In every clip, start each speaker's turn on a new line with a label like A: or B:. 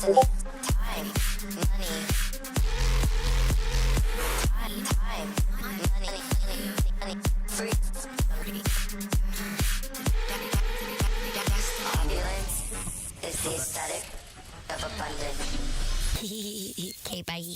A: destiny, time, money, time, money, free, opulence is the aesthetic of abundance. Okay, bye.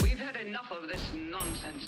B: We've had enough of this nonsense.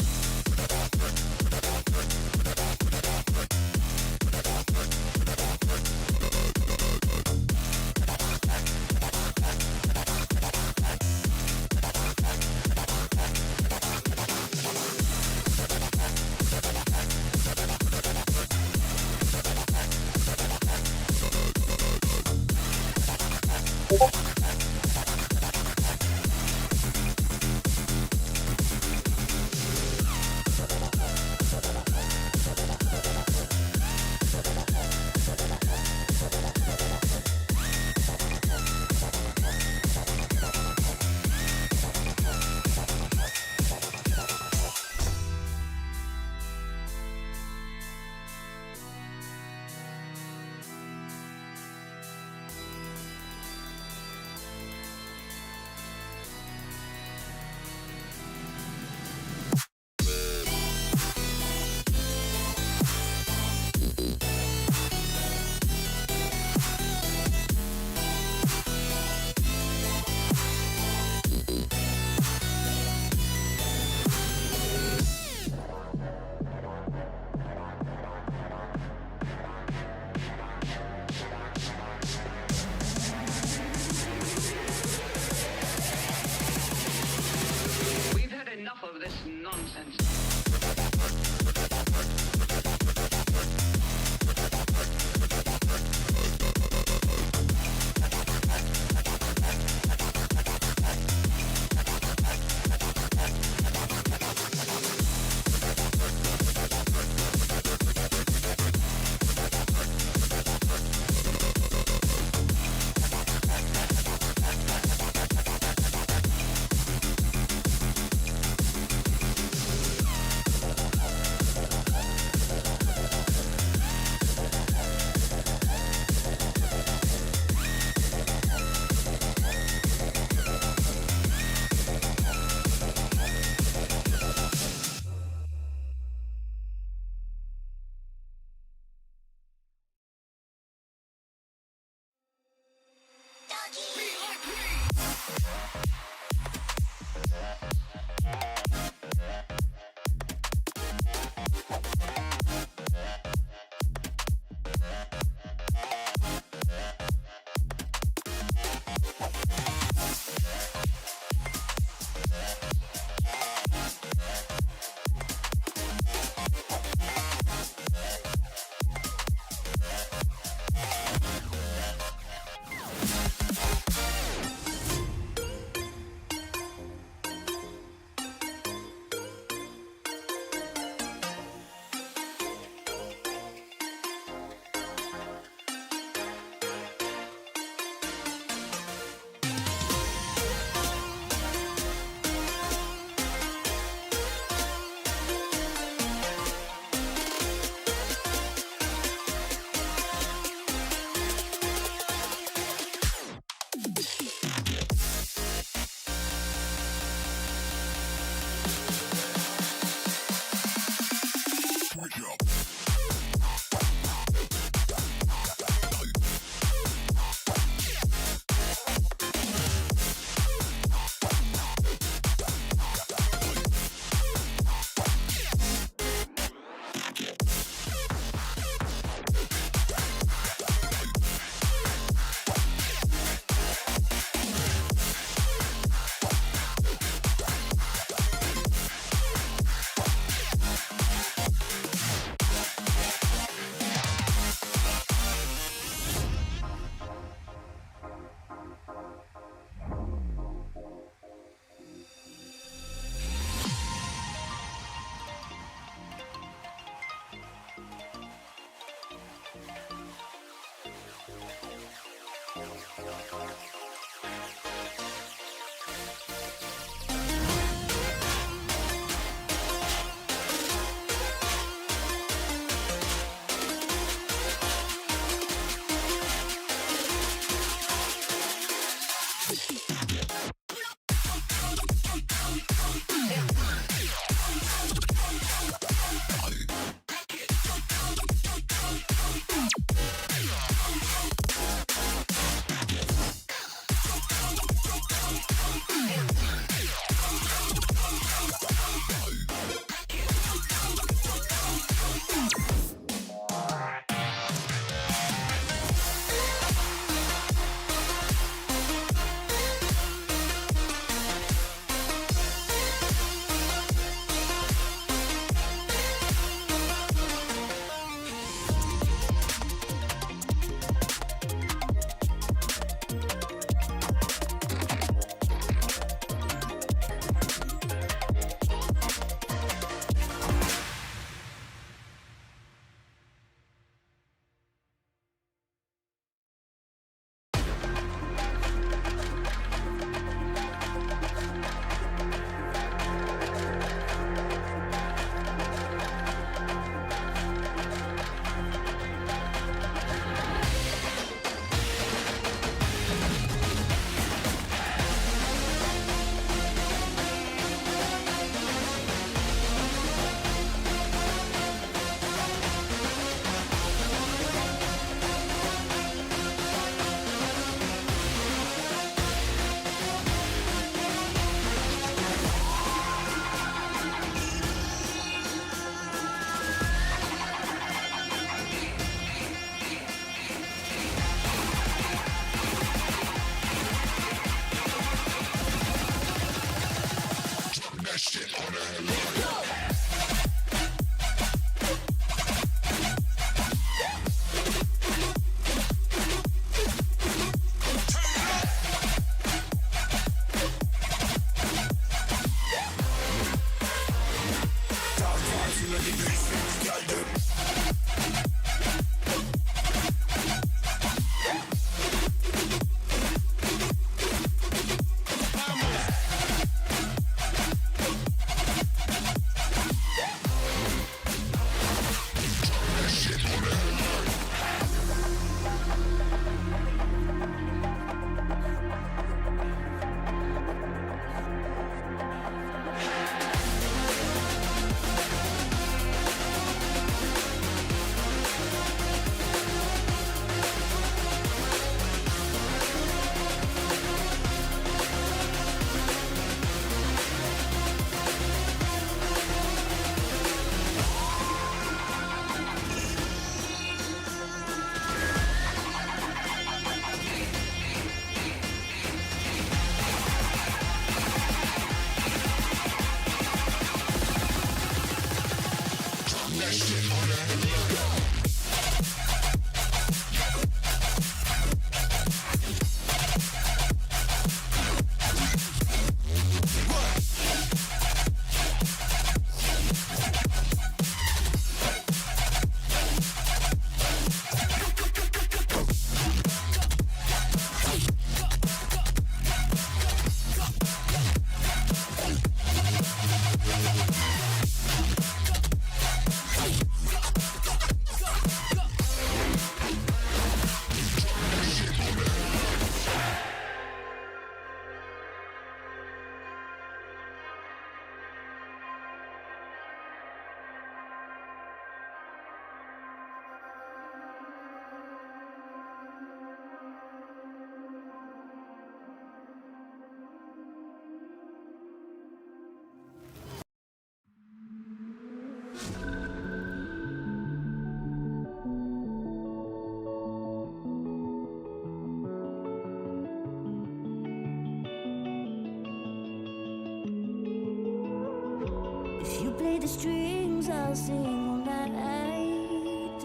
C: the strings, I'll sing all night.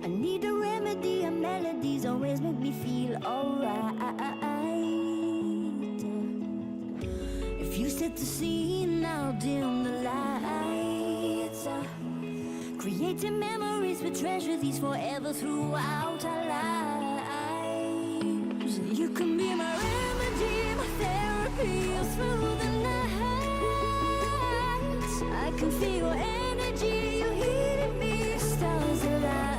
C: I need a remedy, and melodies always make me feel alright. If you set the scene, I'll dim the lights. Creating memories, we treasure these forever throughout our lives. You can be my remedy, my therapy, all through the night. I can feel your energy, you're healing me, stars align.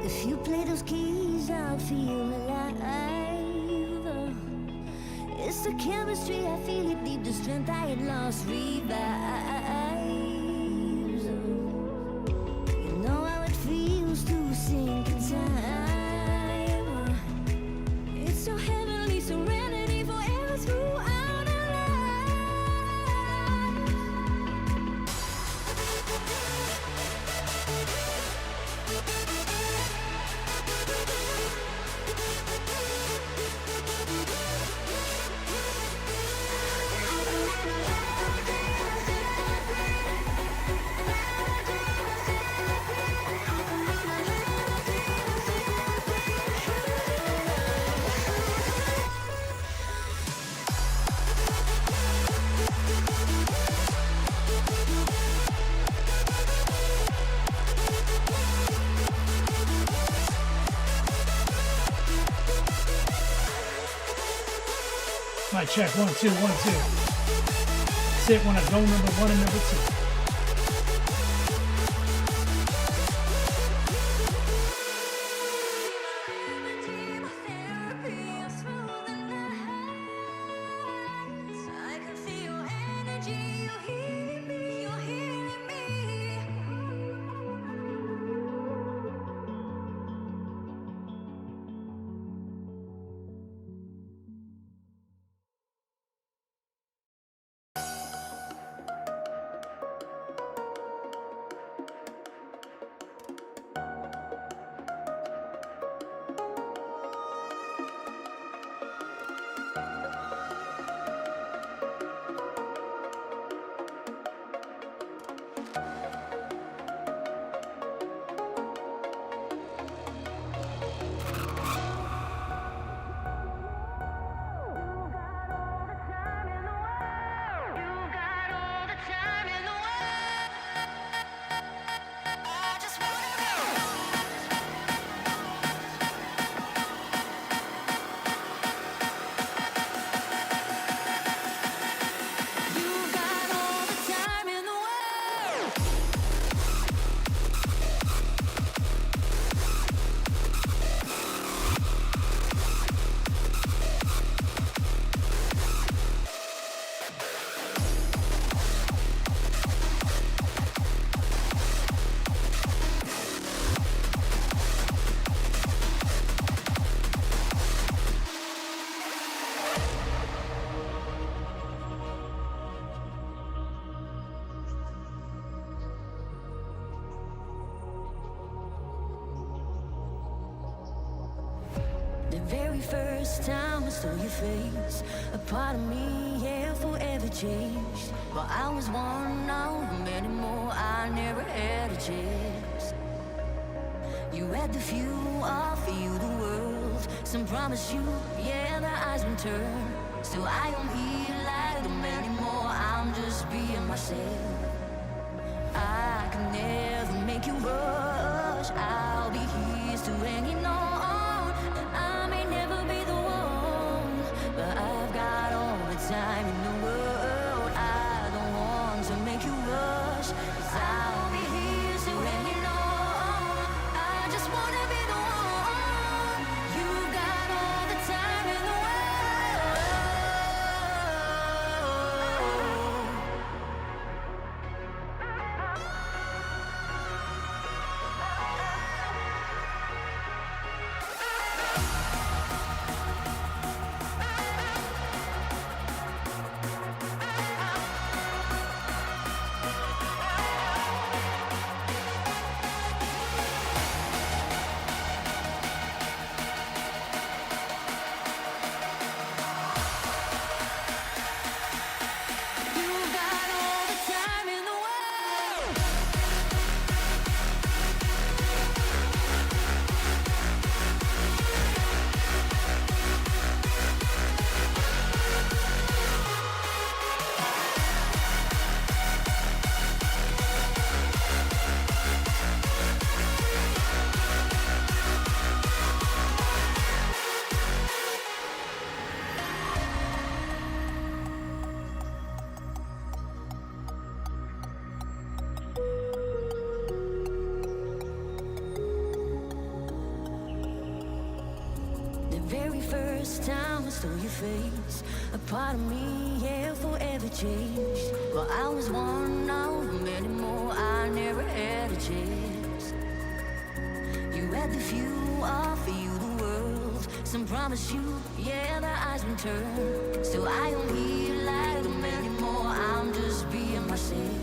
C: If you play those keys, I'll feel alive. It's the chemistry, I feel it deep, the strength I had lost revives. You know how it feels to sink in time. It's so heavenly, serenity forever throughout our
D: Mic check, 1, 2, 1, 2. Sit when I go number 1 and number 2. very first time I saw your face, a part of me, yeah, forever changed. But I was one of many more, I never had a chance. You had the few, offer you the world. Some promise you, yeah, their eyes will turn. Still I don't feel like them anymore. I'm just being myself. I can never make you rush. I'll be here still hanging on. And I may never be the one, but I've got all the time in the world. I don't want to make you rush, 'cause I'll be here still hanging on. I just wanna be the one. You got all the time in the world. You got all the time in the world. The very first time I saw your face, a part of me, yeah, forever changed. Well, I was one of many more, I never had a chance. You had the few, offer you the world. Some promise you, yeah, their eyes will turn. Still I don't feel like them anymore. I'm just being myself.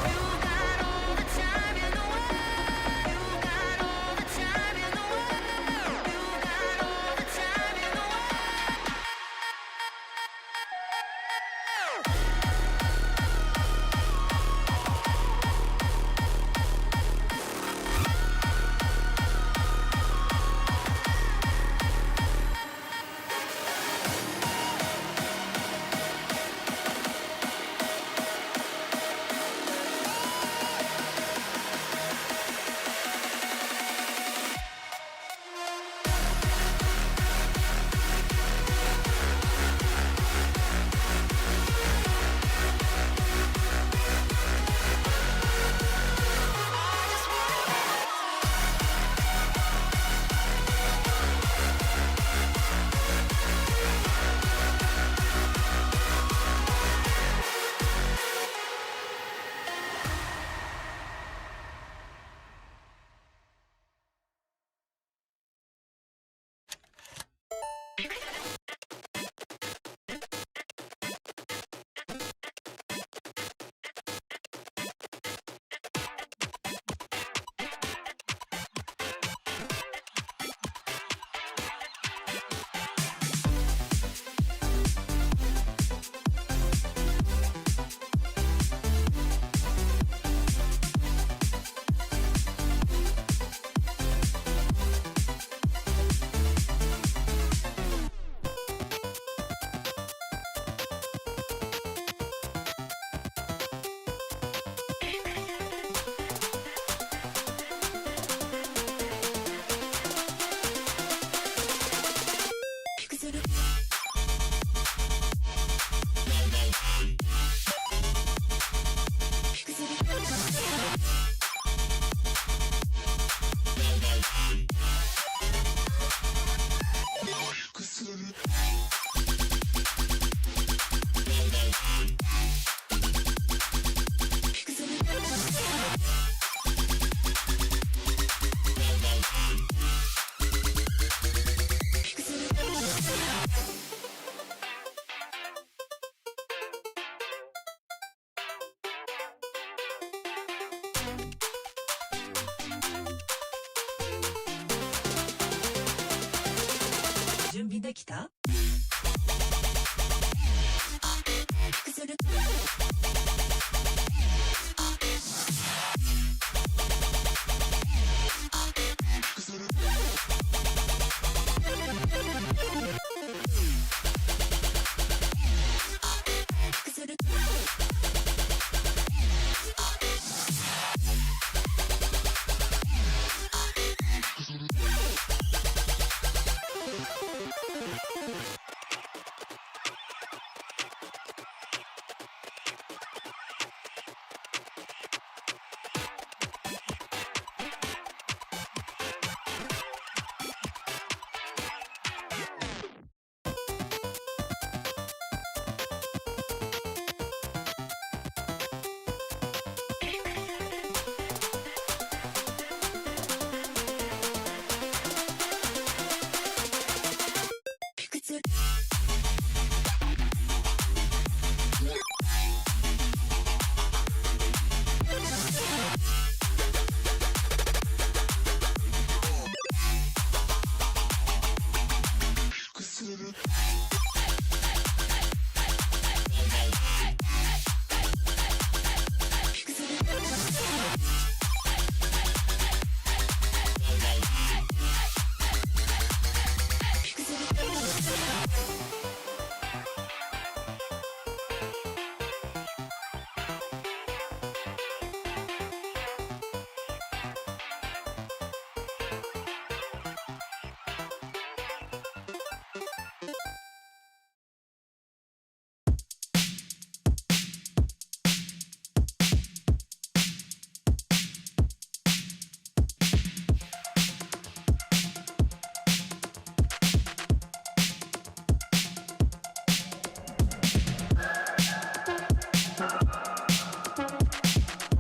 D: You got all the time in the world. You got all the time in the world. You got all the time in the world.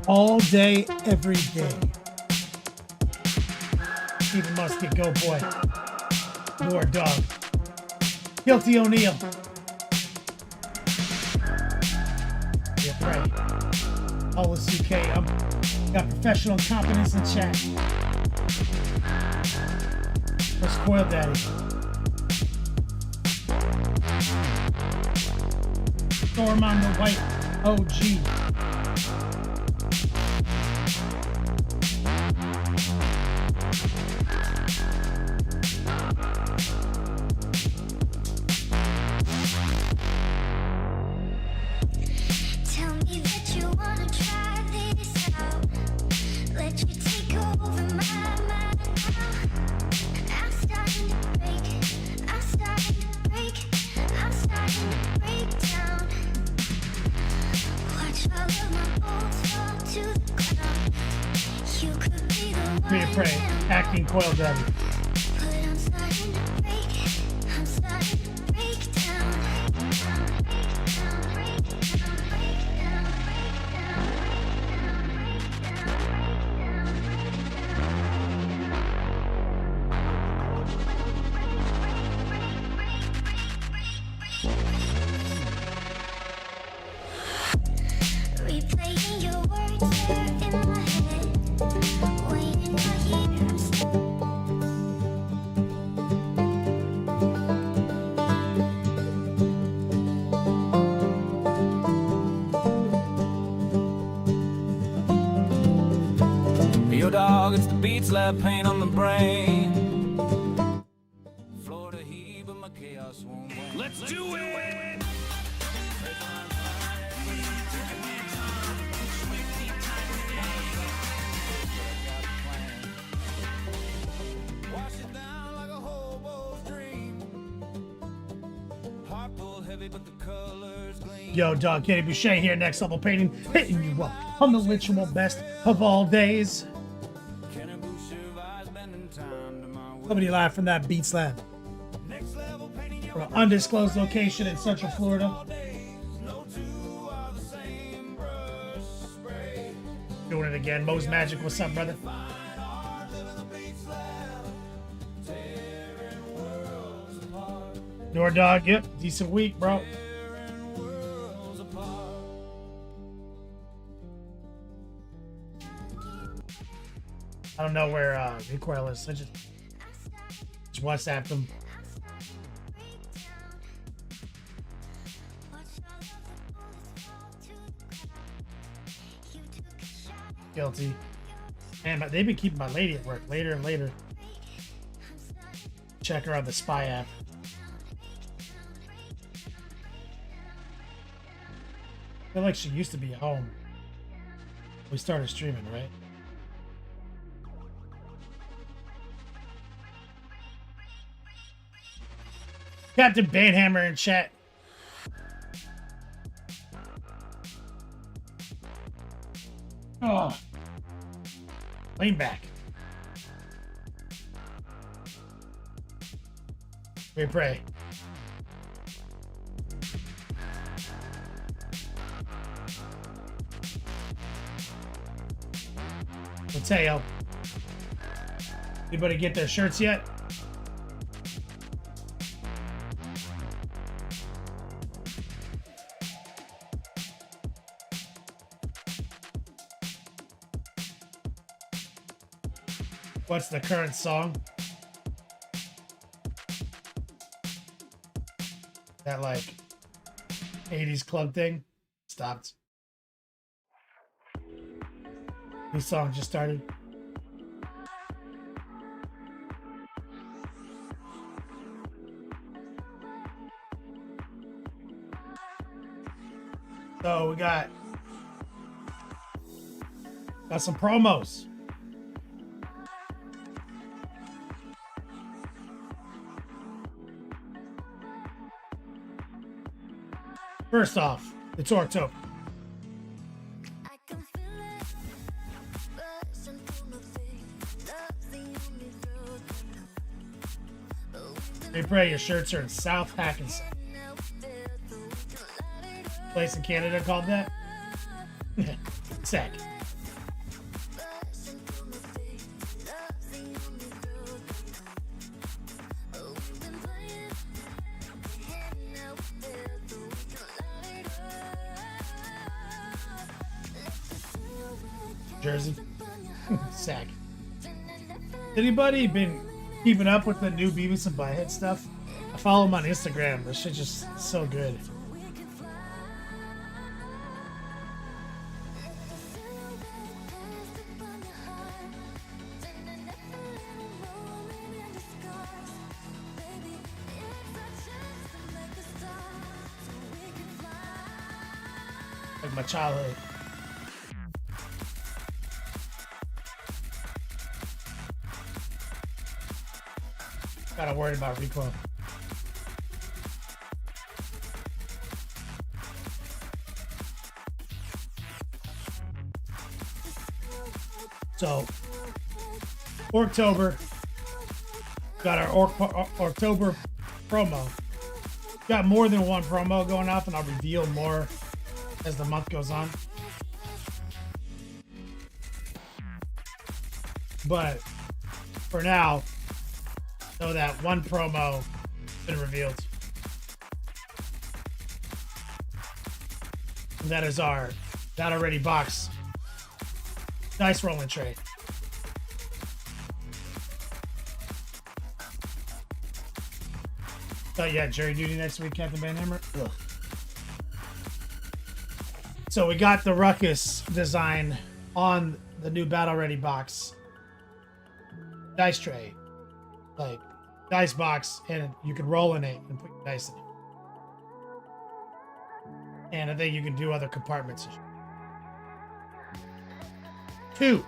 E: All day, every day. Stephen Musket, go boy. More dog. Guilty O'Neill. Yeah, right. Hollis UK. Got professional competence in chat. Let's spoil daddy. Storm on the White OG.
C: Tell me that you wanna try this out. Let you take over my mind now. I'm starting to break. I'm starting to break. I'm starting to break down. Watch all of my bones fall to the ground. You could be the one.
E: Pray to pray. Acting coil daddy.
C: But I'm starting to break. I'm starting to break down. Replaying your words there in my head. Waiting to hear them say.
F: Yo, dog, it's the beat slap paint on the brain. Florida heat, but my chaos won't win. Let's do it! Wash it down like a hobo's dream. Heart pulled heavy, but the colors gleam.
E: Yo, dog, Kenny Boucher here, next level painting, hitting you up on the literal best of all days. Somebody live from that beat slab. From an undisclosed location in Central Florida. Doing it again. Mo's Magic, what's up, brother? Your dog, yep, decent week, bro. I don't know where Recoil is. I just WhatsApped him. Guilty. Man, but they've been keeping my lady at work later and later. Check her on the Spy app. I feel like she used to be at home. We started streaming, right? Captain Banhammer in chat. Oh. Lean back. We pray. Mateo. Anybody get their shirts yet? What's the current song? That like 80s club thing stopped. New song just started. So we got some promos. First off, it's Orktober. They pray your shirts are in South Hackensack. Place in Canada called that? Sick. Jersey. Sick. Anybody been keeping up with the new Beavis and Butthead stuff? I follow him on Instagram. This shit just so good. Like my childhood. Gotta worry about recoil. So, Orktober, got our Orktober promo. Got more than one promo going up, and I'll reveal more as the month goes on. But for now, know that one promo has been revealed. And that is our That Already box dice rolling tray. Oh yeah, jury duty next week, Captain Van Hammer. Ugh. So we got the Ruckus design on the new Battle Ready box dice tray, like dice box, and you can roll in it and put your dice in it. And I think you can do other compartments. 2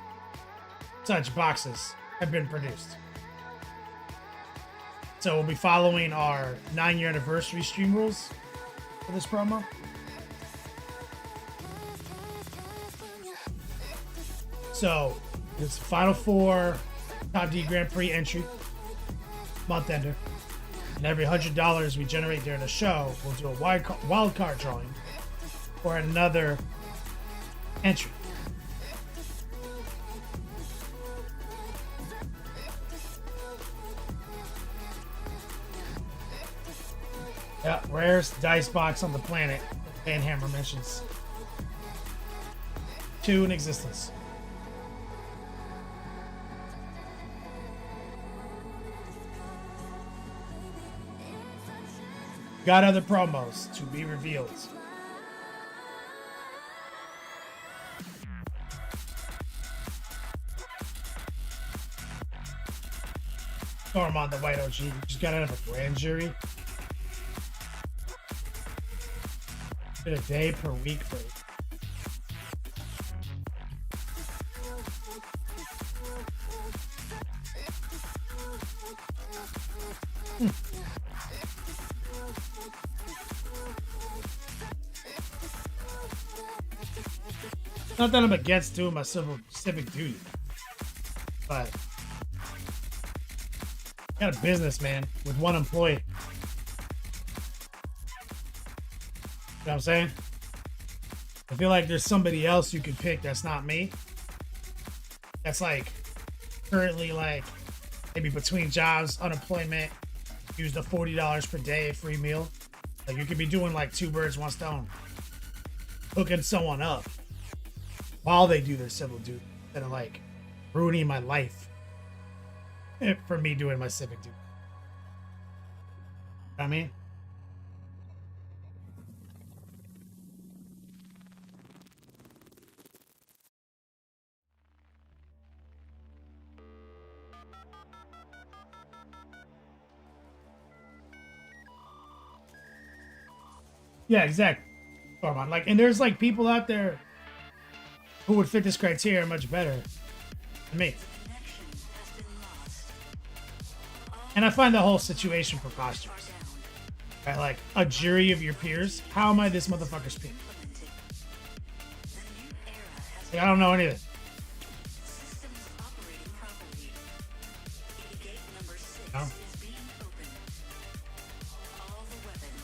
E: such boxes have been produced. So we'll be following our 9-year anniversary stream rules for this promo. So it's Final 4 Top D Grand Prix entry, month ender. And every $100 we generate during the show, we'll do a wild card drawing for another entry. Yeah, rarest dice box on the planet, Van Hammer mentions. 2 in existence. Got other promos to be revealed. Storm on the White OG. We just got out of a grand jury. A day per week for it. Not that I'm against doing my civic duty, but I got a business, man, with one employee. You know what I'm saying? I feel like there's somebody else you could pick that's not me. That's like currently like maybe between jobs, unemployment, use the $40 per day free meal. Like you could be doing like 2 birds, 1 stone. Hooking someone up while they do their civil duty instead of like ruining my life for me doing my civic duty. You know what I mean? Yeah, exactly. Like, and there's like people out there who would fit this criteria much better than me. And I find the whole situation preposterous. Right? Like a jury of your peers. How am I this motherfucker's peer? Like, I don't know anything. No.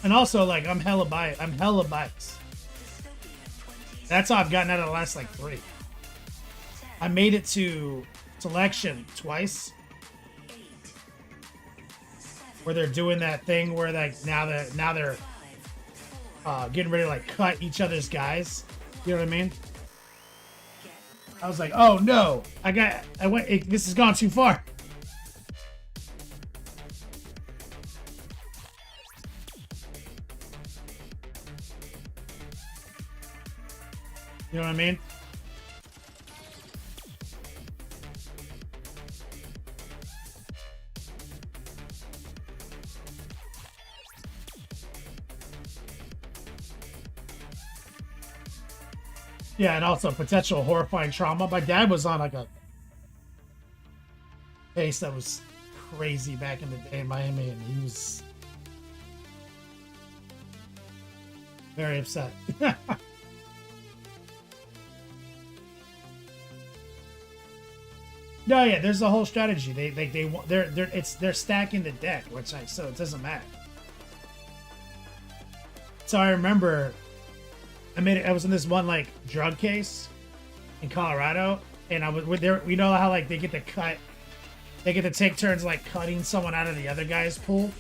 E: And also, like, I'm hella biased. That's all I've gotten out of the last like 3. I made it to selection twice, where they're doing that thing where like now they're getting ready to like cut each other's guys. You know what I mean? I was like, oh no, this has gone too far. You know what I mean? Yeah, and also potential horrifying trauma. My dad was on like a pace that was crazy back in the day in Miami, and he was very upset. No, yeah, there's a whole strategy. They're stacking the deck, so it doesn't matter. So I remember I was in this one like drug case in Colorado, and I was with there. You know how like they get to take turns like cutting someone out of the other guy's pool.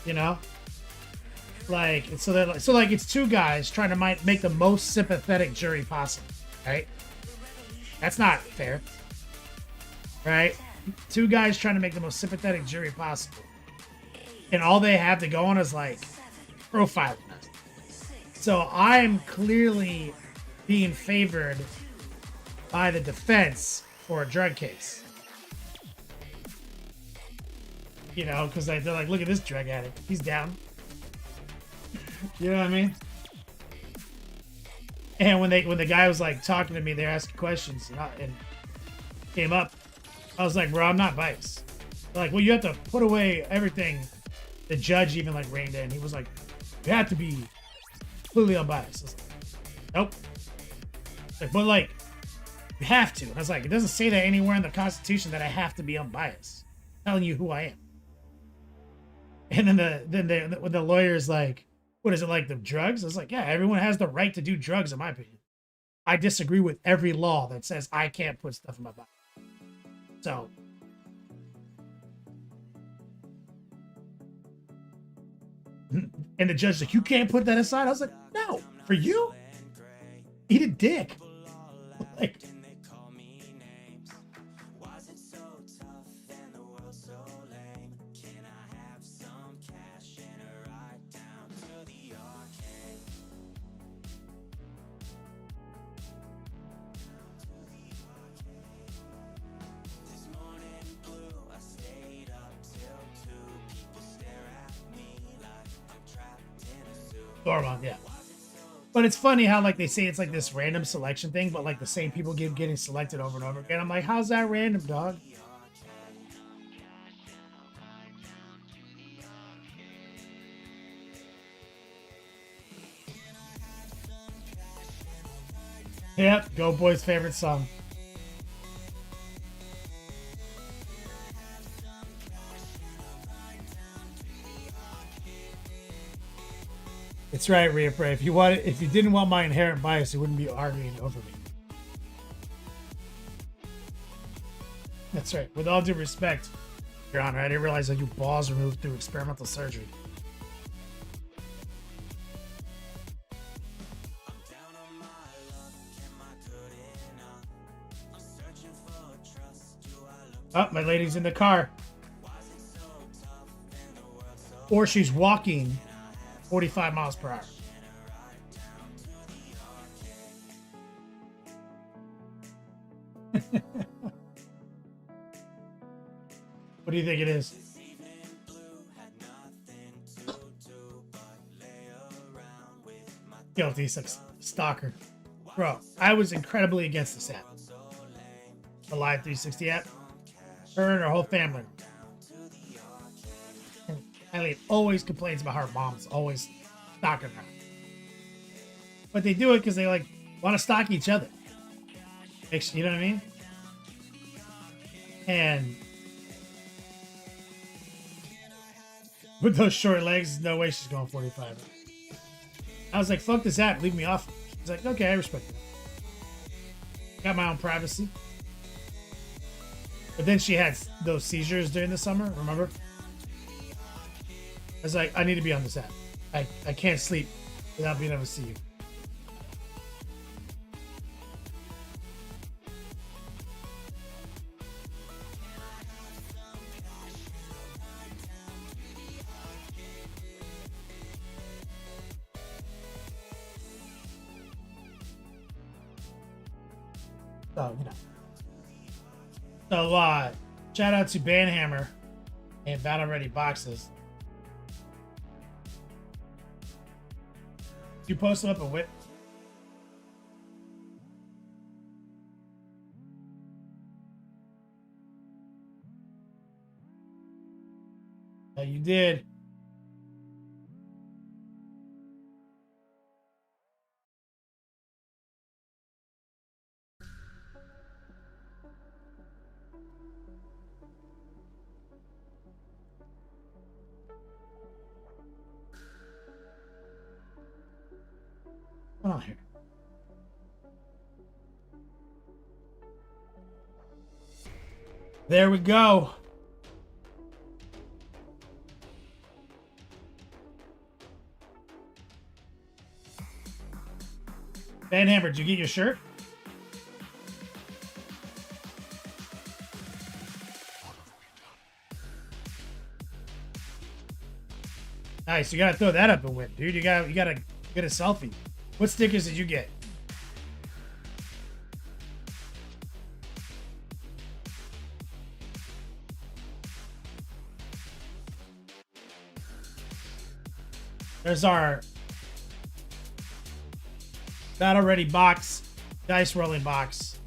E: You know, like so it's 2 guys trying to make the most sympathetic jury possible, right? That's not fair, right? 2 guys trying to make the most sympathetic jury possible, and all they have to go on is like profiling us. So I'm clearly being favored by the defense for a drug case. You know, because they're like, look at this drug addict. He's down. You know what I mean? And when the guy was like talking to me, they're asking questions and came up. I was like, bro, I'm not biased. They're like, well, you have to put away everything. The judge even like reined in. He was like, you have to be completely unbiased. I was like, nope. Like, but like, you have to. And I was like, it doesn't say that anywhere in the Constitution that I have to be unbiased. I'm telling you who I am. And then when the lawyer's like, what is it, like the drugs? I was like, yeah, everyone has the right to do drugs, in my opinion. I disagree with every law that says I can't put stuff in my body. So, and the judge's like, you can't put that aside? I was like, no, for you? Eat a dick. Like, Dormont, yeah. But it's funny how like they say it's like this random selection thing, but like the same people getting selected over and over again. I'm like, how's that random, dog? Yep, Go Boy's favorite song. It's right, Rhea Prey. If you didn't want my inherent bias, you wouldn't be arguing over me. That's right. With all due respect, Your Honor, I didn't realize that you balls removed through experimental surgery. Oh, my lady's in the car. Or she's walking 45 miles per hour. What do you think it is? Guilty, stalker. Bro, I was incredibly against this app. The Live 360 app. Her and her whole family. Eileen always complains about her mom's always stalking her. But they do it because they like want to stalk each other. You know what I mean? And with those short legs, no way she's going 45. I was like, fuck this app, leave me off. She's like, okay, I respect it. Got my own privacy. But then she had those seizures during the summer, remember? I was like, I need to be on this app. I can't sleep without being able to see you. So, you know. So, shout out to Banhammer and Battle Ready Boxes. You posted up a whip. You did. What's going on here? There we go. Banhammer, did you get your shirt? Nice, you gotta throw that up and whip, dude. You gotta get a selfie. What stickers did you get? There's our Battle Ready box, dice rolling box.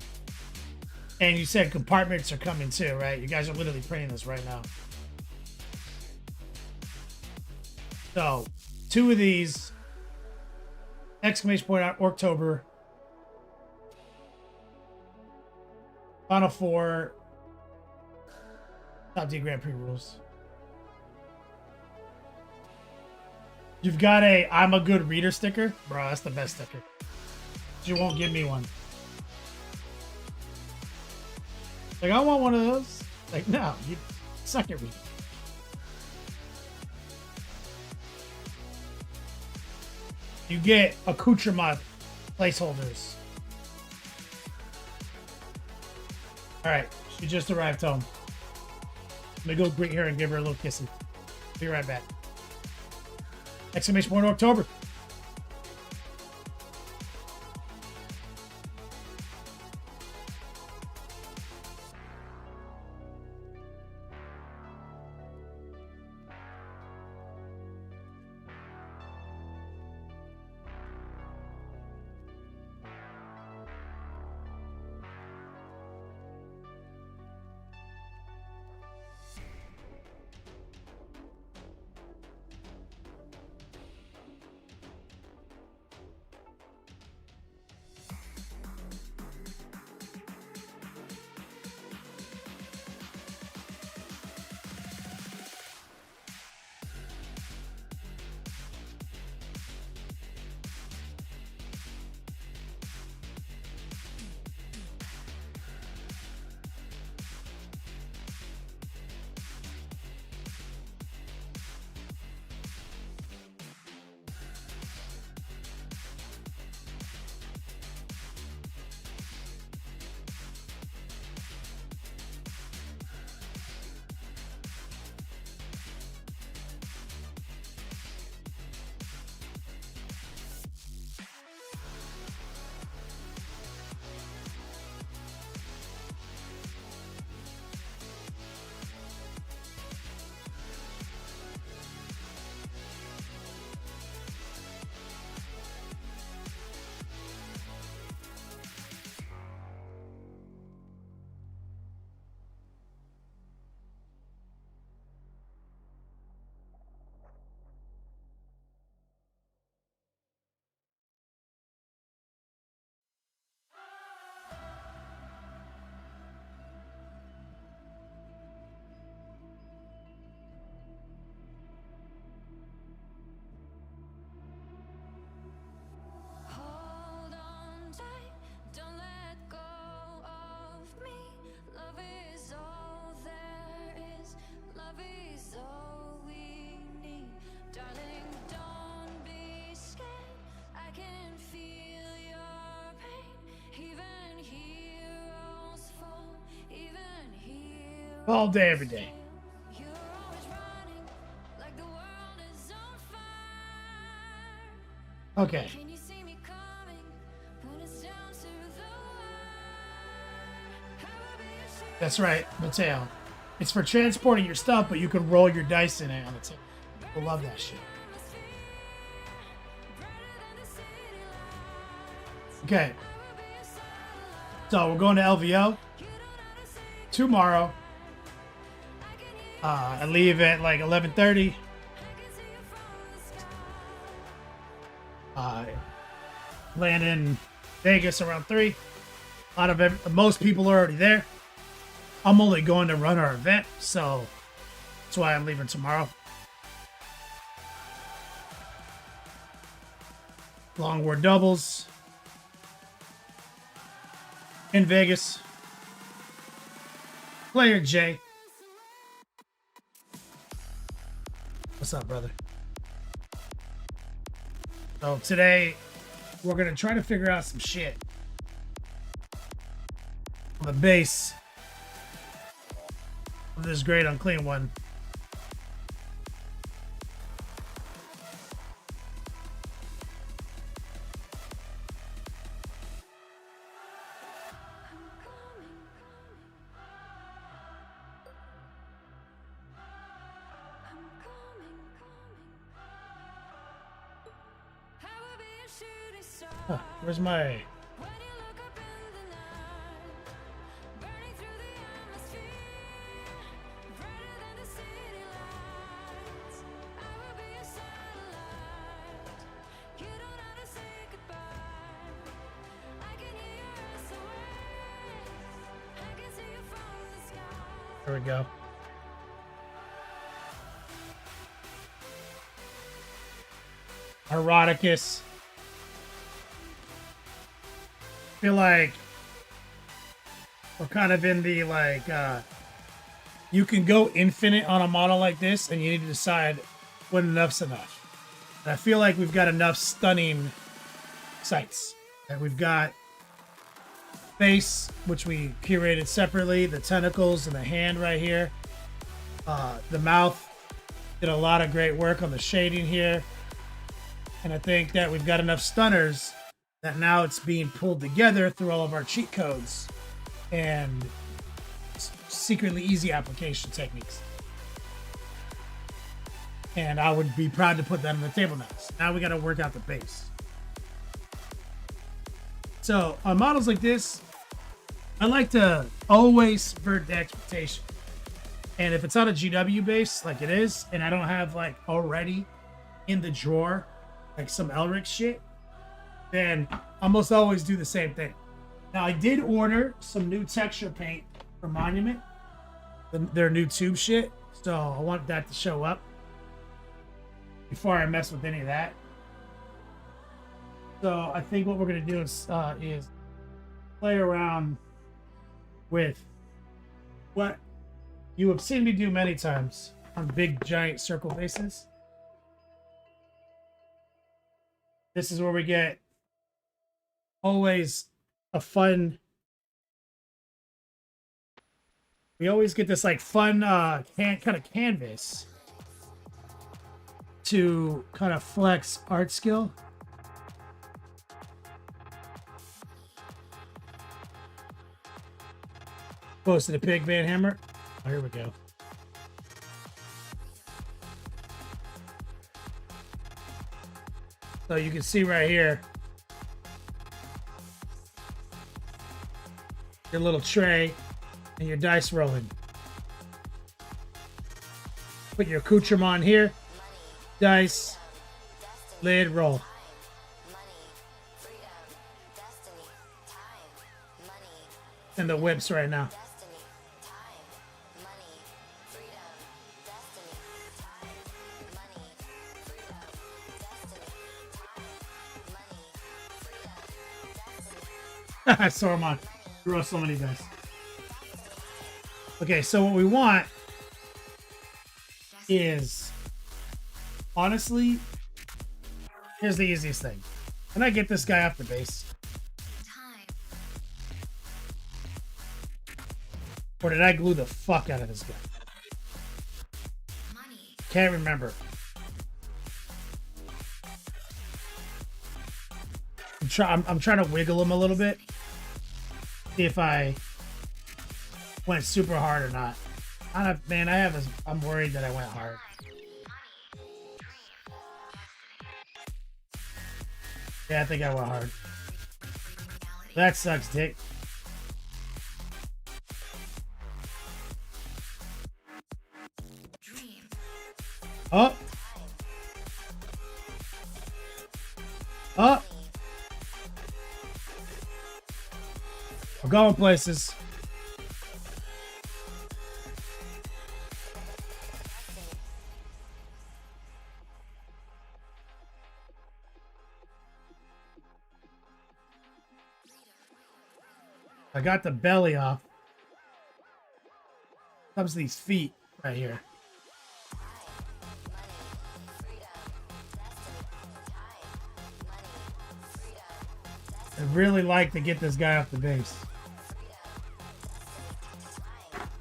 E: And you said compartments are coming too, right? You guys are literally printing this right now. So, 2 of these, exclamation point out, Orktober. Final 4, Top D Grand Prix rules. You've got a I'm a good reader sticker? Bro, that's the best sticker. You won't give me one. Like, I want one of those. Like, no, you suck at reading. You get accoutrement placeholders. Alright, she just arrived home. Let me go greet her and give her a little kissy. Be right back. Exclamation point October. All day, every day.
C: You're always running like the world is on fire.
E: Okay.
C: Can you see me coming when it's down to the wire? I will be a shooting
E: That's right, Mateo. It's for transporting your stuff, but you can roll your dice in it on the table. People love that shit.
C: atmosphere, brighter than the city lights.
E: Okay,
C: I will be a satellite.
E: so we're going to LVO
C: You don't know to say
E: tomorrow.
C: I can hear you.
E: I leave at like 11:30.
C: I can see you from the sky.
E: Land in Vegas around 3. Most people are already there. I'm only going to run our event, so that's why I'm leaving tomorrow. Long war doubles in Vegas. Player J. What's up, brother? So today we're gonna try to figure out some shit on the base of this great unclean one.
C: I will be a shooting star.
E: Huh, where's my...
C: When you look up in the night, burning through the atmosphere, brighter than the city lights. I will be a satellite. You don't have to say goodbye. I can hear your SOS. I can see you from the sky.
E: There we go. Eroticus. Feel like we're kind of in the like you can go infinite on a model like this and you need to decide when enough's enough. And I feel like we've got enough stunning sights. And we've got face, which we curated separately, the tentacles and the hand right here. The mouth did a lot of great work on the shading here. And I think that we've got enough stunners that now it's being pulled together through all of our cheat codes and secretly easy application techniques. And I would be proud to put that on the table now. So now we got to work out the base. So on models like this, I like to always subvert the expectation. And if it's on a GW base like it is, and I don't have like already in the drawer like some Elric shit, then I almost always do the same thing. Now I did order some new texture paint for Monument, their new tube shit, so I want that to show up before I mess with any of that. So I think what we're gonna do is play around with what you have seen me do many times on big giant circle bases. This is where we get always a fun. We always get this like fun kind of canvas to kind of flex art skill. Close to the pig van hammer. Oh, here we go. So you can see right here your little tray and your dice rolling. Put your accoutrement here, dice, lid, roll. And the whips right now. I saw him on. Threw so many dice. Okay, so what we want is, honestly, here's the easiest thing. Can I get this guy off the base? Or did I glue the fuck out of this guy? Can't remember. I'm trying to wiggle him a little bit. See if I went super hard or not. I'm worried that I went hard. Yeah, I think I went hard. That sucks, dick. Oh. Oh. We're going places. I got the belly off. Comes to these feet right here. I'd really like to get this guy off the base,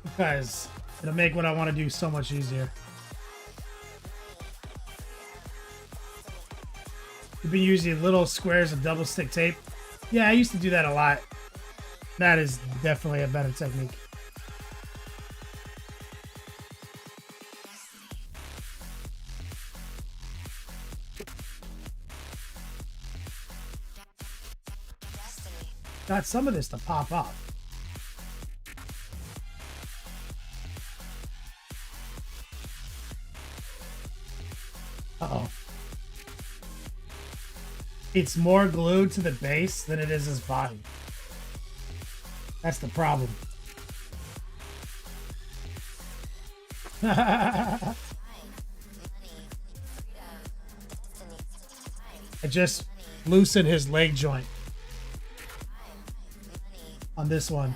E: because it'll make what I want to do so much easier. You've been using little squares of double stick tape. Yeah, I used to do that a lot. That is definitely a better technique. Got some of this to pop off. Uh-oh. It's more glued to the base than it is his body. That's the problem. I just loosened his leg joint on this one.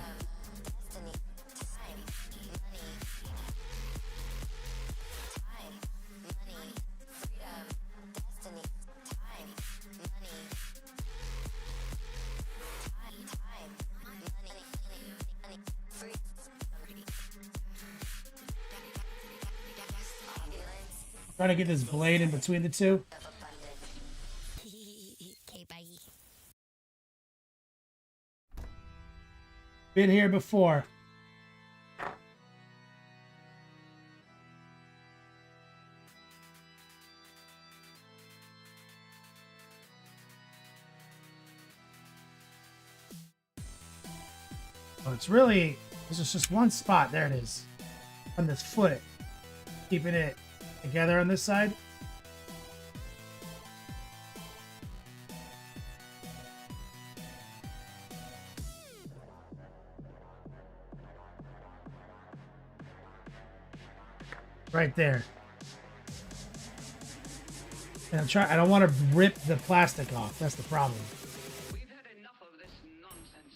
E: Trying to get this blade in between the two.
A: Okay, bye.
E: Been here before. Oh, it's really, this is just one spot. There it is. On this foot. Keeping it together on this side. Right there. And I don't want to rip the plastic off. That's the problem.
B: We've had enough of this nonsense.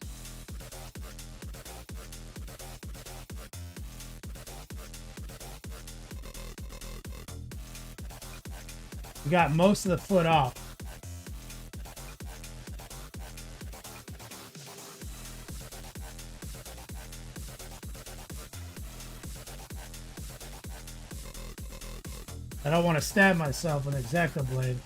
E: We got most of the foot off. I don't want to stab myself with an X-Acto blade.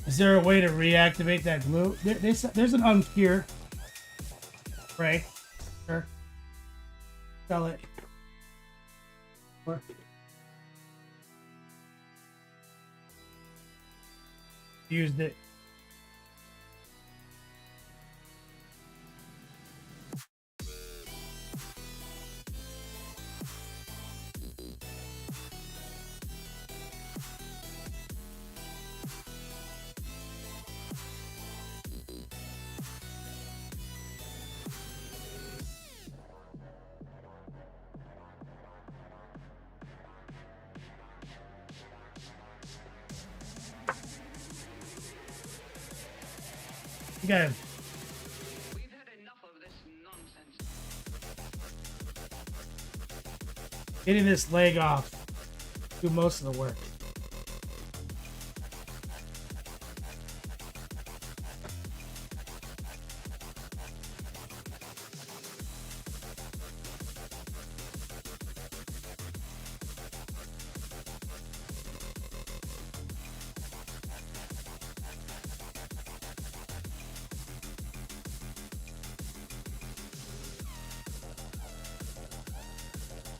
E: Is there a way to reactivate that glue? There's an uncure. Spray. Sure. Sell it. Or used it. Okay.
B: We've had enough of this nonsense.
E: Getting this leg off do most of the work.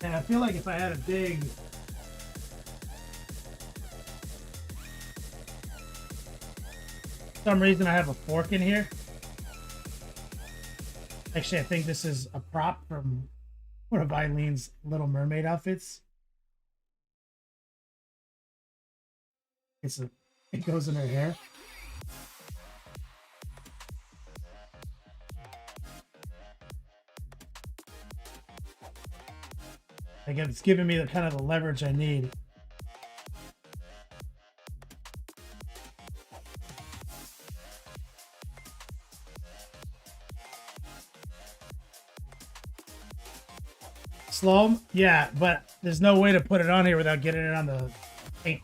E: And I feel like if I had a big for some reason I have a fork in here. Actually, I think this is a prop from one of Eileen's Little Mermaid outfits. It goes in her hair. Again, it's giving me the kind of the leverage I need. Slow 'em? Yeah, but there's no way to put it on here without getting it on the paint.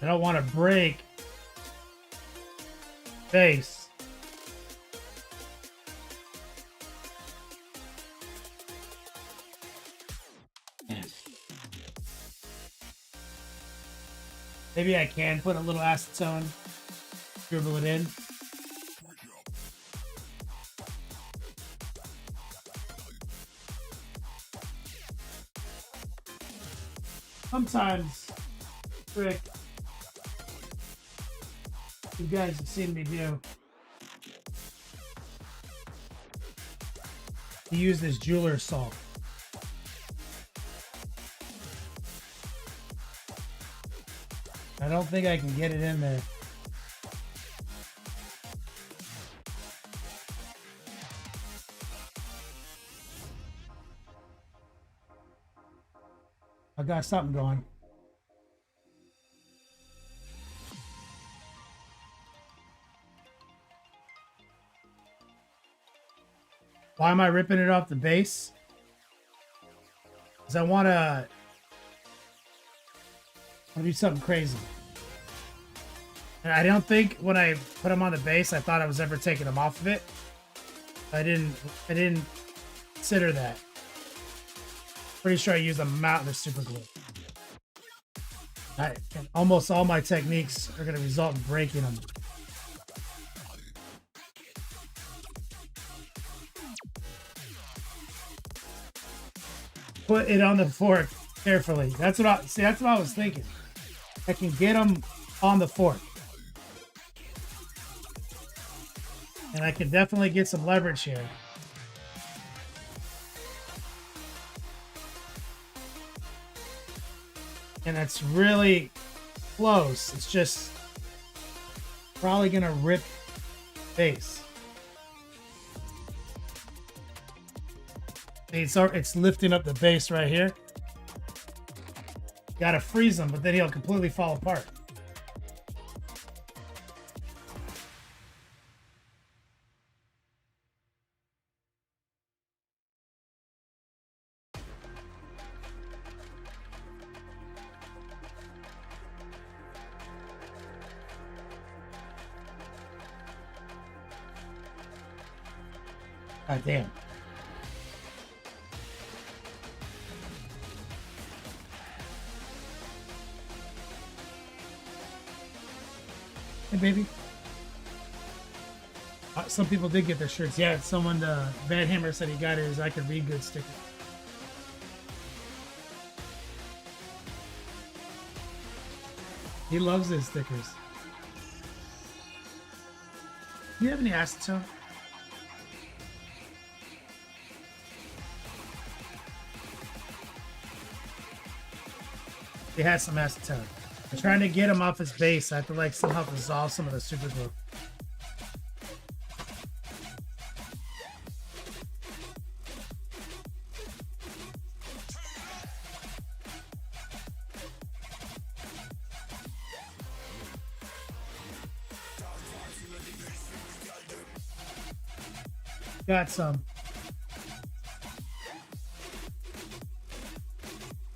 E: I don't want to break face. Maybe I can put a little acetone, dribble it in. Sometimes, trick you guys have seen me do. You use this jeweler's salt. I don't think I can get it in there. I got something going. Why am I ripping it off the base? Because I want to do something crazy. And I don't think when I put them on the base, I thought I was ever taking them off of it. I didn't consider that. Pretty sure I used a mountain of super glue. And almost all my techniques are going to result in breaking them. Put it on the fork carefully. That's what I was thinking. I can get them on the fork. And I can definitely get some leverage here. And it's really close. It's just probably gonna rip base. It's lifting up the base right here. Gotta freeze him, but then he'll completely fall apart. God damn. Hey, baby. Some people did get their shirts. Yeah, someone, Bad Hammer said he got his I Can Read Good sticker. He loves his stickers. Do you have any acetone? He has some acetone. I'm trying to get him off his base. I have to like somehow dissolve some of the super glue. got some.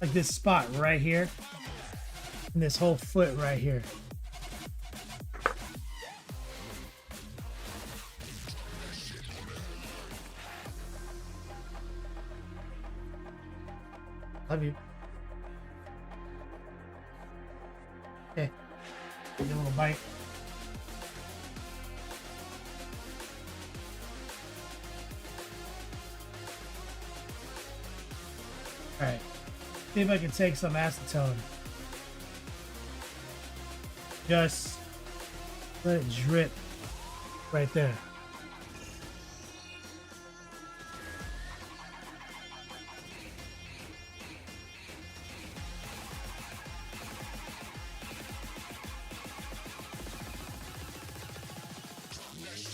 E: Like this spot right here. And this whole foot right here. Love you. Okay. Give me a little bite. Alright. See if I can take some acetone. Just let it drip right there.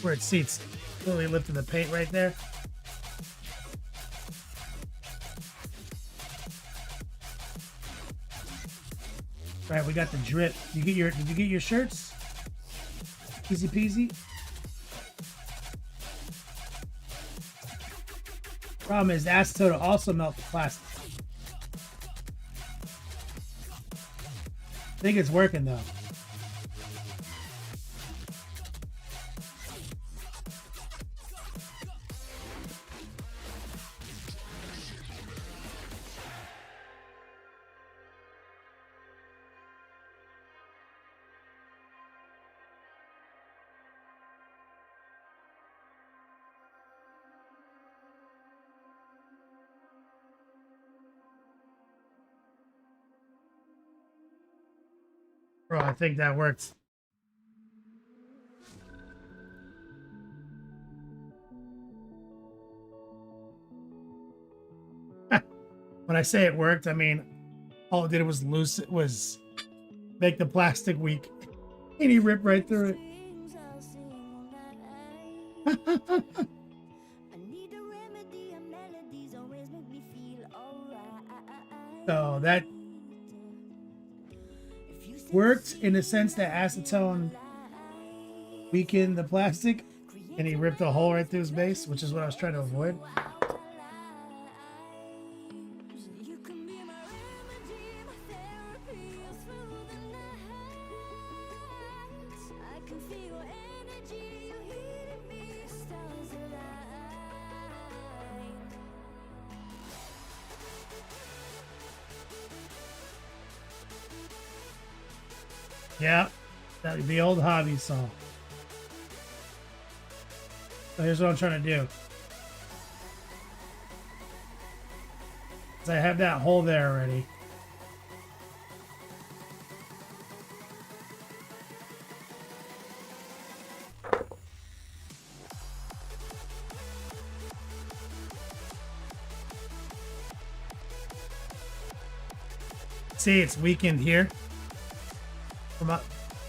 E: Where it seats, really lifting the paint right there. Right, we got the drip. Did you get your shirts? Easy peasy. Problem is, the acetone will also melt the plastic. I think it's working though. Bro, I think that worked. When I say it worked, I mean all it did was loose. It was make the plastic weak, and he ripped right through it. So that worked in the sense that acetone weakened the plastic, and he ripped a hole right through his base, which is what I was trying to avoid. Yeah, that would be old hobby song. So here's what I'm trying to do. So I have that hole there already. See, it's weakened here.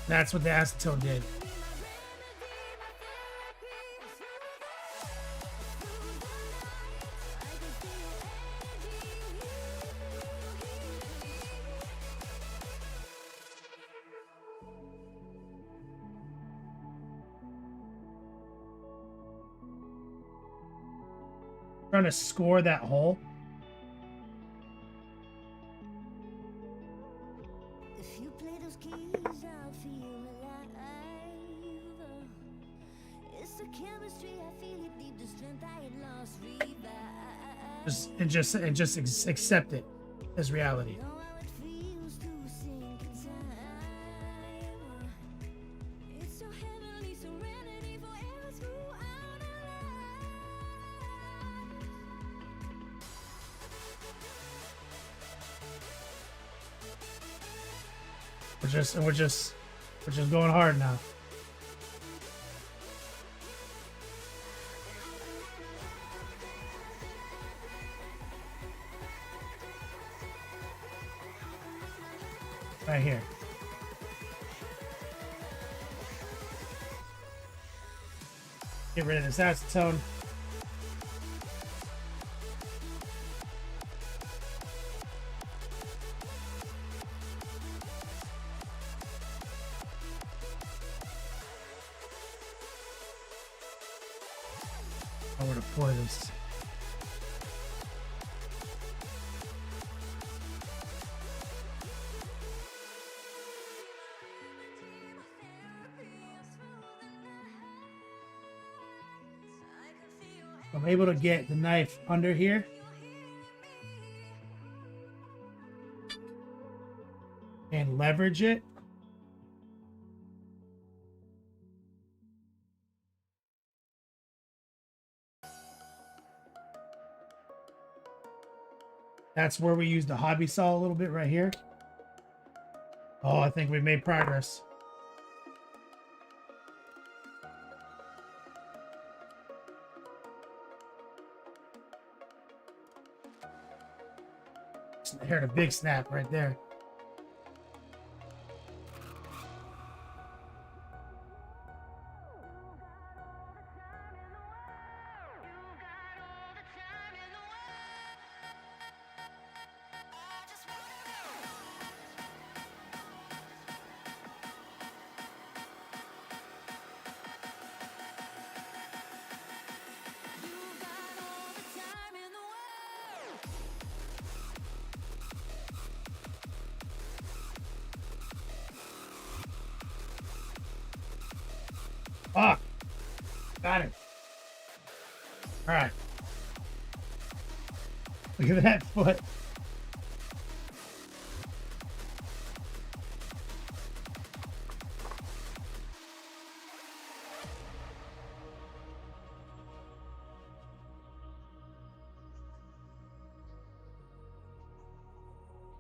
E: That's what the acetone did. Trying to score that hole.
C: If you play those keys, I'll feel alive. It's the chemistry, I feel it deep, the strength I had lost, revive.
E: Just accept it as reality.
C: Know how it feels to sink in time. It's so heavenly, serenity forever throughout our lives.
E: We're just going hard now. Right here. Get rid of this acetone. I want to pour this. I'm able to get the knife under here. And leverage it. That's where we use the hobby saw a little bit right here. Oh, I think we made progress. I heard a big snap right there. Fuck. Got it. All right. Look at that foot.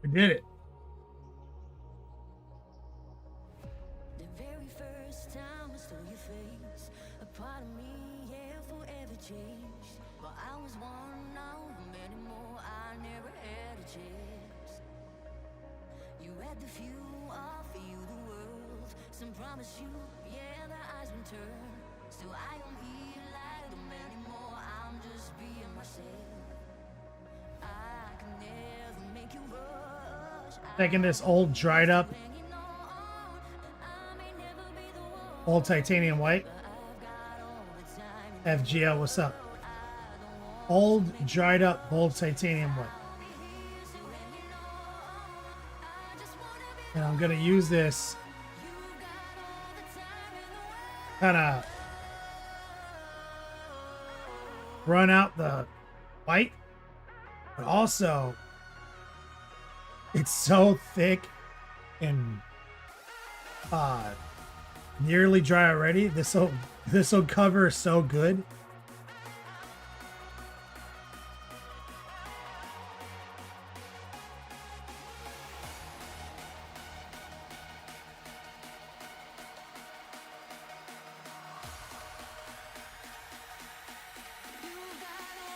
E: We did it.
D: The very first time I saw your face, a part of me, yeah, forever changed. But I was one of many more, I never had a chance. You had the few, offer you the world. Some promise you, yeah, the eyes will turn. So I don't feel like them anymore, I'm just being myself. I can never make you rush.
E: Taking this old dried up old titanium white. FGL, what's up? Old dried up old titanium white. And I'm gonna use this kind of run out the white, but also it's so thick and nearly dry already. This will cover so good.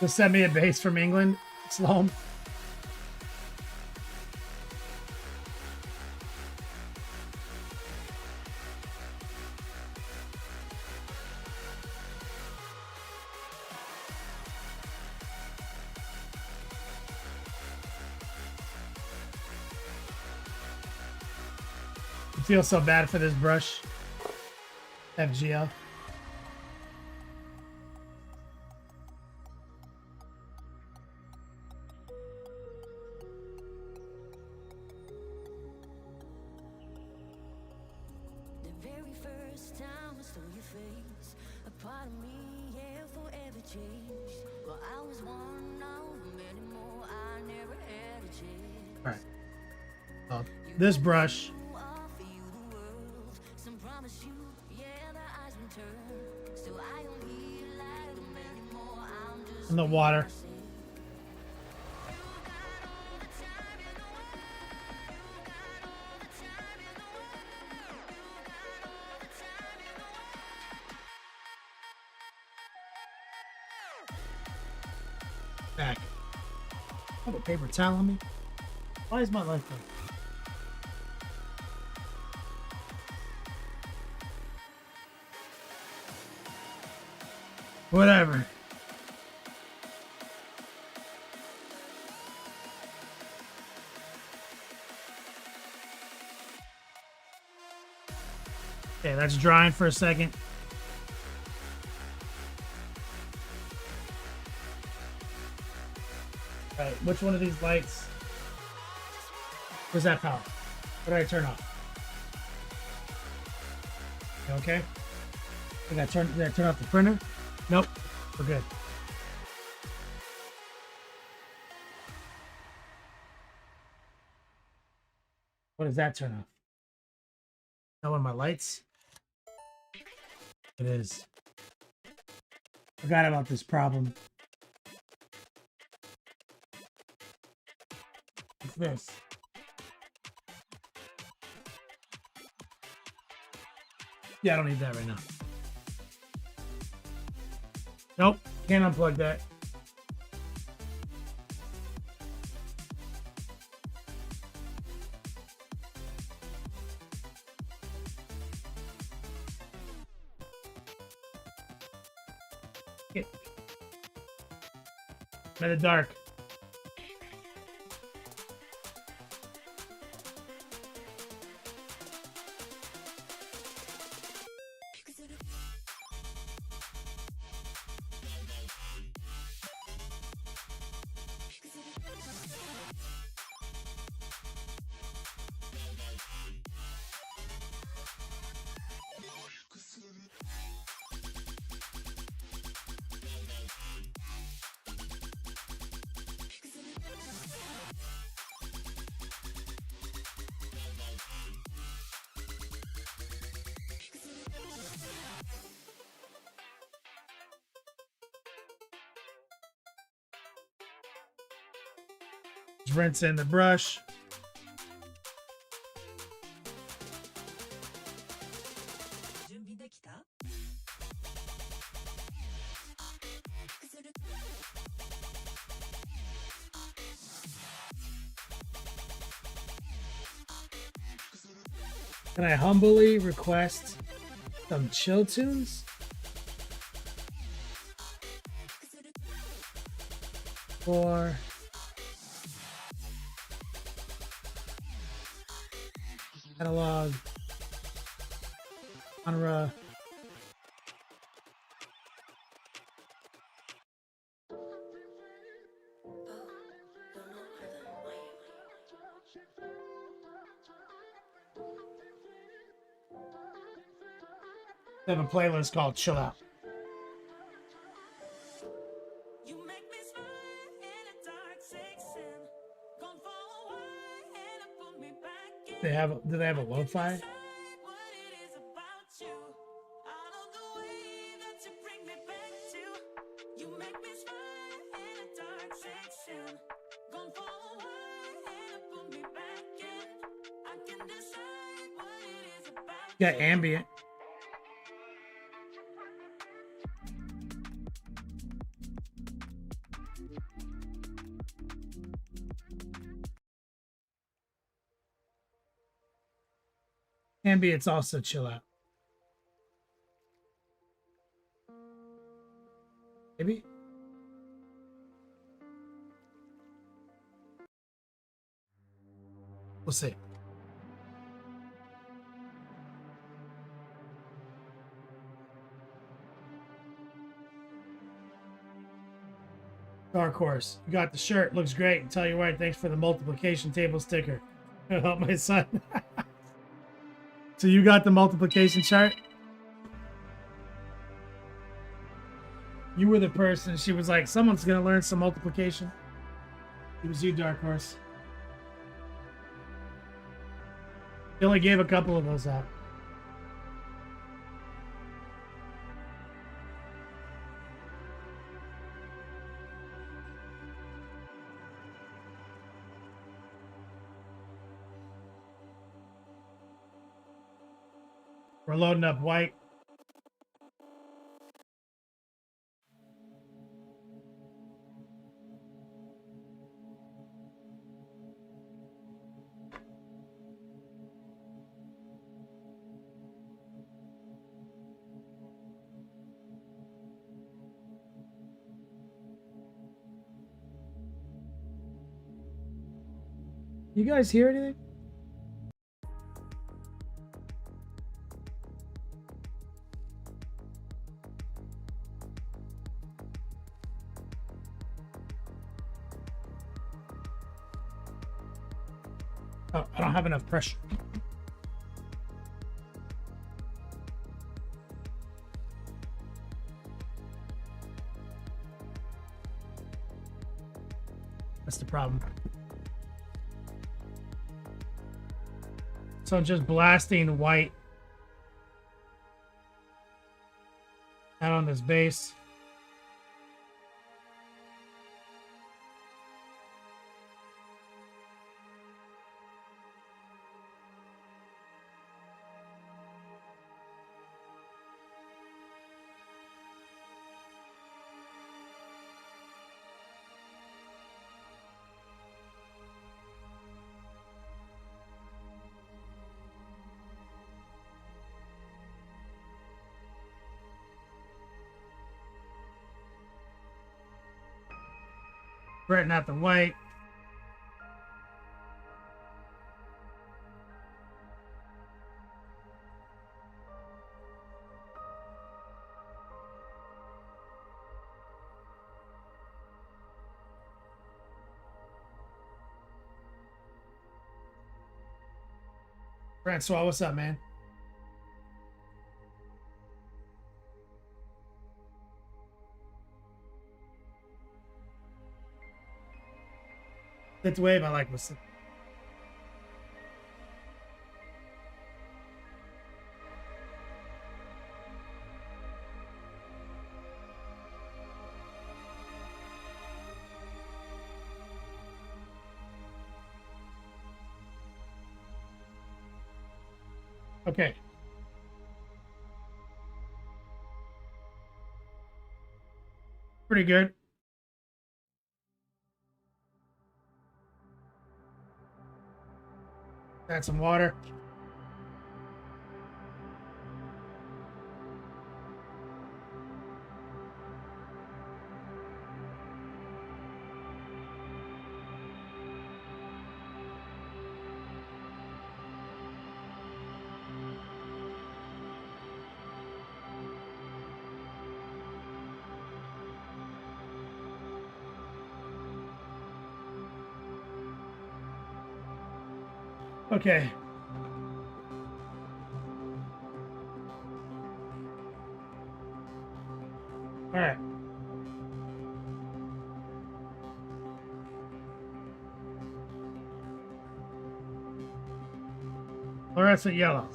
E: They'll send me a base from England, Sloan. I feel so bad for this brush. FGL.
D: The very first time I saw your face, a part of me, yeah, forever changed. But I was one of many more, I never had a chance.
E: All right. Well, this brush
D: Offer you the world, some promise you, yeah, the eyes will turn. So I don't feel like them anymore, I'm just
E: in the water. Back. I have a paper towel on me. Why is my life like that? Whatever. Okay, that's drying for a second. Right, which one of these lights? Where's that power? What did I turn off? You okay? Did I turn off the printer? Nope. We're good. What does that turn off? That one of my lights? It is. Forgot about this problem. What's this? Yeah, I don't need that right now. Nope, can't unplug that. I'm in the dark. Just rinse in the brush. Can I humbly request some chill tunes? For catalog genre. They have a playlist called Chill Out. Do they have a lo-fi? Got ambient. Ambient's also chill out. Maybe? We'll see. Dark Horse, you got the shirt. Looks great. Tell you what, thanks for the multiplication table sticker. It'll help my son. So you got the multiplication chart? You were the person. She was like, someone's going to learn some multiplication. It was you, Dark Horse. He only gave a couple of those out. We're loading up white. You guys hear anything? Oh, I don't have enough pressure. That's the problem. So I'm just blasting white out on this base. Spreading out the white. Francois, what's up, man? Fifth wave, I like what's. Okay. Pretty good. Add some water. Okay. All right. Fluorescent yellow.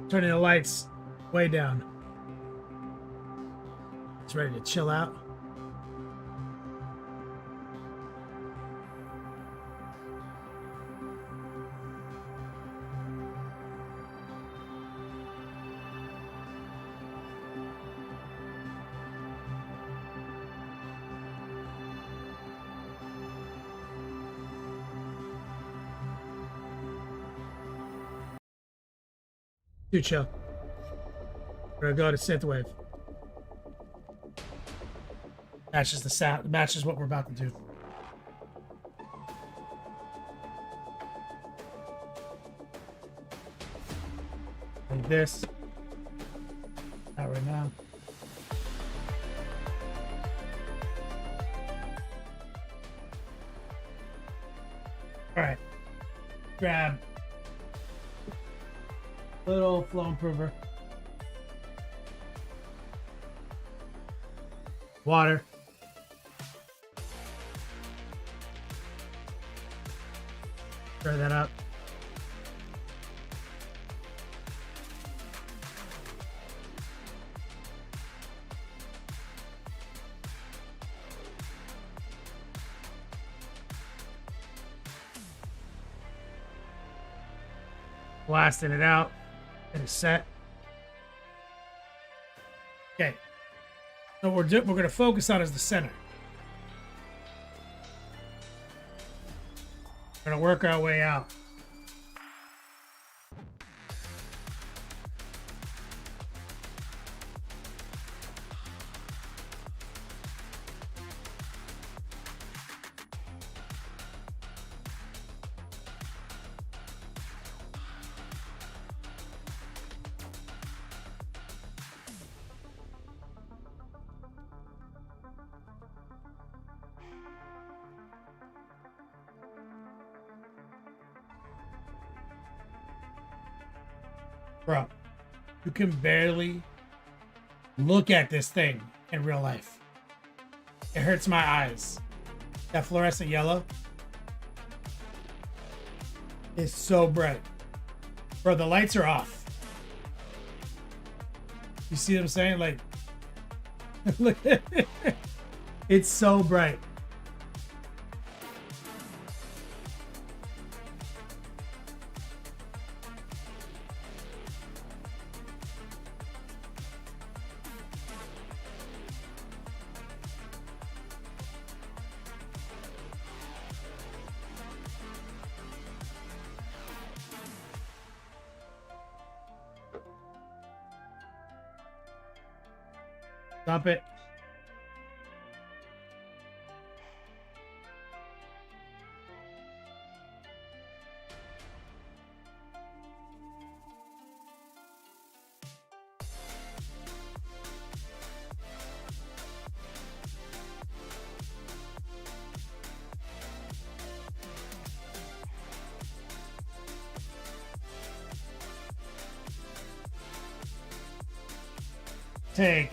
E: Turning the lights way down. It's ready to chill out. Too chill. We're gonna go to synthwave. Matches the sound. Matches what we're about to do. Like this. Not right now. All right. Grab little flow improver. Water. Stir that up. Blasting it out. It is set. Okay. So we're going to focus on is the center. We're going to work our way out. Bro, you can barely look at this thing in real life. It hurts my eyes. That fluorescent yellow is so bright. Bro, the lights are off. You see what I'm saying? Like, look at it. It's so bright. Stop it. Take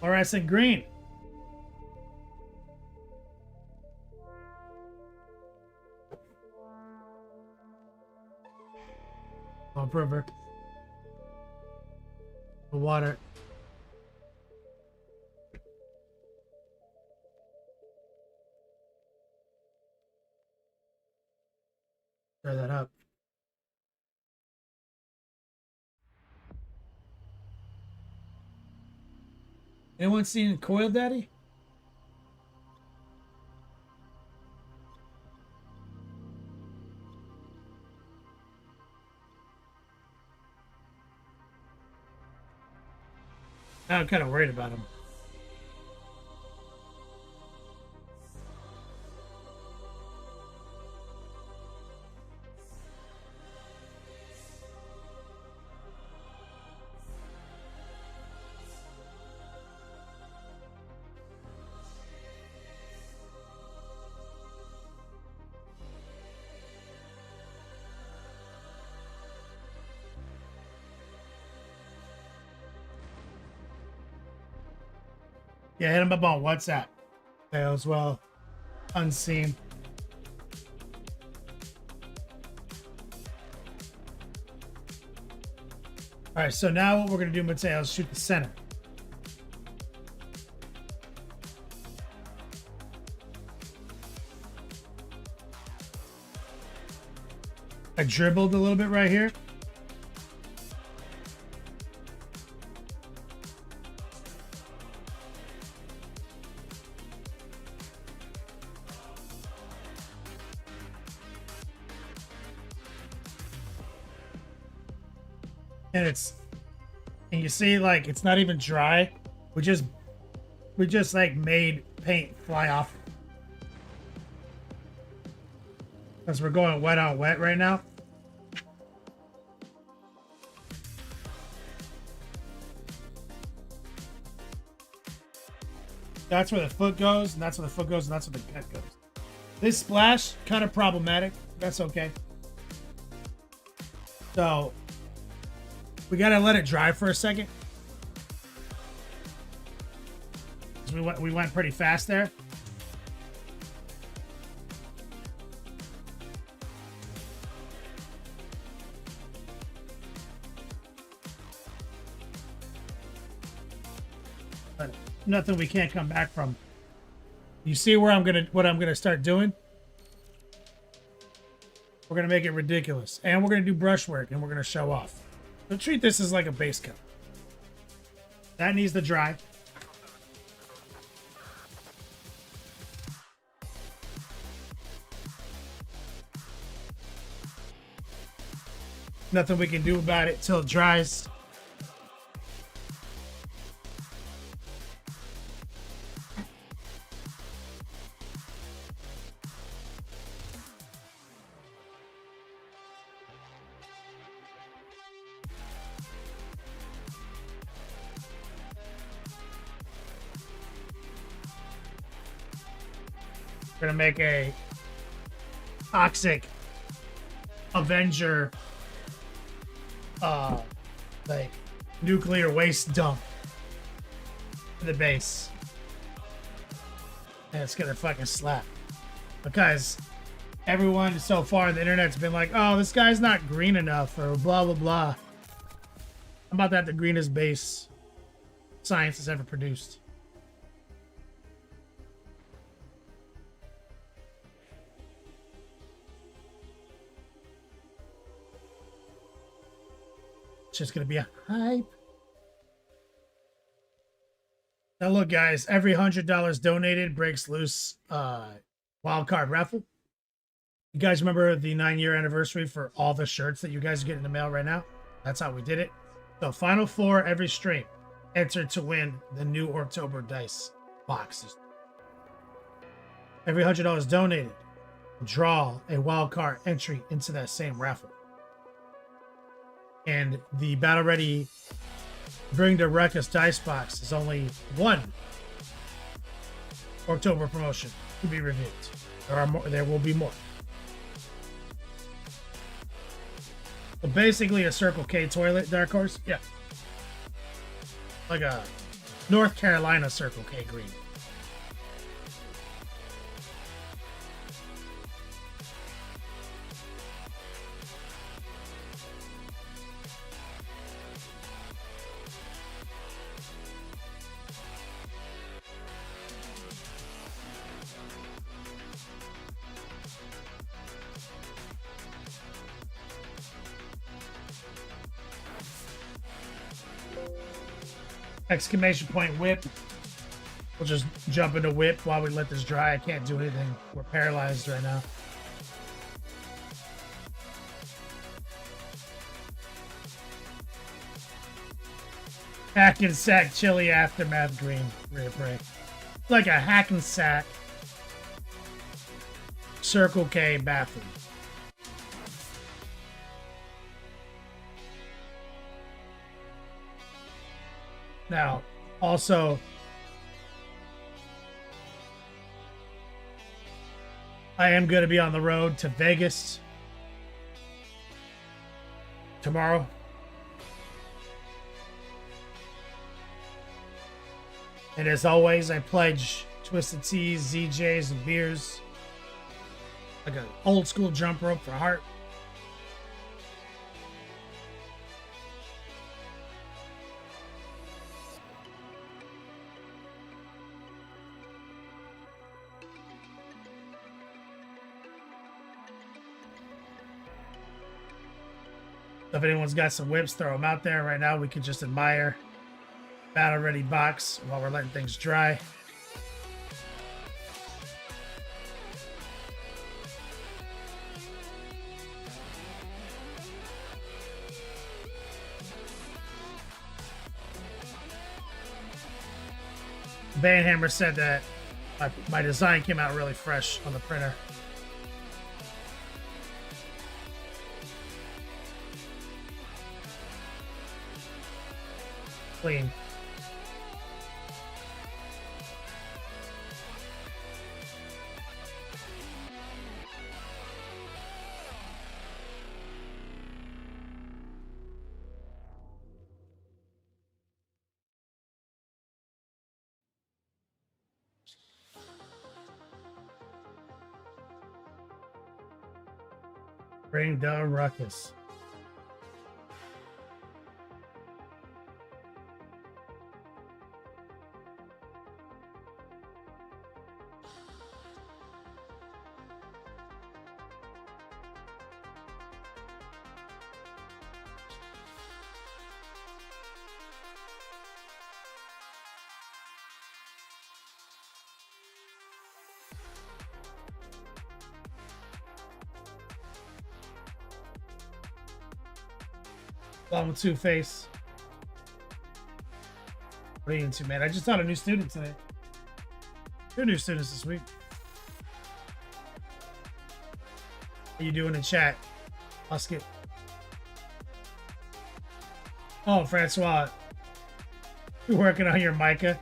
E: fluorescent green. Oh, river. The water. Stir that up. Anyone seen Coil Daddy? I'm kind of worried about him. Yeah, hit him up on WhatsApp as well. Unseen. All right, so now what we're gonna do, Mateo, is shoot the center. I dribbled a little bit right here. And you see, like, it's not even dry. We just like made paint fly off because we're going wet on wet right now. That's where the foot goes, and that's where the foot goes, and that's where the gut goes. This splash, kind of problematic. That's okay. So we gotta let it dry for a second. We went pretty fast there. But nothing we can't come back from. You see where what I'm gonna start doing? We're gonna make it ridiculous, and we're gonna do brushwork, and we're gonna show off. So treat this as like a base coat. That needs to dry. Nothing we can do about it till it dries. We're gonna make a toxic Avenger like nuclear waste dump in the base. And it's gonna fucking slap. Because everyone so far on the internet's been like, oh, this guy's not green enough or blah blah blah. I'm about to have the greenest base science has ever produced. It's just gonna be a hype. Now look, guys, every $100 donated breaks loose wild card raffle. You guys remember the 9-year anniversary for all the shirts that you guys are getting in the mail right now? That's how we did it. So final 4 every stream entered to win the new Orktober dice boxes. Every $100 donated, draw a wild card entry into that same raffle. And the Battle Ready Bring the Ruckus dice box is only one Orktober promotion to be reviewed. There will be more. So basically a Circle K toilet, Dark Horse. Yeah. Like a North Carolina Circle K green. Exclamation point whip. We'll just jump into whip while we let this dry. I can't do anything. We're paralyzed right now. Hackensack chili aftermath green reappraise. Like a Hackensack Circle K bathroom. Now, also, I am going to be on the road to Vegas tomorrow. And as always, I pledge Twisted Teas, ZJs, and beers. Like an old school jump rope for heart. If anyone's got some whips, throw them out there. Right now, we can just admire Battle Ready box while we're letting things dry. Banhammer said that my design came out really fresh on the printer. Clean. Bring the ruckus. Along with Two-Face. What are you into, man? I just taught a new student today. 2 new students this week. What are you doing in chat? Musket. Oh, Francois. You're working on your Micah?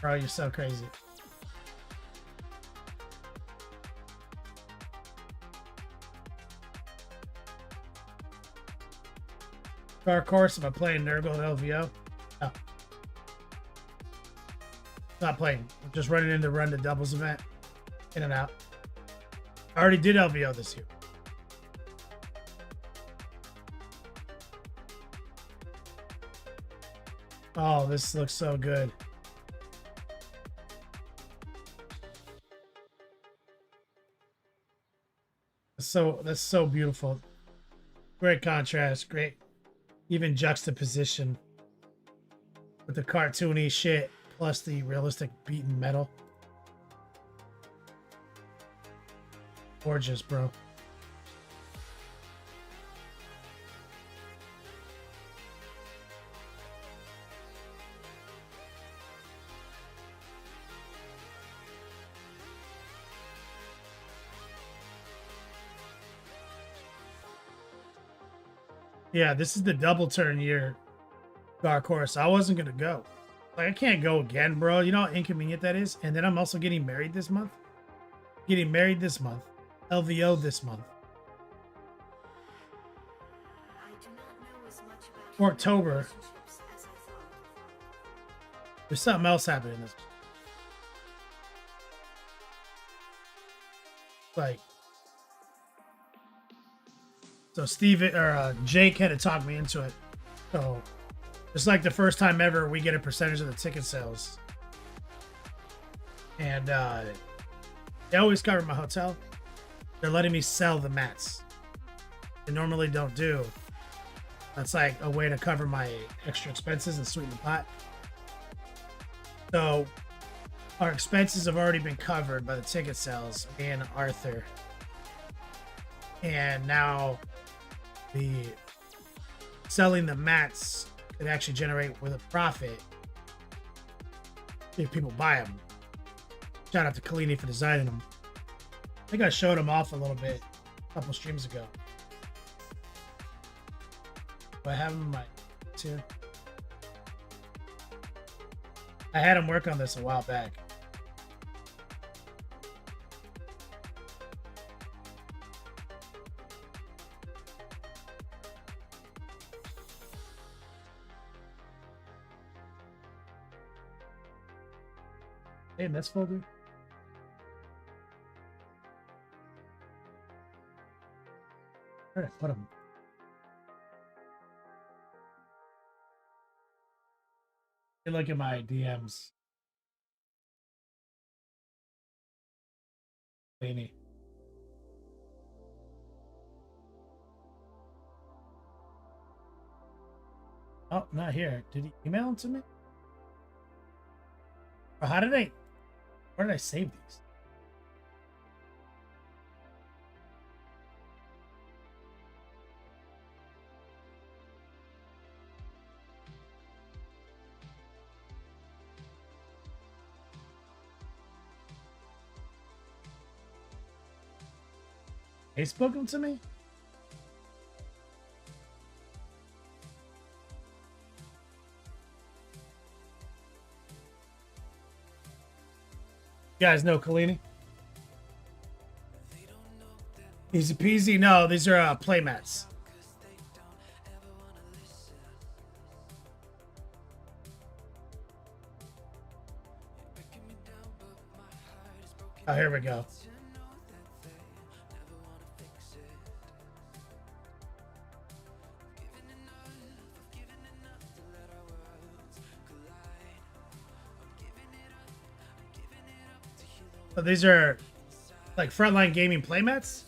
E: Bro, you're so crazy. Dark Horse if I play Nurgle and LVO. No. Not playing. I'm just running in to run the doubles event. In and out. I already did LVO this year. Oh, this looks so good. That's so beautiful. Great contrast, great even juxtaposition with the cartoony shit plus the realistic beaten metal. Gorgeous, bro. Yeah, this is the double turn year, Dark Horse. I wasn't gonna go. Like, I can't go again, bro. You know how inconvenient that is? And then I'm also getting married this month. Getting married this month. LVO this month. Orktober. There's something else happening this. Like, so Jake had to talk me into it. So it's like the first time ever we get a percentage of the ticket sales. And they always cover my hotel. They're letting me sell the mats. They normally don't do. That's like a way to cover my extra expenses and sweeten the pot. So our expenses have already been covered by the ticket sales, me and Arthur. And now the selling the mats could actually generate with a profit if people buy them. Shout out to Kalini for designing them. I think I showed him off a little bit a couple streams ago. Do I have him in my too? I had him work on this a while back. Hey, in this folder. Where did I put them? Look at my DMs. Beanie. Oh, not here. Did he email them to me? Or how did where did I save these? They spoke them to me? You guys know Kalini? Easy peasy. No, these are play mats. Oh, here we go. So these are like Frontline Gaming playmats.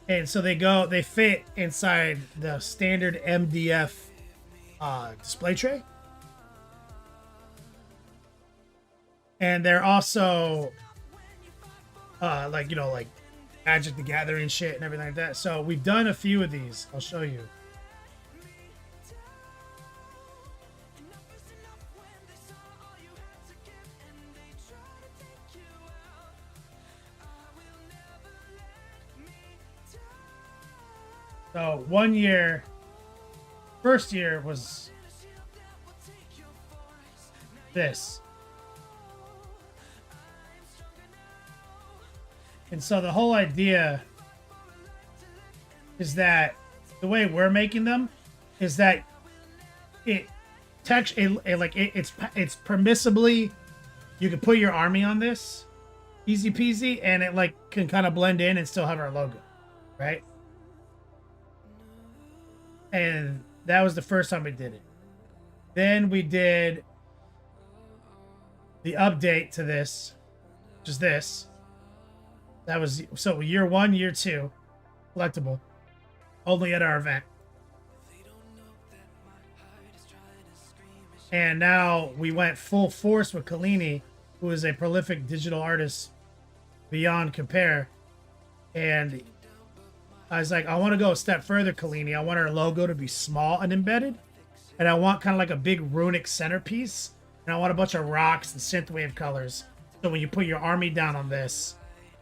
E: And so they fit inside the standard MDF display tray. And they're also like, you know, like Magic the Gathering shit and everything like that. So we've done a few of these. I'll show you. So 1 year, first year was this. And so the whole idea is that the way we're making them is that it's permissibly, you can put your army on this, easy peasy, and it like can kind of blend in and still have our logo, right? And that was the first time we did it. Then we did the update to this, which is this. That was so year 1, year 2, collectible, only at our event. And now we went full force with Kalini, who is a prolific digital artist beyond compare. And I was like, I want to go a step further, Kalini. I want our logo to be small and embedded. And I want kind of like a big runic centerpiece. And I want a bunch of rocks and synthwave colors. So when you put your army down on this,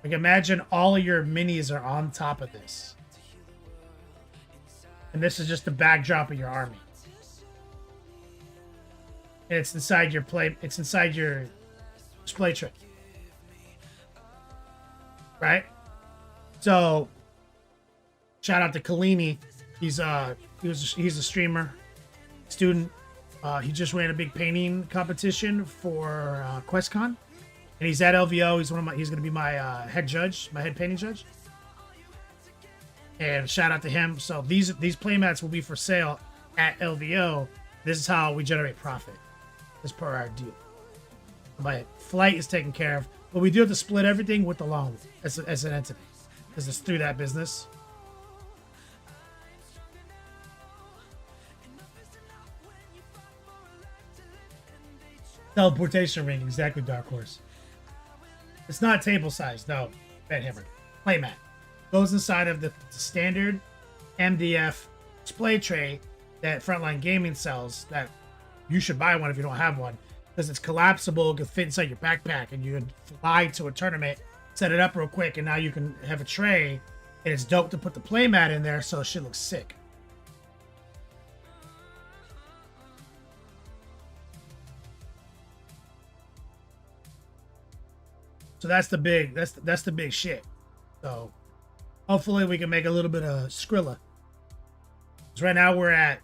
E: like imagine all of your minis are on top of this. And this is just the backdrop of your army. And it's inside your display tray. Right? So shout out to Kalini. He's a streamer, student. He just ran a big painting competition for QuestCon. And he's at LVO. He's gonna be my head judge, my head painting judge. And shout out to him. So these playmats will be for sale at LVO. This is how we generate profit, as per our deal. My flight is taken care of, but we do have to split everything with the loan as an entity, because it's through that business. Teleportation ring, exactly, Dark Horse. It's not table size, no. Bed hammer. Playmat. Goes inside of the standard MDF display tray that Frontline Gaming sells, that you should buy one if you don't have one, because it's collapsible, it can fit inside your backpack, and you can fly to a tournament, set it up real quick, and now you can have a tray, and it's dope to put the playmat in there so shit looks sick. So that's the big shit. So hopefully we can make a little bit of Skrilla. Because right now we're at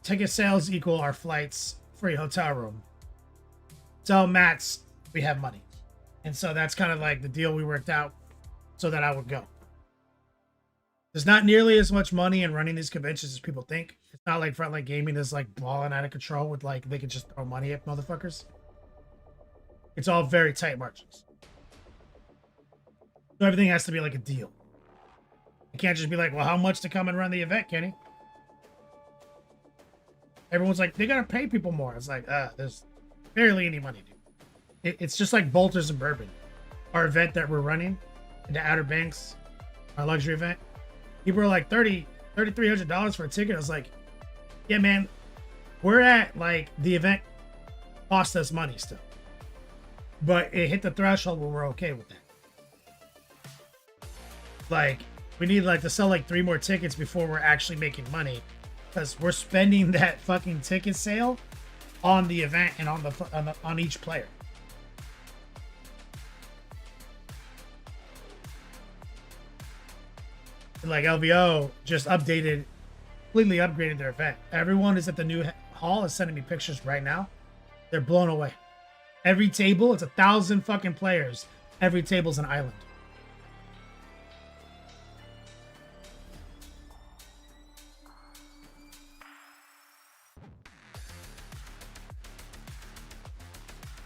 E: ticket sales equal our flights, free hotel room. Tell Mats we have money. And so that's kind of like the deal we worked out so that I would go. There's not nearly as much money in running these conventions as people think. It's not like Frontline Gaming is like balling out of control with like they can just throw money at motherfuckers. It's all very tight margins. So everything has to be like a deal. You can't just be like, well, how much to come and run the event, Kenny? Everyone's like, they gotta pay people more. It's like, there's barely any money, dude. It's just like Bolters and Bourbon. Our event that we're running in the Outer Banks, our luxury event. People are like $3,300 for a ticket. I was like, yeah, man, we're at like the event cost us money still. But it hit the threshold where we're okay with that. Like, we need like to sell like 3 more tickets before we're actually making money, because we're spending that fucking ticket sale on the event and on each player. And like LVO just completely upgraded their event. Everyone is at the new hall is sending me pictures right now. They're blown away. Every table, it's 1,000 fucking players. Every table's an island.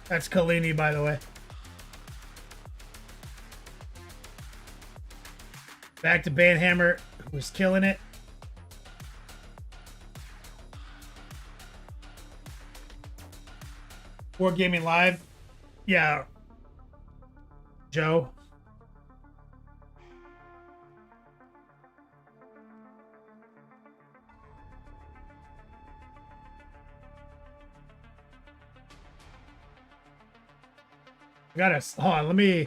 E: That's Kalini, by the way. Back to Banhammer, who was killing it. War Gaming Live. Yeah. Joe. I gotta hold on. Let me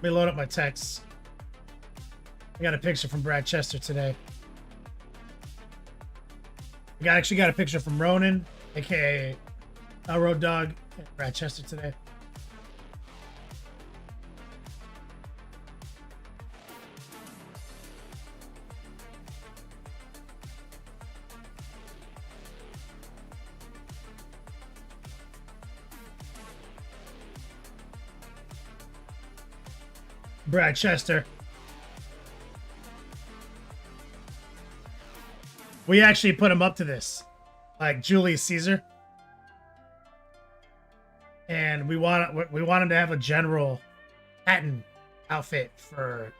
E: load up my texts. I got a picture from Brad Chester today. I actually got a picture from Ronan, aka Road Dog, and Brad Chester today. Brad Chester. We actually put him up to this, like Julius Caesar, and we wanted to have a general Patton outfit for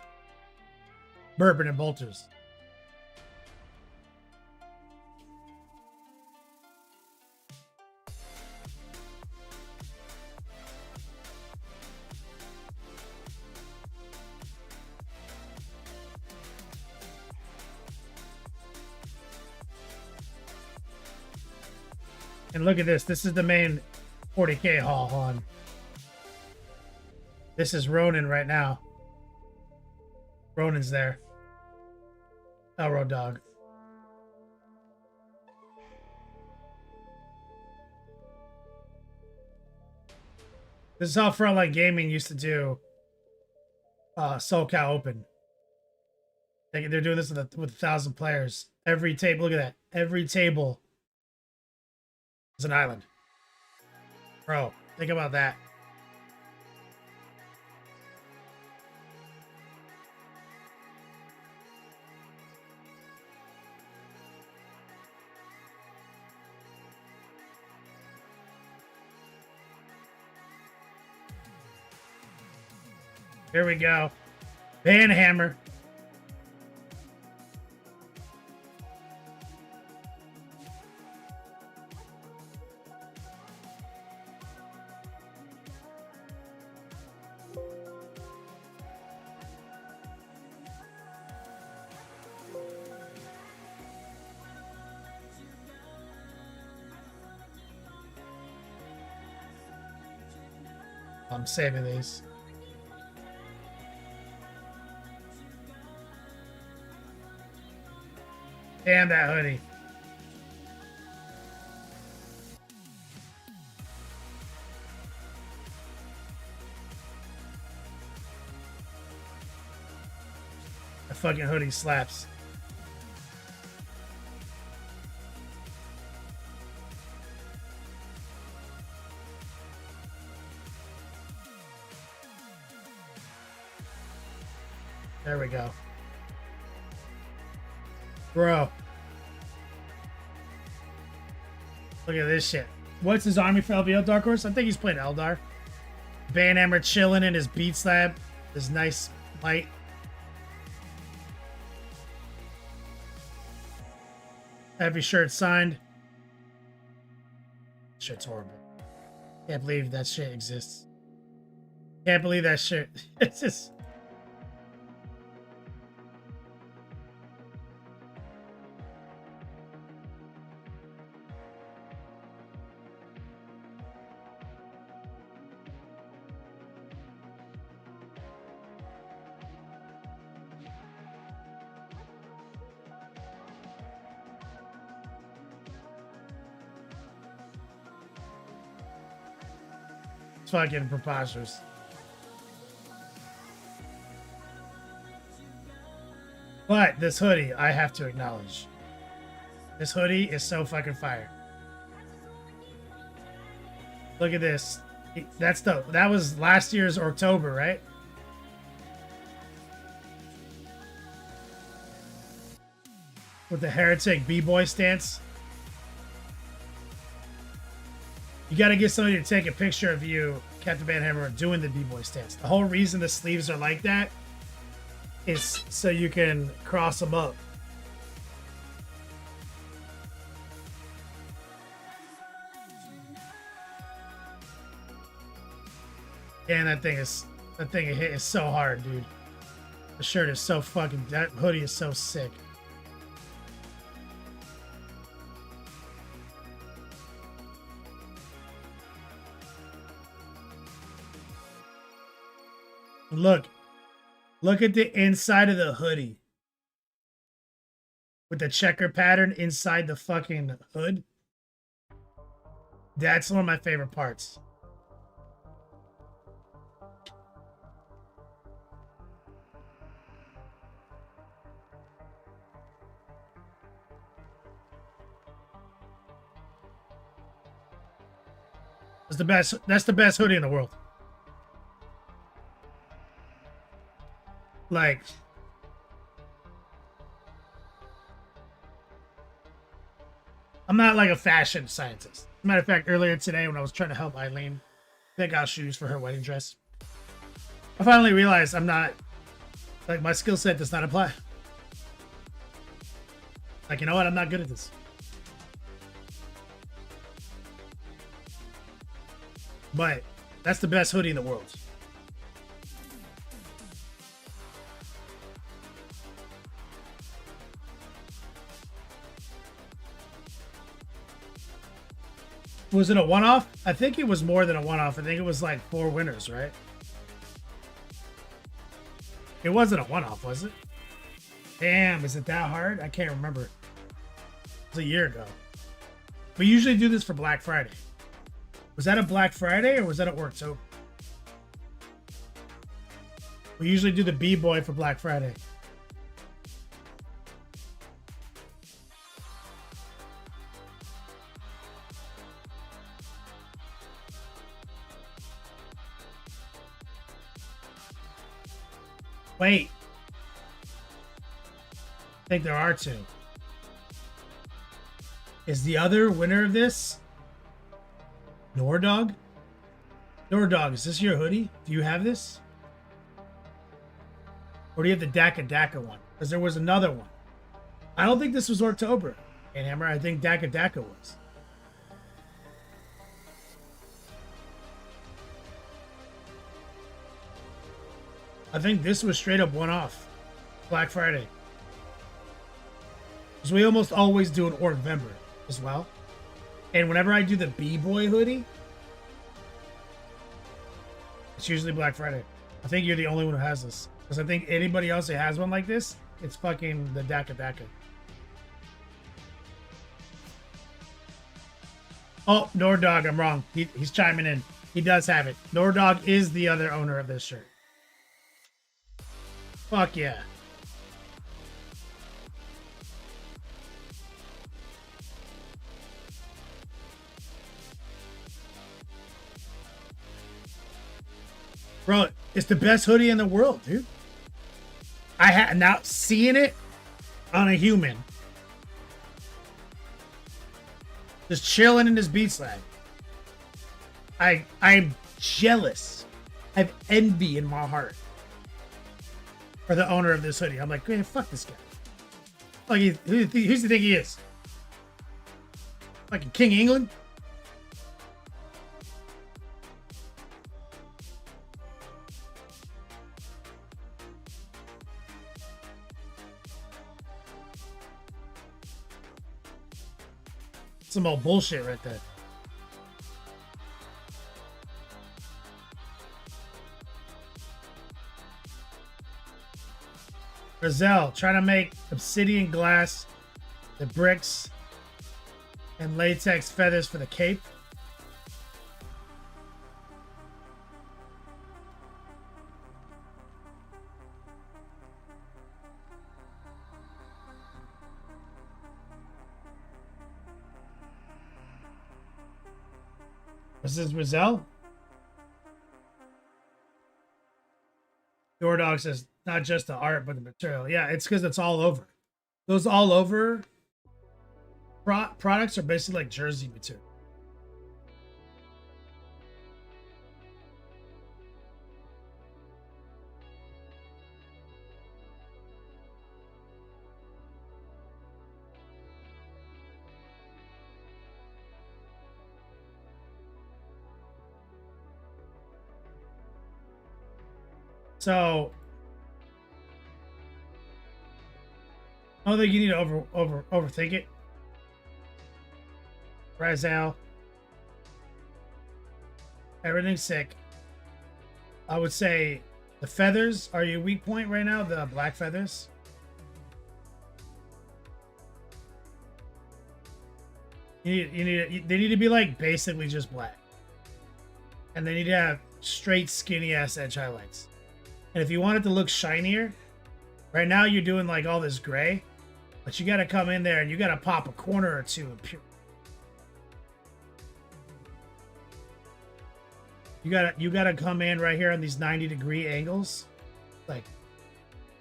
E: Bourbon and Bolters. And look at this. This is the main 40K haul on. This is Ronin right now. Ronin's there. Elrow Dog. This is how Frontline Gaming used to do SoCal Open. They're doing this with 1,000 players. Every table, look at that. Every table is an island. Bro, think about that. Here we go. Banhammer. I'm saving these. Damn that hoodie. That fucking hoodie slaps. There we go. Bro. Look at this shit. What's his army for LVO, Dark Horse? I think he's playing Eldar. Banhammer chilling in his beat slab. His nice light. Heavy shirt signed. Shit's horrible. Can't believe that shit exists. Can't believe that shit. It's just... fucking preposterous. But this hoodie, I have to acknowledge. This hoodie is so fucking fire. Look at this. That was last year's Orktober, right? With the Heretic B-boy stance. You got to get somebody to take a picture of you, Captain Banhammer, doing the B-boy stance. The whole reason the sleeves are like that is so you can cross them up. And that thing is so hard, dude. The shirt is so fucking, that hoodie is so sick. Look at the inside of the hoodie. With the checker pattern inside the fucking hood. That's one of my favorite parts. That's the best hoodie in the world. Like, I'm not like a fashion scientist. As a matter of fact, earlier today when I was trying to help Eileen pick out shoes for her wedding dress, I finally realized I'm not, like, my skill set does not apply. Like, you know what? I'm not good at this. But that's the best hoodie in the world. Was it a one-off? I think it was more than a one-off. I think it was like 4 winners, right? It wasn't a one-off, was it? Damn, is it that hard? I can't remember. It was a year ago. We usually do this for Black Friday. Was that a Black Friday or was that at Orktober? We usually do the B-Boy for Black Friday. Wait. I think there are 2. Is the other winner of this Nordog? Nordog, is this your hoodie? Do you have this? Or do you have the Daka Daka one? Because there was another one. I don't think this was Orktober. And Hammer, I think Daka Daka was. I think this was straight up one-off. Black Friday. Because we almost always do an Orktober as well. And whenever I do the B-Boy hoodie, it's usually Black Friday. I think you're the only one who has this. Because I think anybody else who has one like this, it's fucking the Daka Daka. Oh, Nordog, I'm wrong. He's chiming in. He does have it. Nordog is the other owner of this shirt. Fuck yeah. Bro, it's the best hoodie in the world, dude. I had now seeing it on a human. Just chilling in this beat slag. I'm jealous. I have envy in my heart for the owner of this hoodie. I'm like, man, fuck this guy. Like, who do you think he is? Like King England? Some old bullshit right there. Brazil, trying to make obsidian glass, the bricks, and latex feathers for the cape. This is Brazil. Your dog says not just the art, but the material. Yeah, it's because it's all over. Those all over products are basically like jersey material. So I don't think you need to overthink it. Rizal. Everything's sick. I would say the feathers are your weak point right now, the black feathers. They need to be like basically just black. And they need to have straight skinny ass edge highlights. And if you want it to look shinier, right now you're doing like all this gray, but you got to come in there and you got to pop a corner or two and pure. You gotta come in right here on these 90-degree angles, like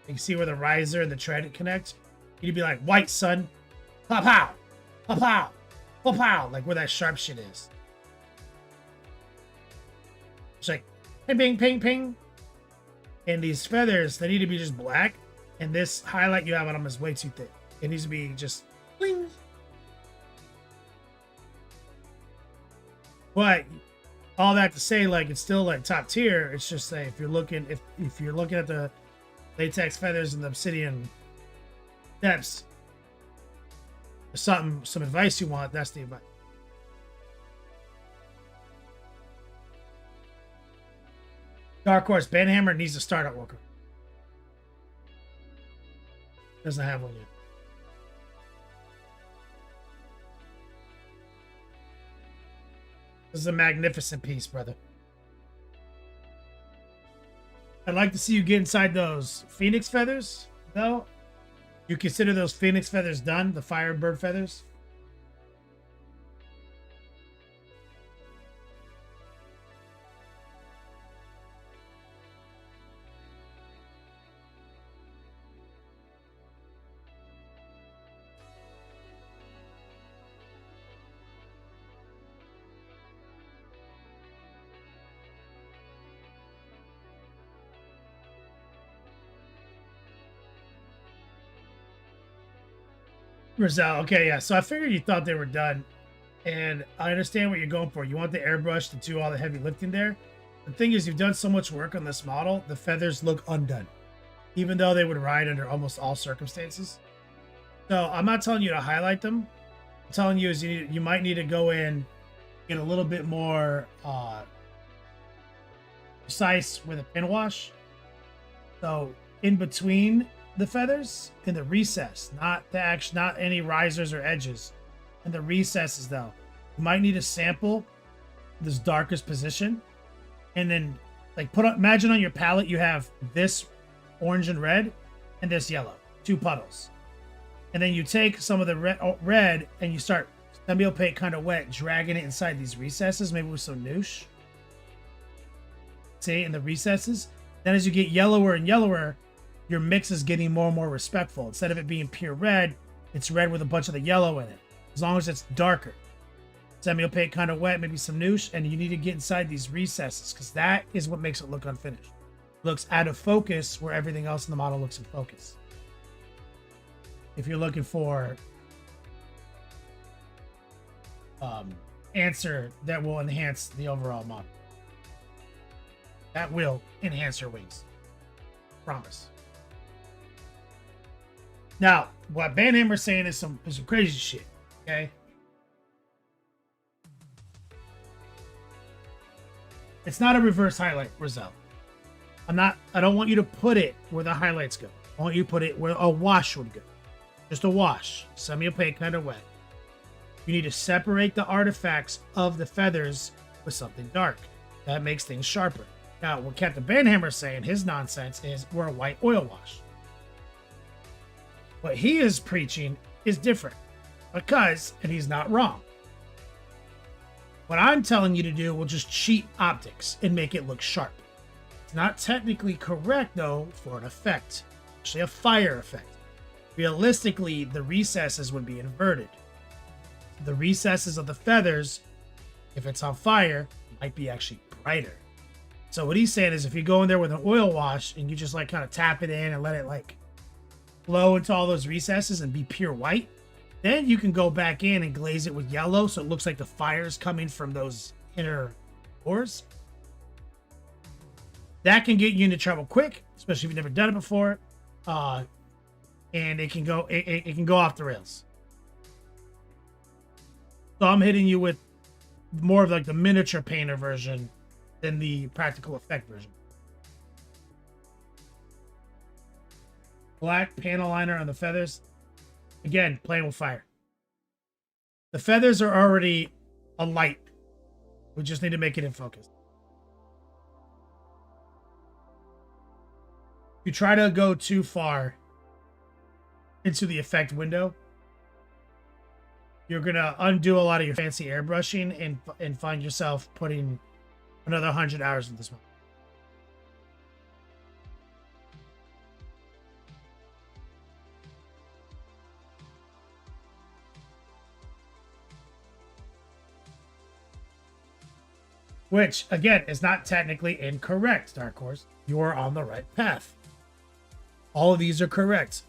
E: You can see where the riser and the tread connect. You'd be like, white, son. Pow, pow. Pow, pow. Pow, pow. Like where that sharp shit is. It's like, ping, ping, ping, ping. And these feathers, they need to be just black. And this highlight you have on them is way too thick. It needs to be just bling. But all that to say, like, it's still like top tier. It's just say if you're looking at the latex feathers and the obsidian depths, some advice you want, that's the advice. Dark Horse Banhammer needs a startup worker. Doesn't have one yet. This is a magnificent piece, brother. I'd like to see you get inside those phoenix feathers, though. You consider those phoenix feathers done? The firebird feathers? Rizal, okay, yeah. So I figured you thought they were done, and I understand what you're going for. You want the airbrush to do all the heavy lifting there. The thing is, you've done so much work on this model, the feathers look undone, even though they would ride under almost all circumstances. So I'm not telling you to highlight them. I'm telling you is you might need to go in, get a little bit more precise with a pin wash. So in between the feathers in the recess, not any risers or edges. In the recesses, though, you might need to sample this darkest position, and then like imagine on your palette you have this orange and red, and this yellow, two puddles, and then you take some of the red and you start semi-opaque kind of wet, dragging it inside these recesses, maybe with some noosh. See, in the recesses. Then as you get yellower and yellower, your mix is getting more and more respectful. Instead of it being pure red, it's red with a bunch of the yellow in it. As long as it's darker. Semi-opaque, kind of wet, maybe some noosh, and you need to get inside these recesses because that is what makes it look unfinished. It looks out of focus where everything else in the model looks in focus. If you're looking for answer that will enhance the overall model. That will enhance your wings. Promise. Now, what Banhammer's saying is some crazy shit, okay? It's not a reverse highlight result. I don't want you to put it where the highlights go. I want you to put it where a wash would go. Just a wash, semi-opaque, kind of wet. You need to separate the artifacts of the feathers with something dark. That makes things sharper. Now, what Captain Banhammer's saying, his nonsense, is we're a white oil wash. What he is preaching is different because, and he's not wrong. What I'm telling you to do will just cheat optics and make it look sharp. It's not technically correct, though, for an effect, actually a fire effect. Realistically, the recesses would be inverted. The recesses of the feathers, if it's on fire, might be actually brighter. So what he's saying is if you go in there with an oil wash and you just like kind of tap it in and let it like flow into all those recesses and be pure white, then you can go back in and glaze it with yellow so it looks like the fire's coming from those inner pores. That can get you into trouble quick, especially if you've never done it before. And it can go off the rails. So I'm hitting you with more of like the miniature painter version than the practical effect version. Black panel liner on the feathers. Again, playing with fire. The feathers are already a light. We just need to make it in focus. If you try to go too far into the effect window, you're gonna undo a lot of your fancy airbrushing and find yourself putting another 100 hours in this one. which again is not technically incorrect, Dark Horse. You are on the right path. All of these are correct.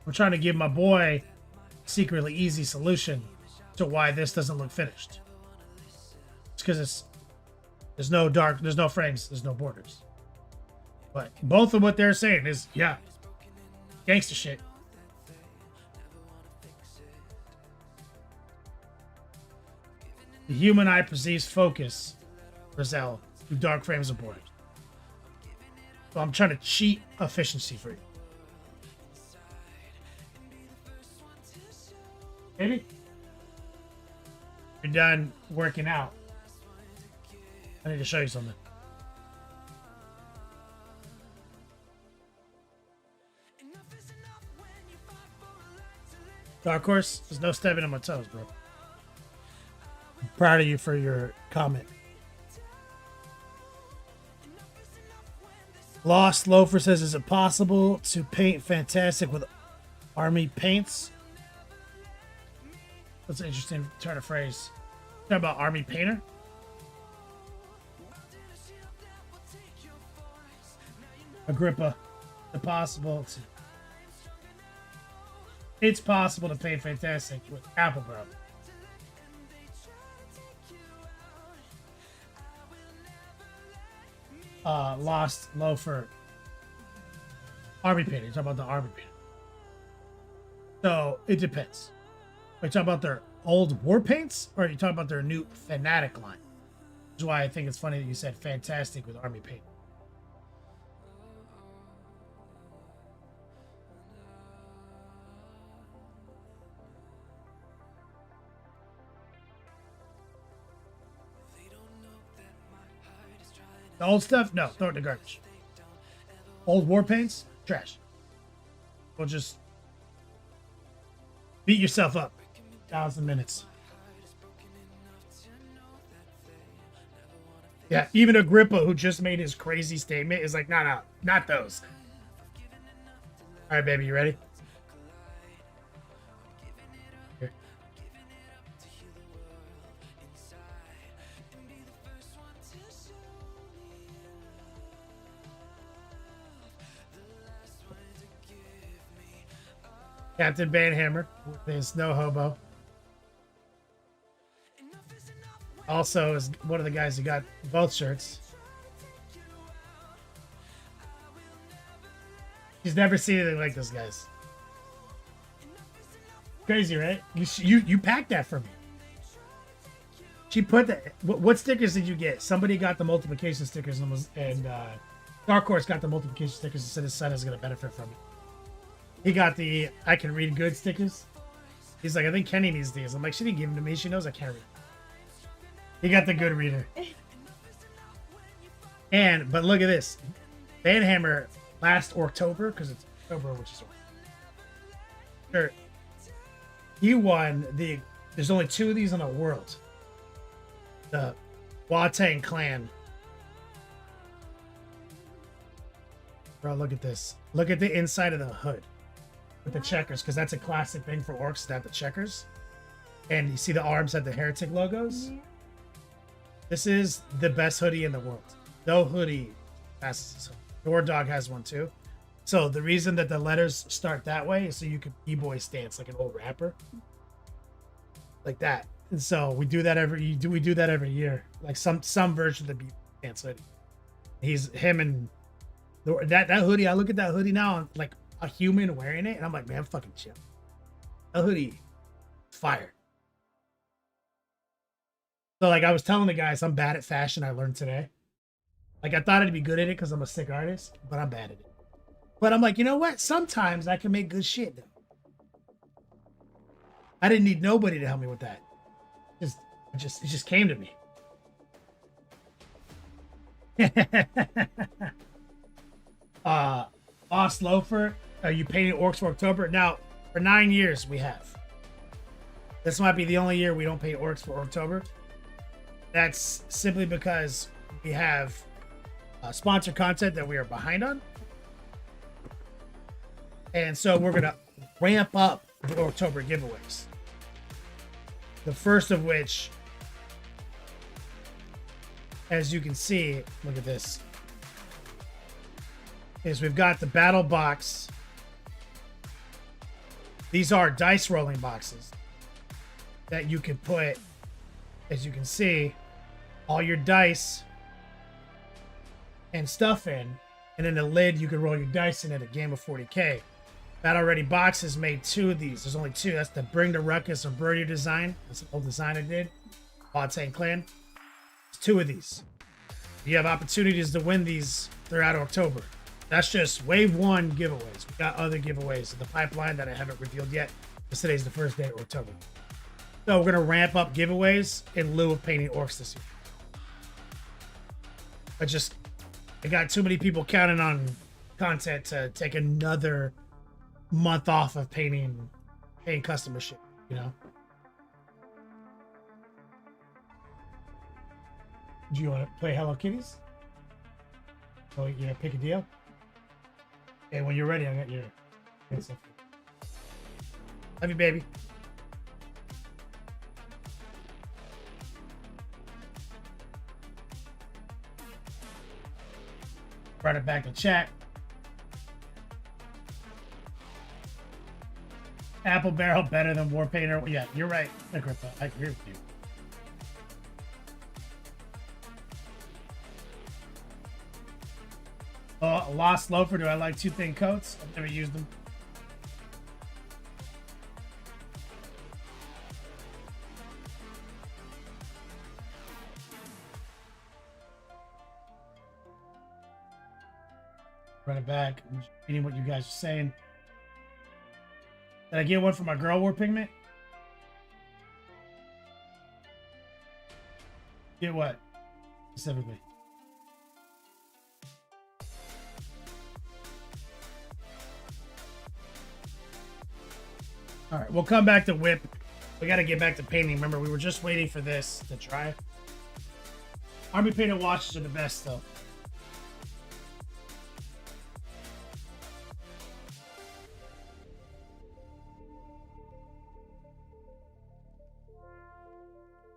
E: I'm trying to give my boy a secretly easy solution to why this doesn't look finished. It's because there's no frames, there's no borders. But both of what they're saying is, yeah, gangster shit. The human eye perceives focus, Rizal, through dark frames of borders. So I'm trying to cheat efficiency for you. Maybe? You're done working out. I need to show you something. Dark Horse, there's no stepping on my toes, bro. I'm proud of you for your comment. Lost Loafer says, is it possible to paint fantastic with army paints? That's an interesting turn of phrase. Talk about army painter? Agrippa. It's possible to paint fantastic with apple brown. Lost Loafer. Army painter. You're talking about the army painter. So it depends. Are you talking about their old war paints, or are you talking about their new Fanatic line? Which is why I think it's funny that you said fantastic with army paint. The old stuff? No, throw it in the garbage. Old war paints? Trash. We'll just beat yourself up. 1,000 minutes. Yeah, even Agrippa, who just made his crazy statement, is like, no, not those. All right, baby, you ready? Here. Captain Banhammer with his Snow Hobo. Also is one of the guys who got both shirts. He's never seen anything like this, guys. Crazy, right? You packed that for me. She put that. What stickers did you get? Somebody got the multiplication stickers and Dark Horse got the multiplication stickers and said his son is going to benefit from it. He got the I can read good stickers. He's like, I think Kenny needs these. I'm like, she didn't give them to me. She knows I can't read. He got the good reader. But look at this. Banhammer last Orktober, because it's October, which is sure. He won there's only 2 of these in the world. The Watang clan. Bro, look at this. Look at the inside of the hood. With the checkers, because that's a classic thing for orcs to have the checkers. And you see the arms have the heretic logos. Mm-hmm. This is the best hoodie in the world. No hoodie passes. Your dog has one too. So the reason that the letters start that way is so you can b-boy stance like an old rapper. Like that. And so we do that every year. Like some version of the b-boy stance hoodie. He's him and that hoodie. I look at that hoodie now, and like a human wearing it, and I'm like, man, fucking chill. That hoodie, fire. So like I was telling the guys, I'm bad at fashion. I learned today. Like I thought I'd be good at it because I'm a sick artist, but I'm bad at it. But I'm like, you know what? Sometimes I can make good shit though. I didn't need nobody to help me with that. It just came to me. Lost Loafer, are you painting orcs for October? Now, for 9 years we have. This might be the only year we don't paint orcs for October. That's simply because we have sponsored content that we are behind on. And so we're going to ramp up the October giveaways. The first of which, as you can see, look at this, is we've got the battle box. These are dice rolling boxes that you can put, as you can see, all your dice and stuff in, and in the lid you can roll your dice in at a game of 40K. Battle Ready Boxes made 2 of these. There's only 2. That's the Bring the Ruckus and Birdie design. That's an old design I did. Botane Clan. There's 2 of these. You have opportunities to win these throughout October. That's just wave 1 giveaways. We got other giveaways in the pipeline that I haven't revealed yet, because today's the first day of October. So we're going to ramp up giveaways in lieu of painting orcs this year. I got too many people counting on content to take another month off of paying customer shit, you know? Do you want to play Hello Kitties? Oh, you gonna pick a deal? Okay, when you're ready, I got your stuff. Love you, baby. Brought it back to chat. Apple Barrel better than War Painter. Yeah, you're right, Agrippa. I agree with you. Lost Loafer. Do I like 2 thin coats? I've never used them. Run it back. I'm just reading what you guys are saying. Did I get one for my girl war pigment? Get what? Specifically. All right, we'll come back to whip. We got to get back to painting. Remember, we were just waiting for this to dry. Army painted washes are the best, though.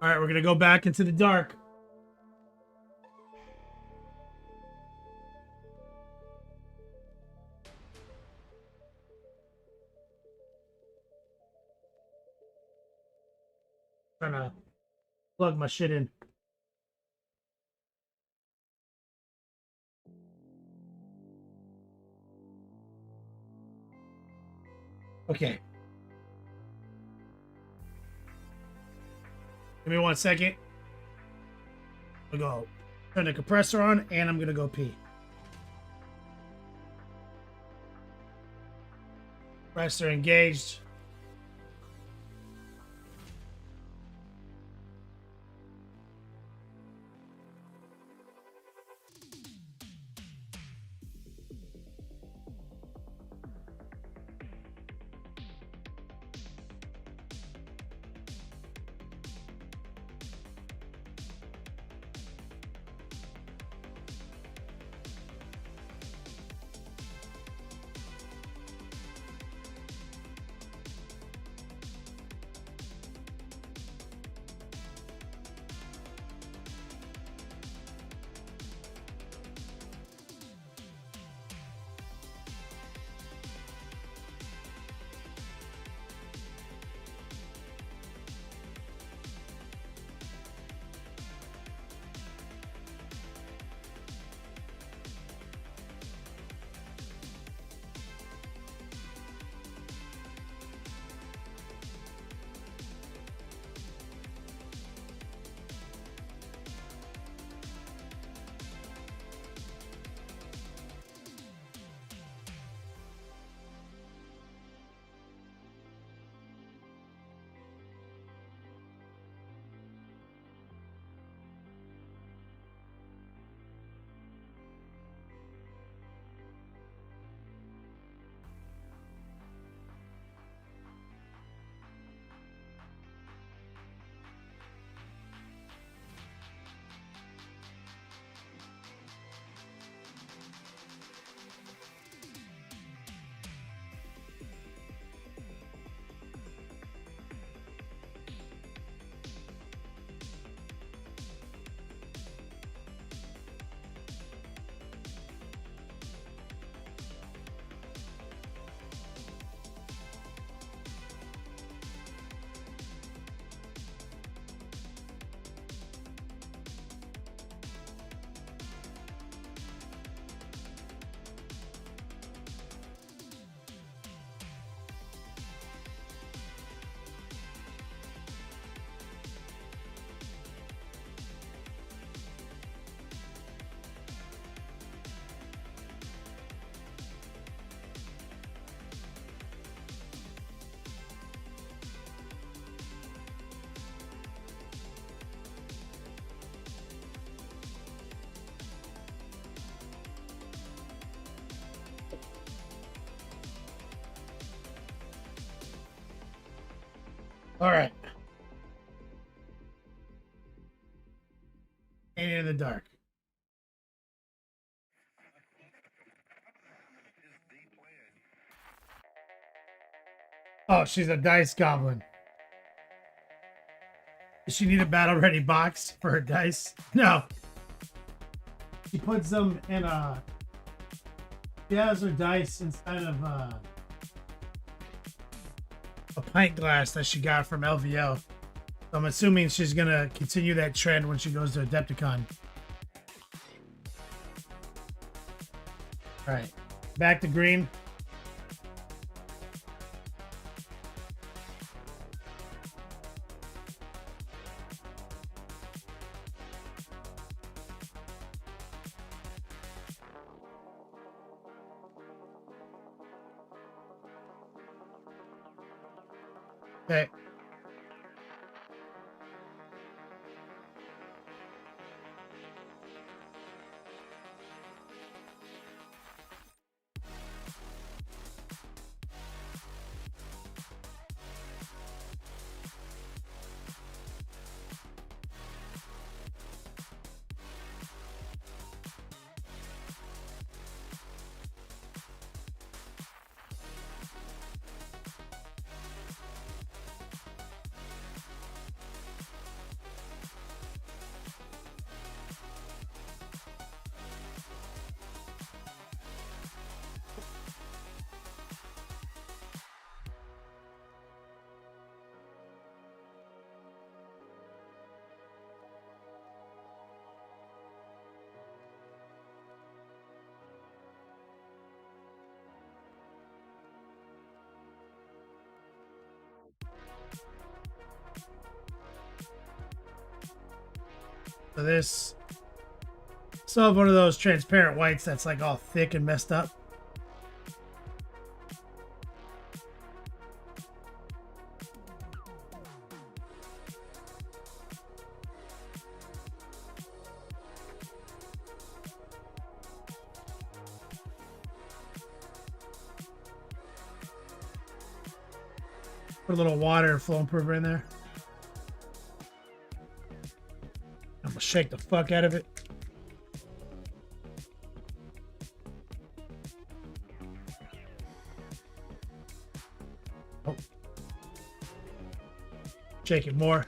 E: All right, we're going to go back into the dark. Trying to plug my shit in. Okay. Give me 1 second. I'll go turn the compressor on, and I'm gonna go pee. Compressor engaged. All right. Ain't in the dark. Oh, she's a dice goblin. Does she need a battle ready box for her dice? No. She puts them in a. She has her dice inside of a pint glass that she got from LVO. So I'm assuming she's gonna continue that trend when she goes to Adepticon. All right, back to green. Okay. So this, still have one of those transparent whites that's like all thick and messed up. Put a little water and flow improver in there. I'm gonna shake the fuck out of it. Oh. Shake it more.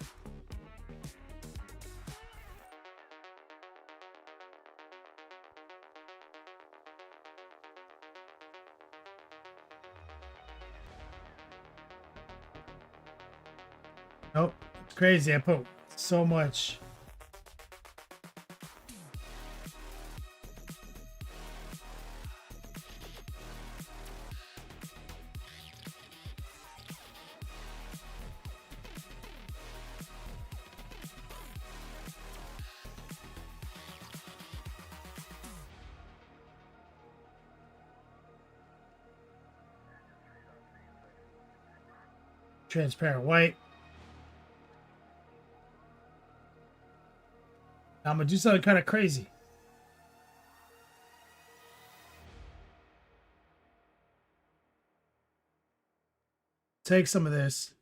E: Nope, it's crazy. I put so much. Transparent white. Now I'm gonna do something kind of crazy. Take some of this.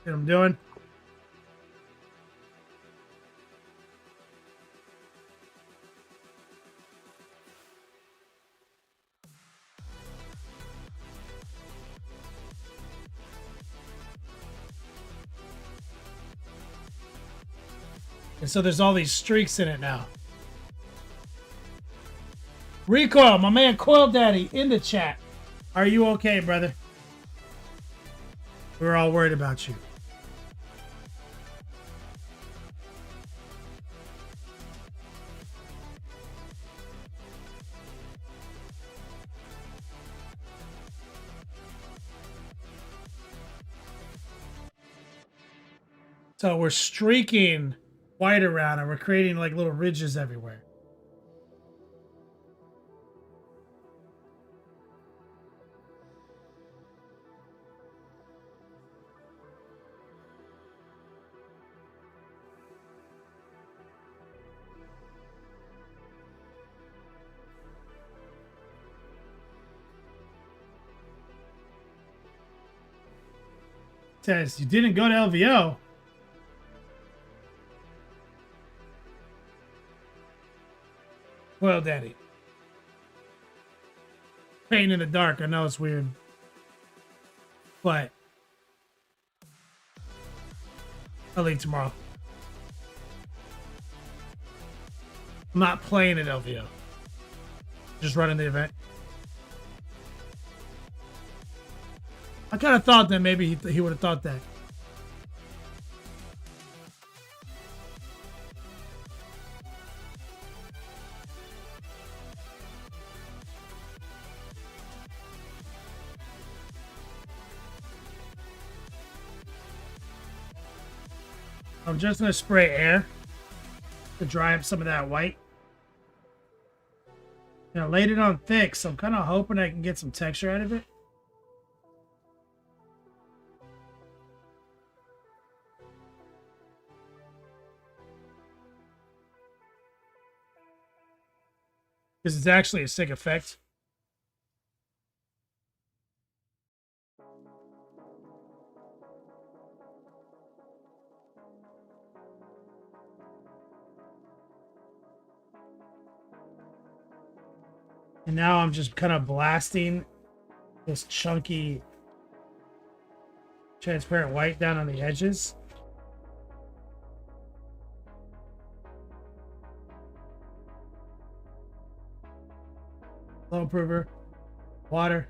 E: See what I'm doing? And so there's all these streaks in it now. Recoil, my man Coil Daddy in the chat. Are you okay, brother? We're all worried about you. So we're streaking white around and we're creating like little ridges everywhere. Says you didn't go to LVO. Well, Daddy. Pain in the dark. I know it's weird. But I'll leave tomorrow. I'm not playing at LVO. Just running the event. I kind of thought that maybe he would have thought that. I'm just going to spray air to dry up some of that white. I laid it on thick, so I'm kind of hoping I can get some texture out of it. Because it's actually a sick effect. And now I'm just kind of blasting this chunky transparent white down on the edges. Flow improver, water.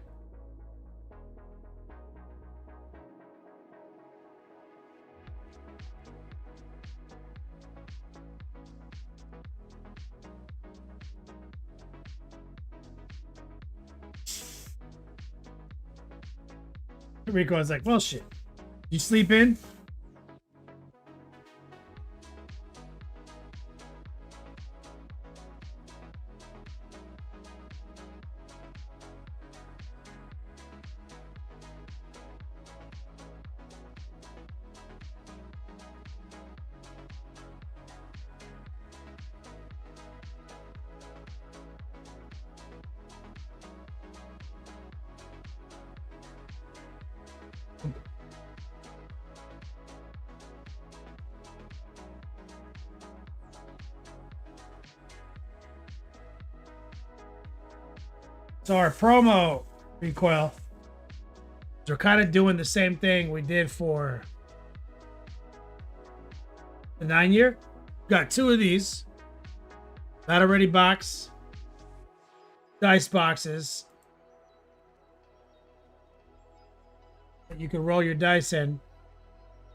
E: Rico was like, well, shit. You sleep in? So our promo recoil, we're kind of doing the same thing we did for the 9-year. Got 2 of these. Battle ready box, dice boxes that you can roll your dice in.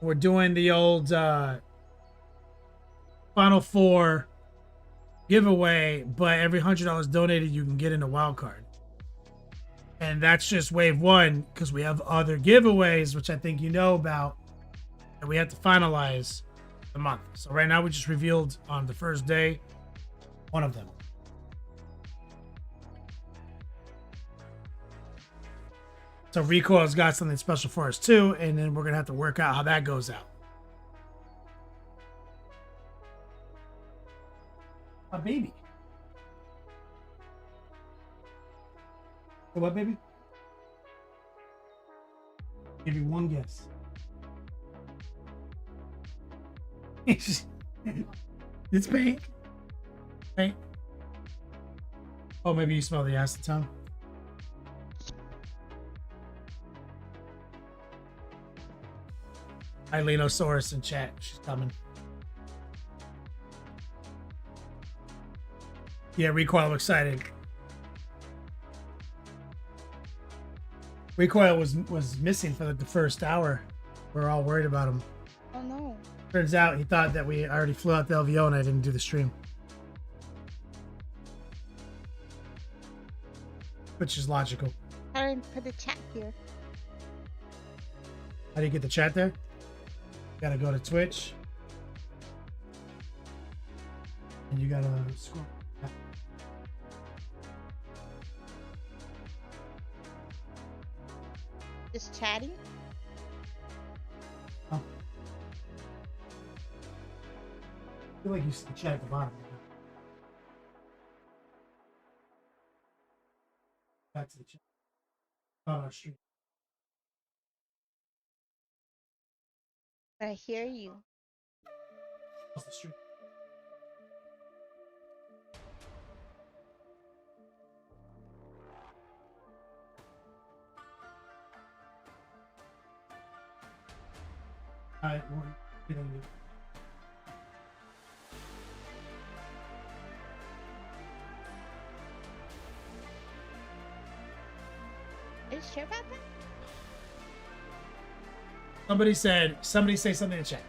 E: We're doing the old Final Four giveaway, but every $100 donated, you can get in a wild card. And that's just wave 1, because we have other giveaways, which I think you know about, that we have to finalize the month. So right now we just revealed on the first day one of them. So Recoil's got something special for us too, and then we're gonna have to work out how that goes out. A baby. What, baby? Give you one guess. It's pink. Pink. Oh, maybe you smell the acetone. Hi, Lenosaurus in chat. She's coming. Yeah, Recoil, I'm excited. Recoil was missing for the first hour. We're all worried about him.
G: Oh no.
E: Turns out he thought that we already flew out the LVO and I didn't do the stream. Which is logical.
G: I didn't put the chat here.
E: How do you get the chat there? Gotta go to Twitch. And you gotta scroll.
G: Just chatting?
E: Oh. I feel like you see the chat at the bottom. Back to the chat. On our stream.
G: I hear you.
E: Across the street. Alright, well, get into it.
G: Are you sure about that?
E: Somebody say something in chat.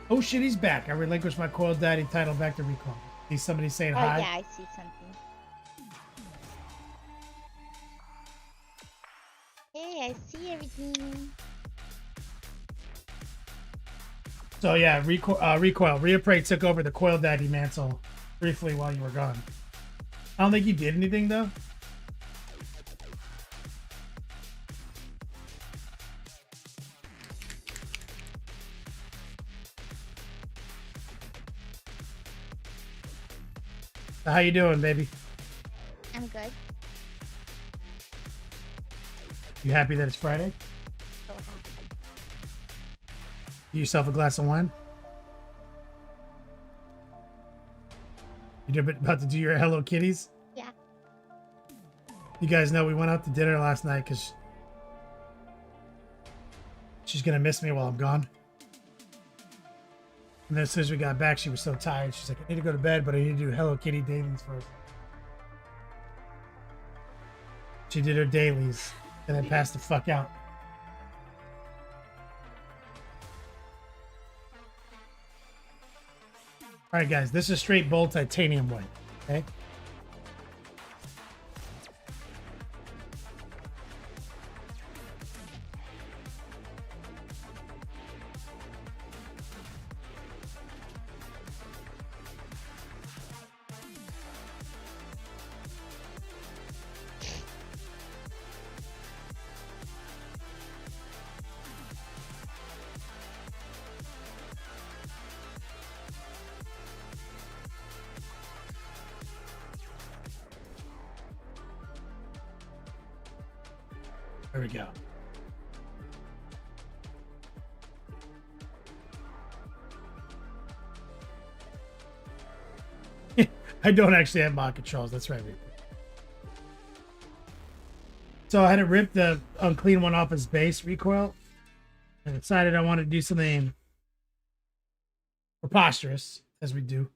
E: Oh shit, he's back. I relinquished my Coil Daddy title back to Recall. See somebody saying
G: Oh
E: hi.
G: yeah, I see something. Hey, I see everything.
E: So yeah, Recoil. Rhea Prey took over the Coil Daddy mantle briefly while you were gone. I don't think you did anything though. So how you doing, baby?
G: I'm good.
E: You happy that it's Friday?
G: So happy.
E: You yourself a glass of wine? You're about to do your Hello Kitties?
G: Yeah.
E: You guys know we went out to dinner last night because she's gonna miss me while I'm gone. And then as soon as we got back, she was so tired. She's like, I need to go to bed, but I need to do Hello Kitty dailies first. She did her dailies and then passed the fuck out. All right, guys, this is straight bold titanium white. Okay. There we go. I don't actually have mod controls. That's right. So I had to rip the unclean one off his base recoil and decided I wanted to do something preposterous, as we do.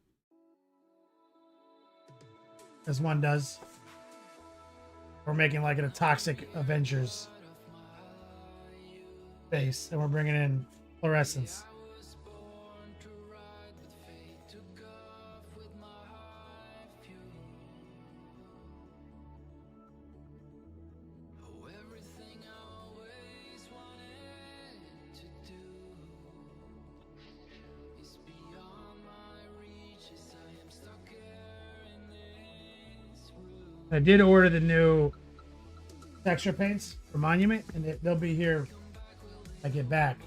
E: As one does. We're making like a toxic Avengers base, and we're bringing in fluorescence. I did order the new texture paints for Monument, and they'll be here when I get back.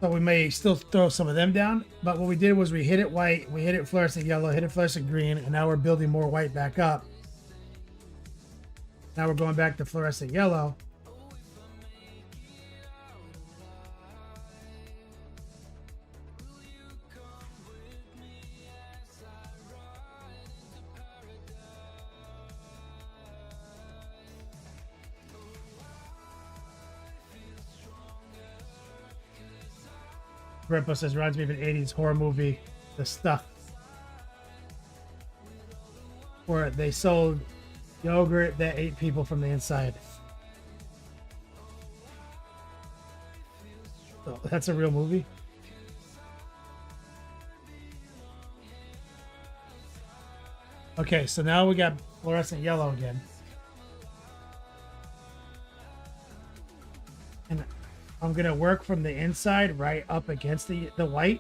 E: So we may still throw some of them down, but what we did was we hit it white, we hit it fluorescent yellow, hit it fluorescent green, and now we're building more white back up. Now we're going back to fluorescent yellow. Grandpa says reminds me of an 80s horror movie, The Stuff, where they sold yogurt that ate people from the inside. So that's a real movie. Okay, so now we got fluorescent yellow again. And I'm gonna work from the inside right up against the white.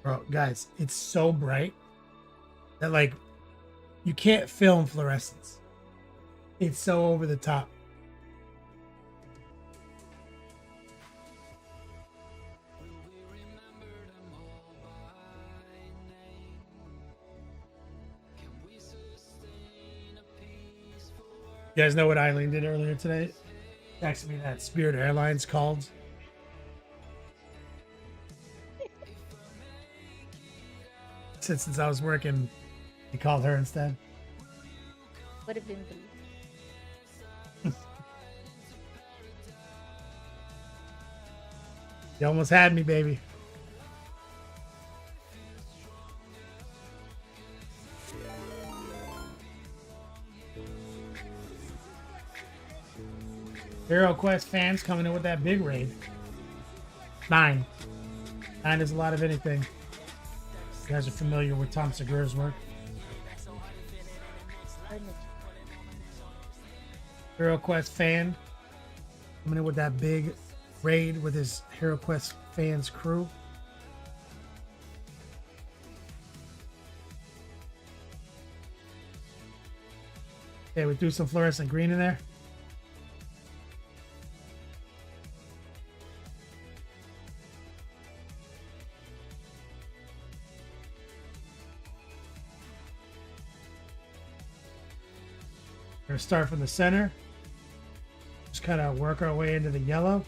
E: Bro, guys, it's so bright that like you can't film fluorescence. It's so over the top. You guys know what Eileen did earlier today? Texted me that Spirit Airlines called. Since I was working, he called her instead.
G: Would have been blue.
E: You almost had me, baby. Hero Quest fans coming in with that big raid. 9. 9 is a lot of anything. You guys are familiar with Tom Segura's work. Hero Quest fan coming in with that big raid with his Hero Quest fans crew. Okay, we threw some fluorescent green in there. We're gonna start from the center. Just kind of work our way into the yellow.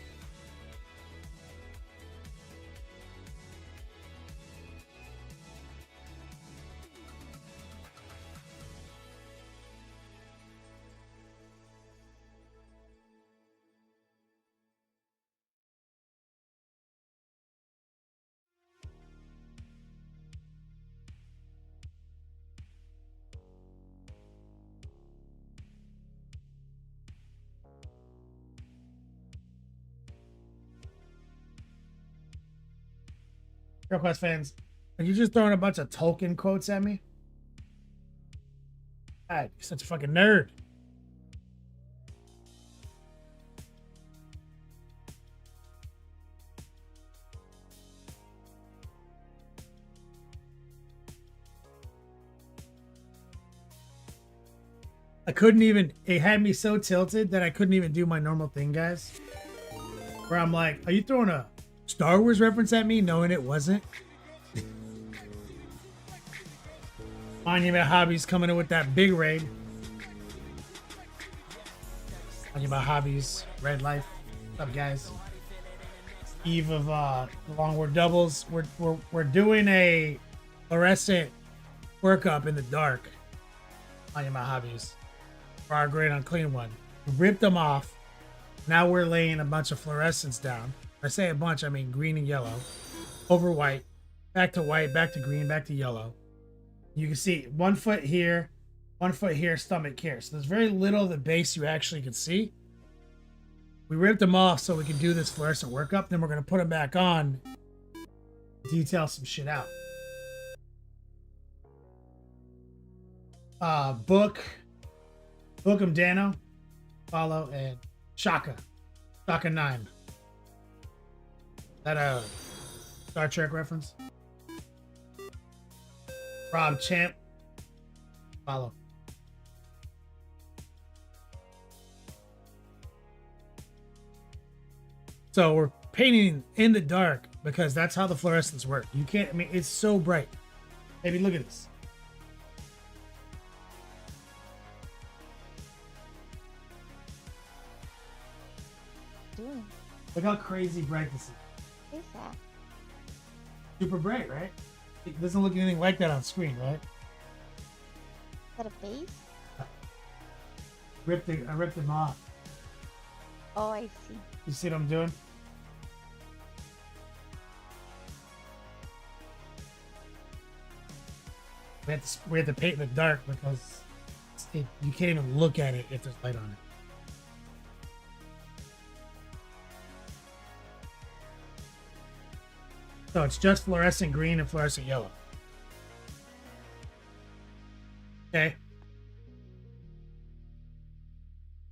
E: Hero Quest fans, are you just throwing a bunch of Tolkien quotes at me? God, you're such a fucking nerd. I couldn't even, it had me so tilted that I couldn't even do my normal thing, guys. Where I'm like, are you throwing a Star Wars reference at me knowing it wasn't? Monument Hobbies coming in with that big raid. Monument Hobbies, Red Life. What's up, guys? Eve of the Longboard Doubles. We're doing a fluorescent workup in the dark. Monument Hobbies. For our great unclean one. We ripped them off. Now we're laying a bunch of fluorescents down. When I say a bunch, I mean green and yellow. Over white. Back to white, back to green, back to yellow. You can see 1 foot here, 1 foot here, stomach here. So there's very little of the base you actually can see. We ripped them off so we can do this fluorescent workup. Then we're going to put them back on. Detail some shit out. Book 'em Dano. Follow and Shaka. Shaka 9. That a Star Trek reference? Rob Champ. Follow. So we're painting in the dark because that's how the fluorescents work. You can't, I mean, it's so bright. Baby, look at this.
G: Doing.
E: Look how crazy bright this is.
G: What is that?
E: Super bright, right? It doesn't look anything like that on screen, right?
G: Is that a base?
E: I ripped them off.
G: Oh, I see.
E: You see what I'm doing? We have to paint in the dark because you can't even look at it if there's light on it. So it's just fluorescent green and fluorescent yellow. Okay.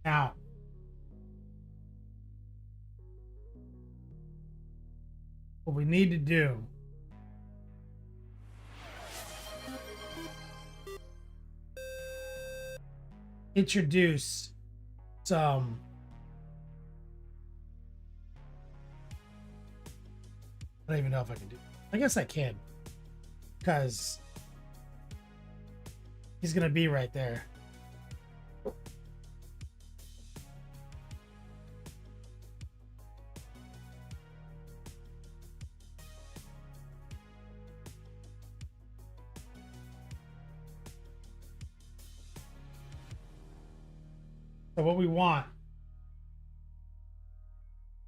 E: Now, what we need to do introduce some I don't even know if I can do it. I guess I can because he's gonna be right there. So what we want,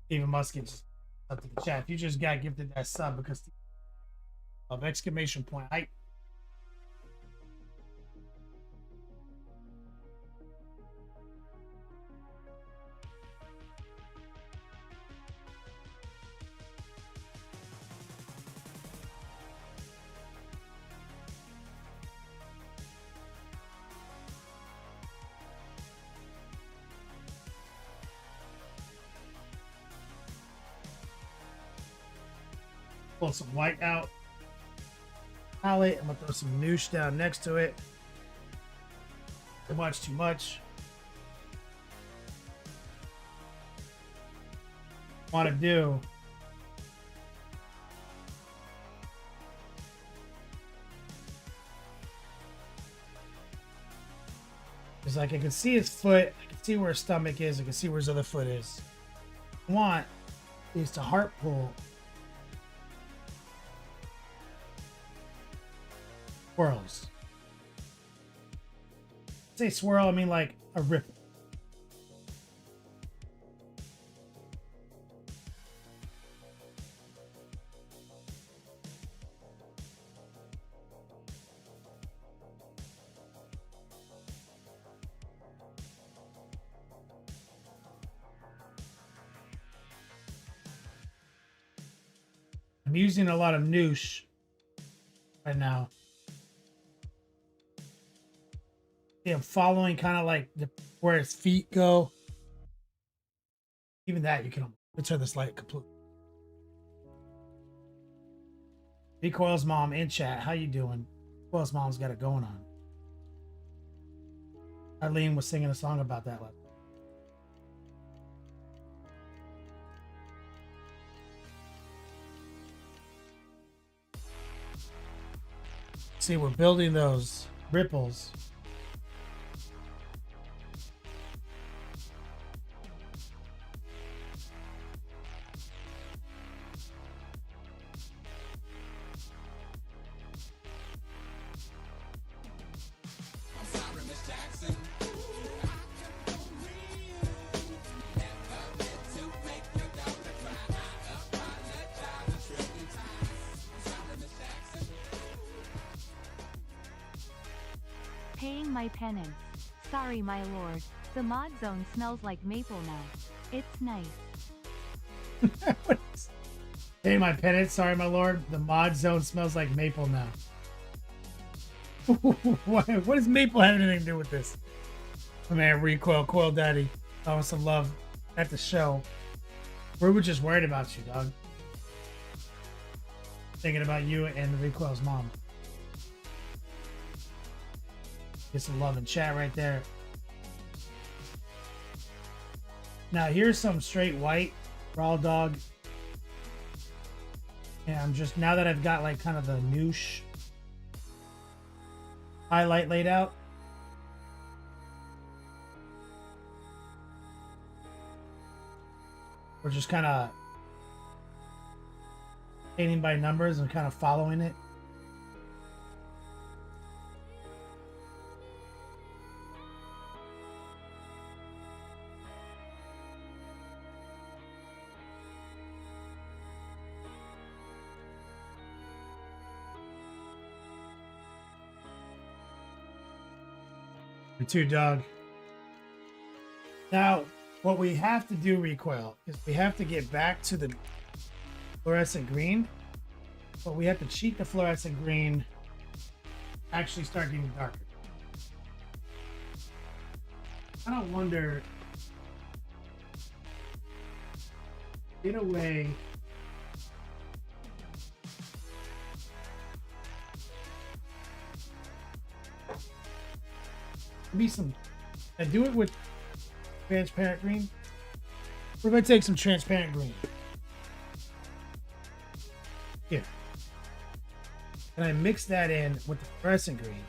E: Stephen Musket, just up to the chat. If you just got gifted that sub because of exclamation point. Pull some white out. Palette. I'm gonna throw some noosh down next to it. Too much, too much. Want to do is like I can see his foot, I can see where his stomach is, I can see where his other foot is. What I want is to heart pull swirls. Say swirl, I mean like a ripple. I'm using a lot of noosh right now. I'm following kind of like where his feet go. Even that you can turn this light completely. Recoil's mom in chat. How you doing? Recoil's mom's got it going on. Eileen was singing a song about that last. See, we're building those ripples.
H: Paying my penance. Sorry, my lord. The mod zone smells like maple now. It's nice.
E: Hey, my penance. Sorry, my lord. The mod zone smells like maple now. what does maple have anything to do with this? Oh, man, Recoil, Coil Daddy. I want some love at the show. We were just worried about you, dog. Thinking about you and the Recoil's mom. Get some love in chat right there. Now here's some straight white raw dog. And I'm just, now that I've got like kind of the noosh highlight laid out, we're just kind of painting by numbers and kind of following it. You too, Doug. Now, what we have to do, Recoil, is we have to get back to the fluorescent green, but we have to cheat the fluorescent green, actually start getting darker. I don't wonder, in a way, be some, I do it with transparent green. What if I take some transparent green? Here. And I mix that in with the fluorescent green.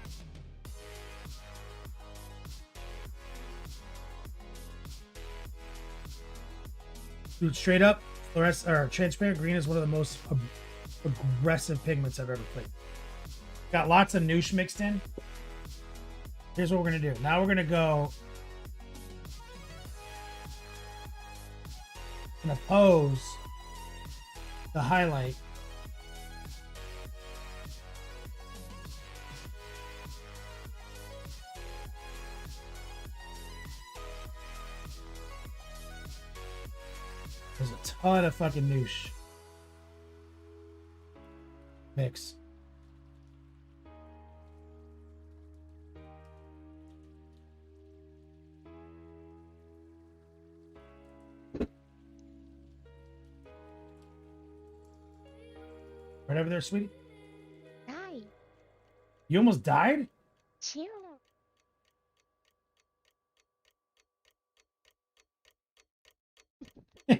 E: Dude, straight up, fluorescent or transparent green is one of the most aggressive pigments I've ever played. Got lots of noosh mixed in. Here's what we're gonna do. Now we're gonna go and oppose the highlight. There's a ton of fucking noosh. Mix. Right over there, sweetie.
G: Die.
E: You almost died?
G: Chill.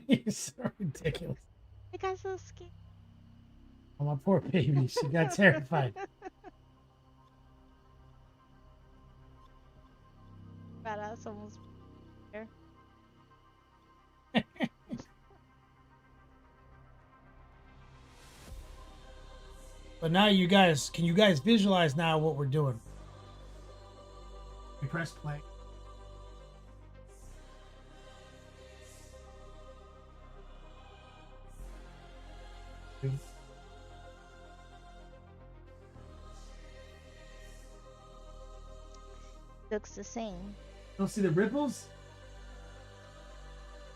E: You're so ridiculous.
G: I got so scared.
E: Oh, my poor baby. She got terrified.
G: Badass almost there.
E: But now you guys, can you guys visualize now what we're doing? We press play.
G: Looks the same.
E: Don't see the ripples?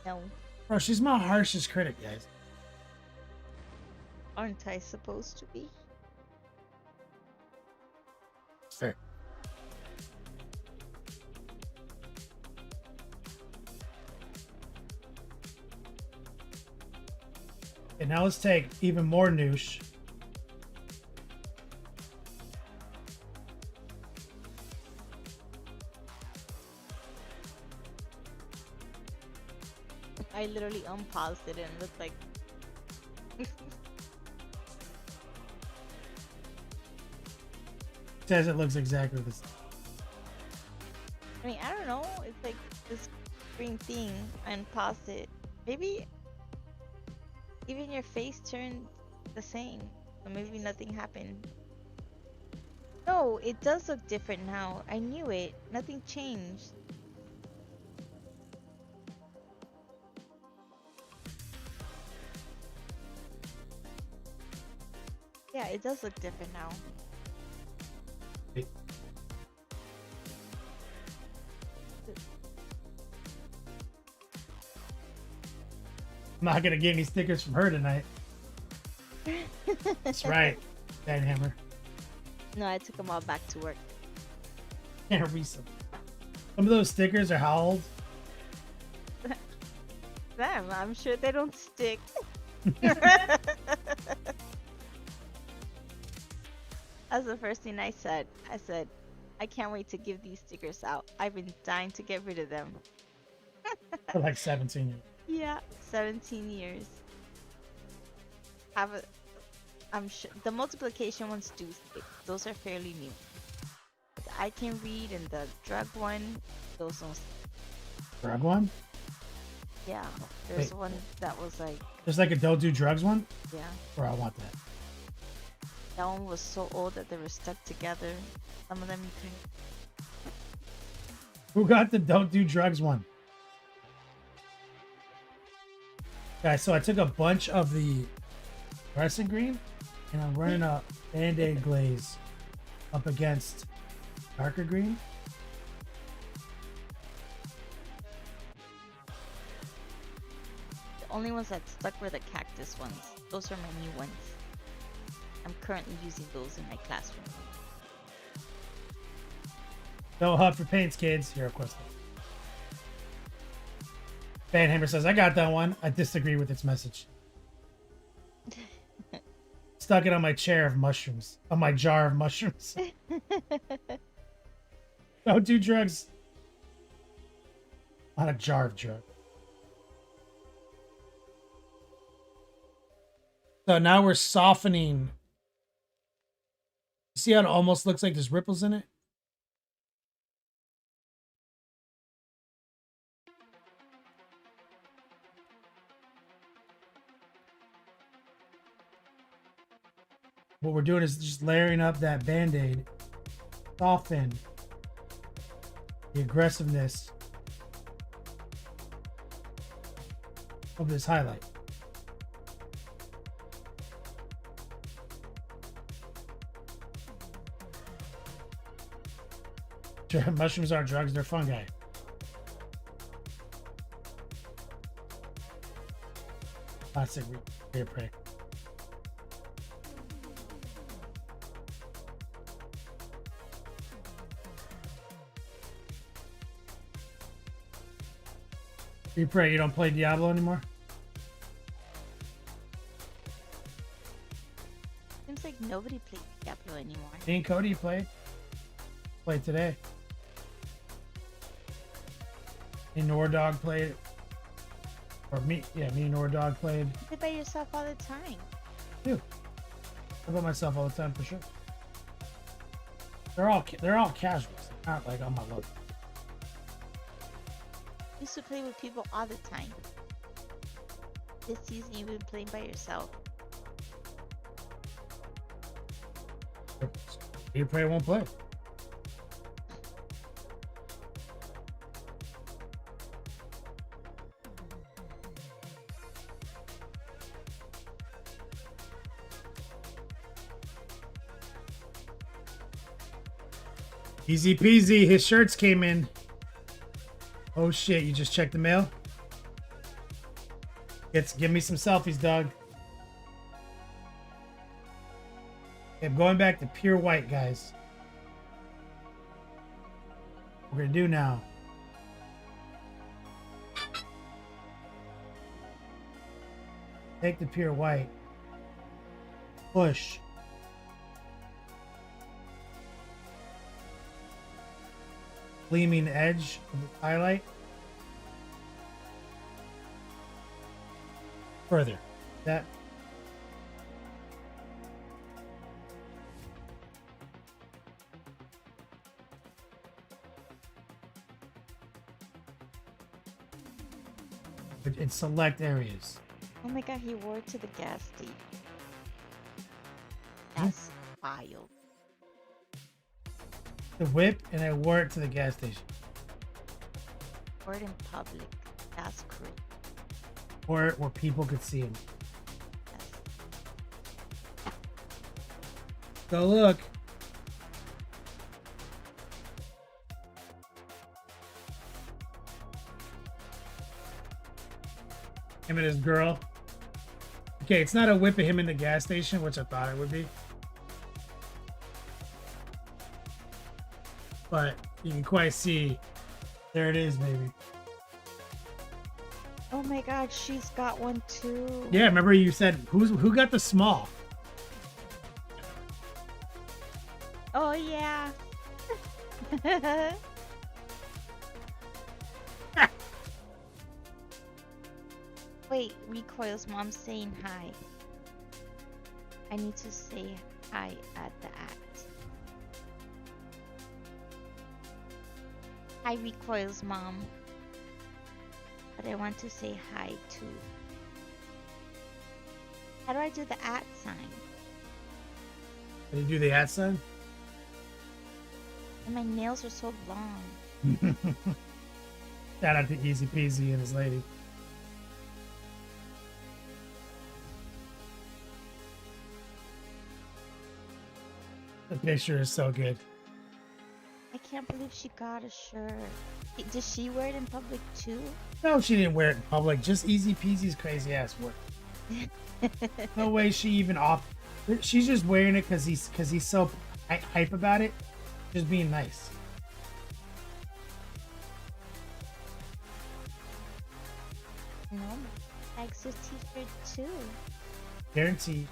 G: No.
E: Bro, she's my harshest critic, guys.
G: Aren't I supposed to be?
E: Fair. Okay, now let's take even more noosh.
G: I literally unpaused it and it looked like
E: Says it looks exactly the same.
G: I mean, I don't know. It's like this green thing and paused it. Maybe even your face turned the same. Or maybe nothing happened. No, it does look different now. I knew it. Nothing changed. Yeah, it does look different now.
E: Wait. I'm not gonna get any stickers from her tonight. That's right, Bad Hammer.
G: No, I took them all back to work.
E: Can't read some. Some of those stickers are how old?
G: Them, I'm sure they don't stick. That's the first thing I said. I said, I can't wait to give these stickers out. I've been dying to get rid of them.
E: For like 17 years.
G: Yeah, 17 years. I'm sure the multiplication ones do stick. Those are fairly new. The I can read and the drug one, those don't stick.
E: Drug one?
G: Yeah, there's
E: Wait.
G: one that was like,
E: There's like a don't do drugs one?
G: yeah.
E: Or I want that.
G: That one was so old that they were stuck together. Some of them you couldn't.
E: Who got the don't do drugs one? Guys, so I took a bunch of the fluorescent green and I'm running a Band-Aid glaze up against darker green.
G: only ones that stuck were the cactus ones. Those are my new ones. I'm currently using those in my classroom.
E: Don't huff for paints, kids. Hero Quest. Banhammer says, I got that one. I disagree with its message. Stuck it on my chair of mushrooms. On my jar of mushrooms. Don't do drugs. On a jar of drugs. So now we're softening. See how it almost looks like there's ripples in it? What we're doing is just layering up that Band-Aid. Soften the aggressiveness of this highlight. Mushrooms aren't drugs, they're fungi. Classic rear prey. You pray you don't play Diablo anymore?
G: Seems like nobody plays Diablo anymore.
E: Me and Cody played. Played today. Me and Nordog played. Or me and Nordog played.
G: You play by yourself all the time.
E: Dude, I play myself all the time for sure. They're all casuals, not like on my level.
G: You used to play with people all the time. This season you've been playing by yourself.
E: You play won't play. Easy peasy, his shirts came in. Oh shit, you just checked the mail? Give me some selfies, Doug. Okay, I'm going back to pure white, guys. What we're gonna do now. Take the pure white. Push. Gleaming edge of the highlight. Further. That. In select areas.
G: Oh my god, he wore it to the gas station. That's wild.
E: The whip, and I wore it to the gas station.
G: Wore it in public. That's crazy.
E: Where people could see him.
G: Yes.
E: So look. Him and his girl. Okay, it's not a whip of him in the gas station, which I thought it would be. But you can quite see. There it is, baby.
G: Oh my god, she's got one too.
E: Yeah, remember you said who got the small?
G: Oh yeah. Wait, Recoil's mom saying hi. I need to say hi at the act. Hi, Recoil's mom. But I want to say hi too. How do I do the at sign?
E: Did you do the at sign?
G: And my nails are so long.
E: Shout out to Easy Peasy and his lady. The picture is so good.
G: I can't believe she got a shirt. Did she wear it in public too?
E: No, she didn't wear it in public. Just Easy Peasy's crazy ass work. No way she even off. She's just wearing it because he's so hype about it. Just being nice.
G: No, likes her t-shirt too.
E: Guaranteed.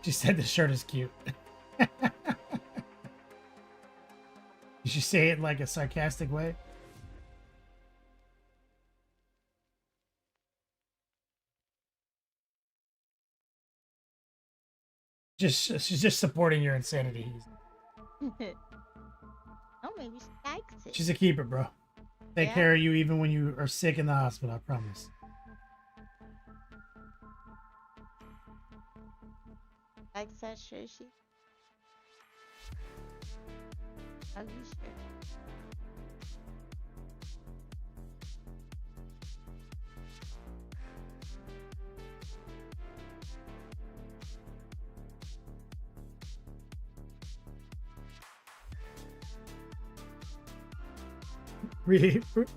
E: She said the shirt is cute. Did she say it in like a sarcastic way? She's just supporting your insanity.
G: Oh, maybe she likes it.
E: She's a keeper, bro. Take
G: Yeah.
E: care of you even when you are sick in the hospital, I promise.
G: Likes that shirt. She ugly shirt.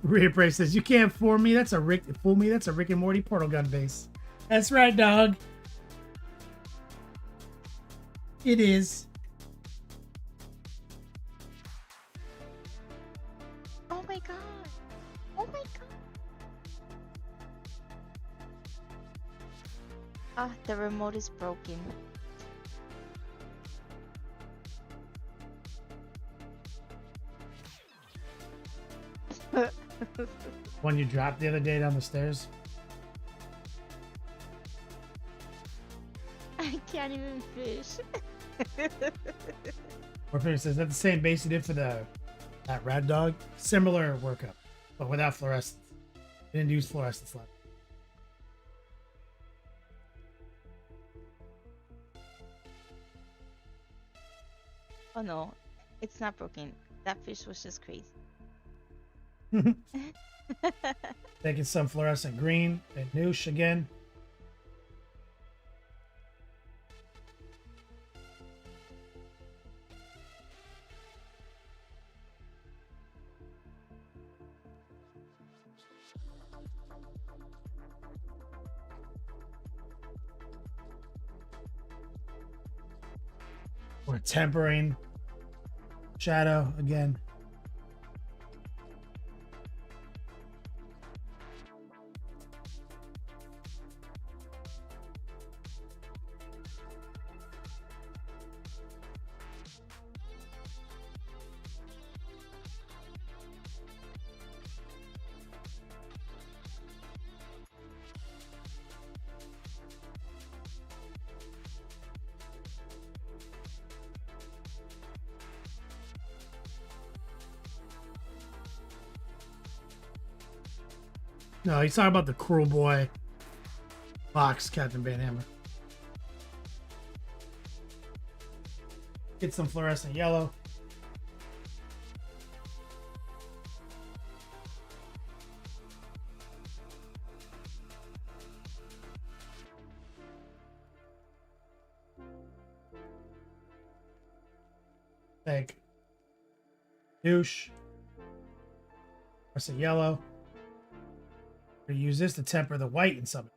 E: Rhea says, "You can't fool me. That's a Rick and Morty portal gun base." That's right, dog. It is.
G: Oh my god. Oh my god. Ah, the remote is broken.
E: One you dropped the other day down the stairs.
G: I can't even fish.
E: Orphan says, "That's the same base you did for that rat dog. Similar workup, but without fluorescence. Didn't use fluorescence left."
G: Oh no, it's not broken. That fish was just crazy.
E: Taking some fluorescent green and noosh again. We're tempering shadow again. No, he's talking about the Cruel Boy box, Captain Van Hammer. Get some fluorescent yellow. Take douche. Fluorescent yellow. We use this to temper the white in some.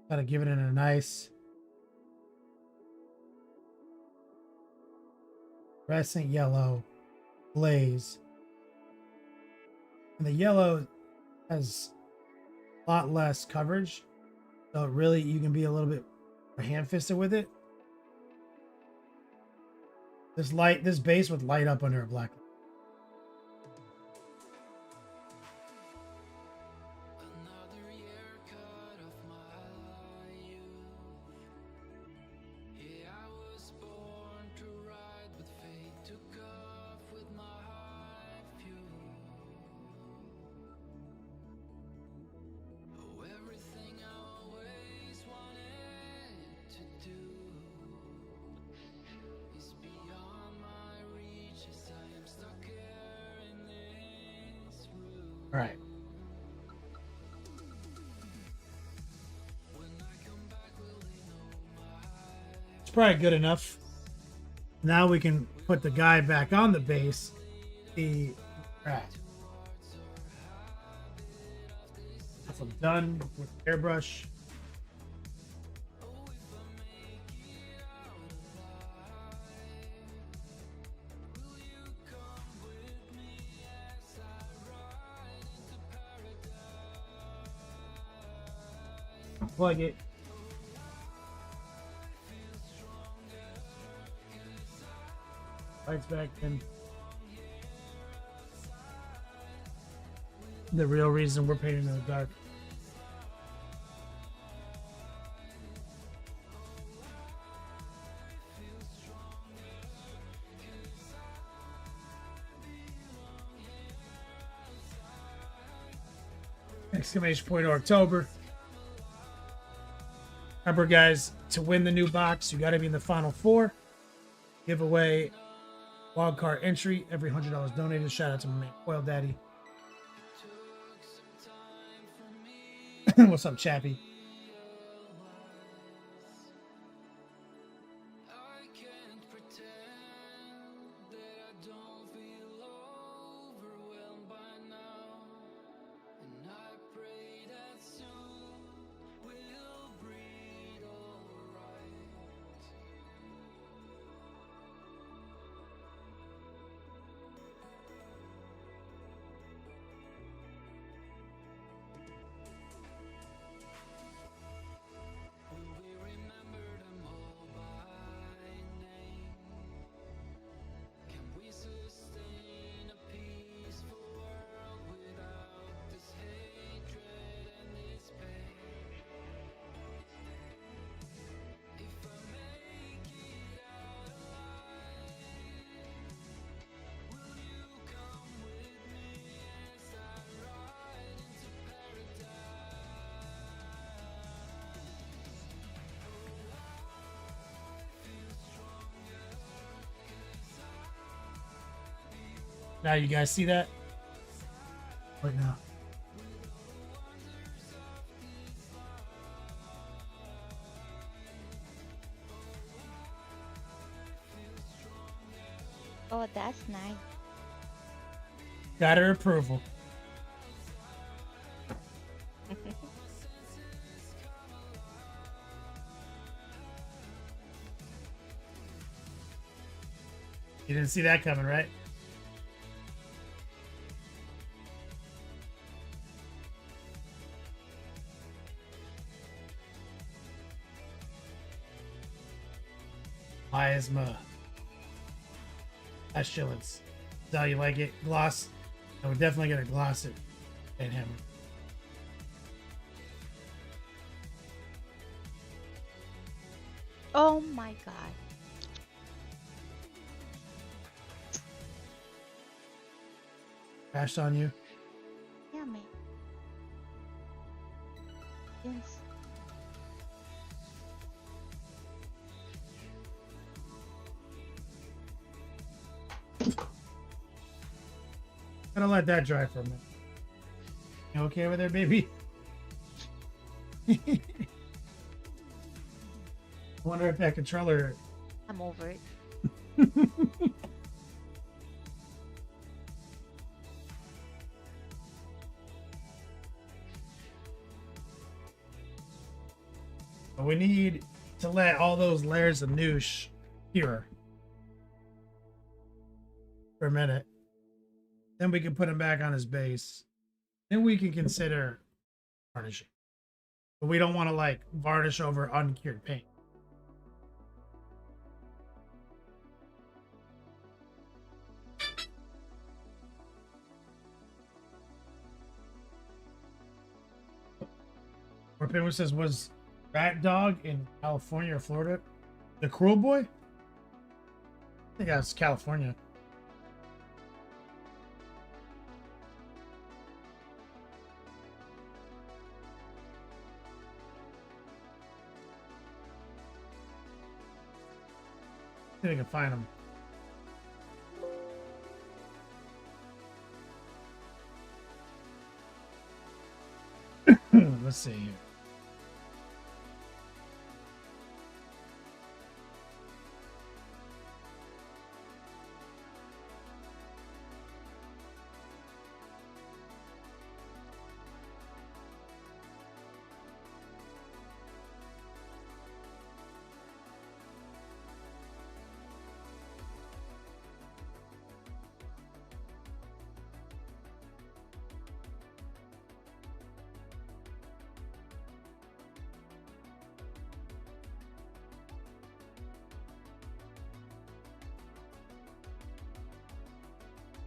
E: Gotta give it in a nice fluorescent yellow glaze. And the yellow has a lot less coverage. So really, you can be a little bit hand-fisted with it. This base would light up under a black light. All right. It's probably good enough. Now we can put the guy back on the base. Right. If I'm done with airbrush. Plug it. Lights back in. The real reason we're painting in the dark. Exclamation point October. Remember, guys, to win the new box, you got to be in the final 4. Giveaway, wildcard entry, every $100 donated. Shout out to my man, Oil Daddy. What's up, Chappie? Now you guys see that? Right now.
G: Oh, that's nice.
E: Got her approval. You didn't see that coming, right? Miasma. Pestilence. Is that how you like it? Gloss. I would definitely get a gloss it. And hammer.
G: Oh my god.
E: Crashed on you.
G: Yeah, mate. Yes.
E: Gonna let that dry for a minute. You okay over there, baby? I wonder if that controller.
G: I'm over it.
E: We need to let all those layers of noosh cure for a minute. Then we can put him back on his base. Then we can consider varnishing. But we don't want to like varnish over uncured paint. Or Penguin says, was Rat Dog in California or Florida? The Cruel Boy? I think that's California. See if I can find him. Let's see here.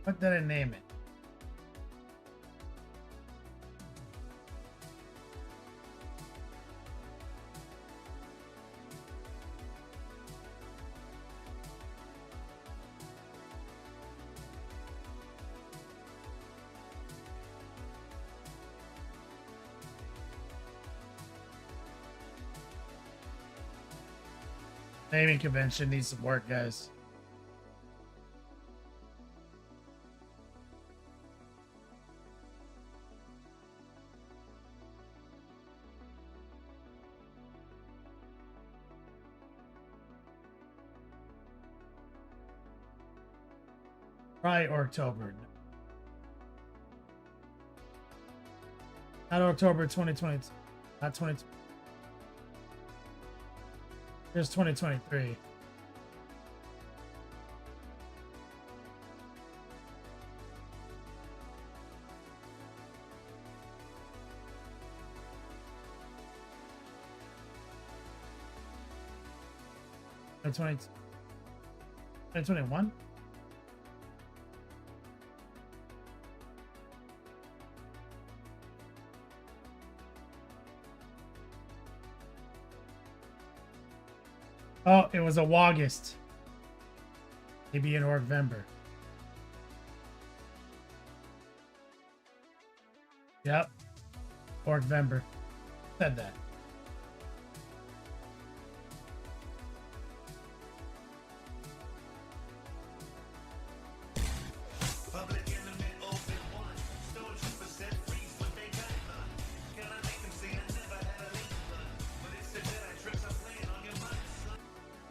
E: What did I name it? Naming convention needs some work, guys. Probably Orktober. Not October 2020. Not 20. Here's 2023. And 2021? Oh, it was a August. Maybe in November. Yep. November. Said that.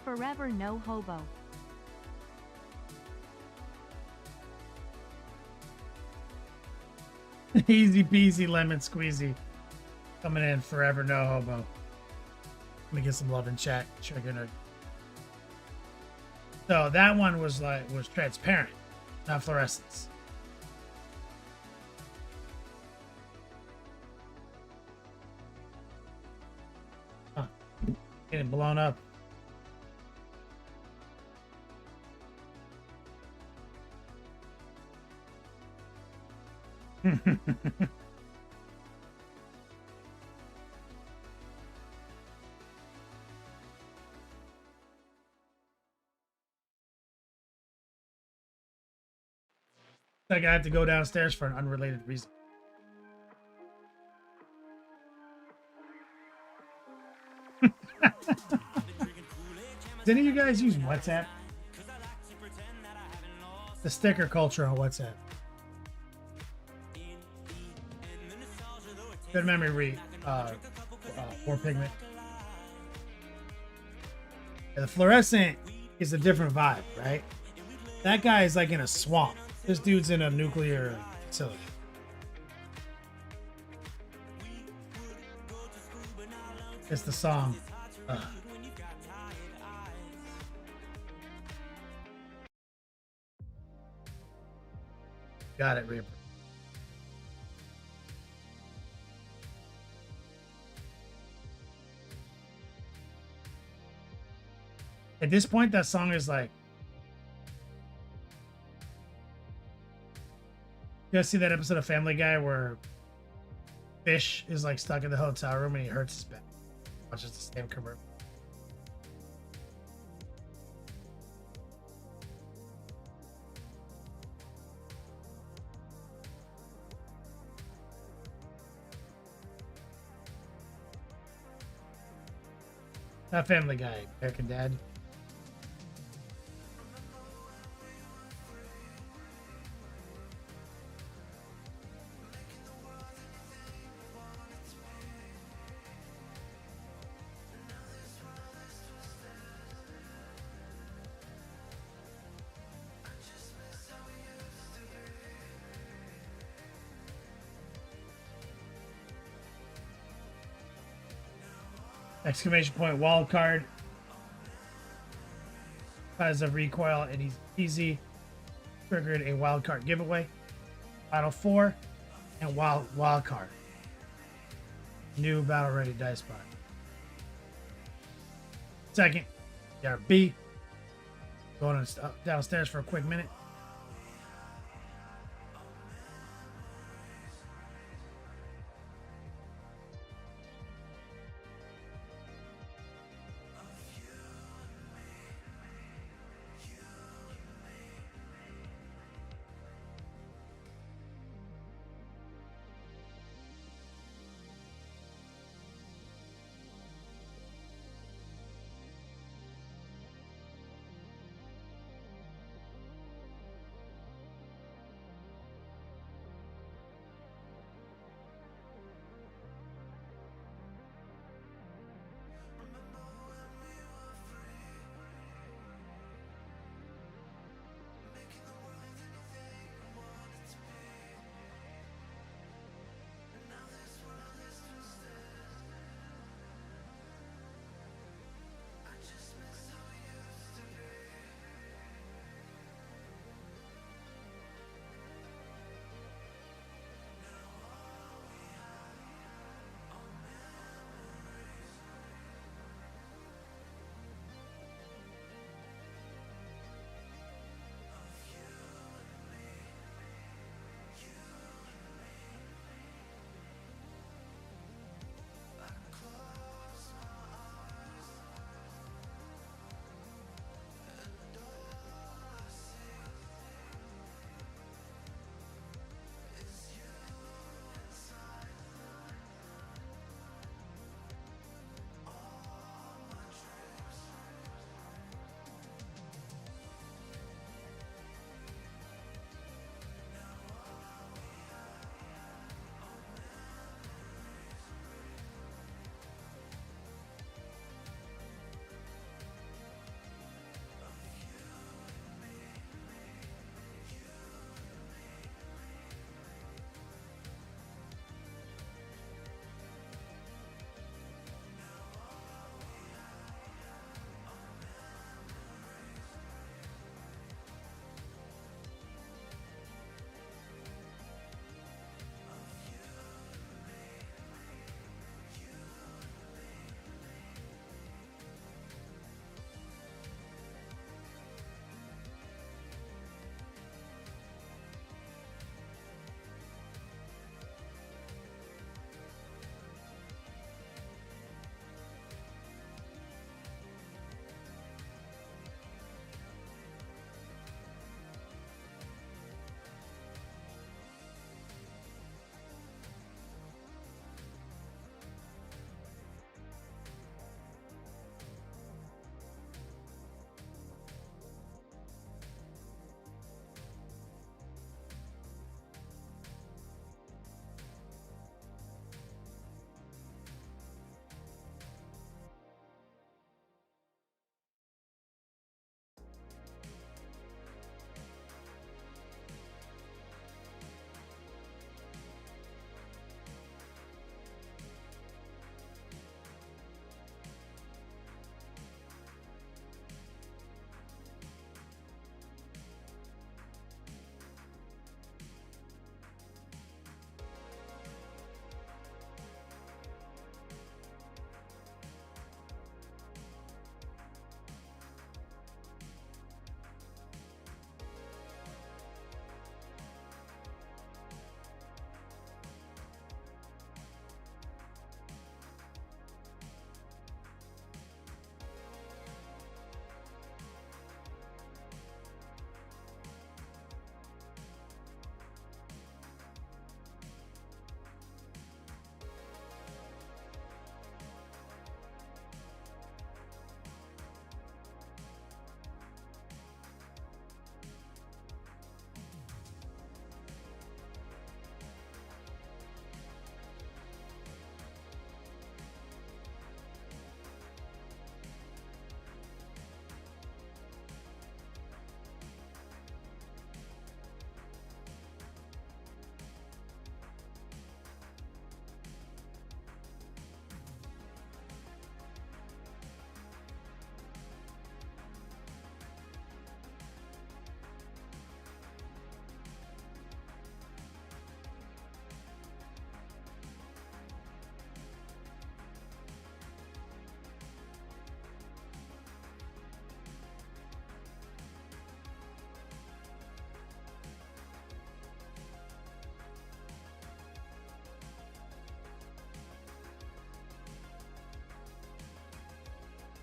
H: Forever no hobo.
E: Easy peasy lemon squeezy. Coming in, forever no hobo. Let me get some love in chat. So that one was transparent, not fluorescence. Huh. Getting blown up. Like I had to go downstairs for an unrelated reason. Does any of you guys use WhatsApp? The sticker culture on WhatsApp. Good memory read. Or pigment. Yeah, the fluorescent is a different vibe, right? That guy is like in a swamp. This dude's in a nuclear facility. It's the song. Got it, Reaper. At this point, that song is like. You guys see that episode of Family Guy where Fish is like stuck in the hotel room and he hurts his back? Watches the same commercial. Not Family Guy, American Dad. Exclamation point wild card. Size of recoil and he's easy. Triggered a wild card giveaway. Battle 4 and wild card. New battle ready dice bar. Second, you got B. Going downstairs for a quick minute.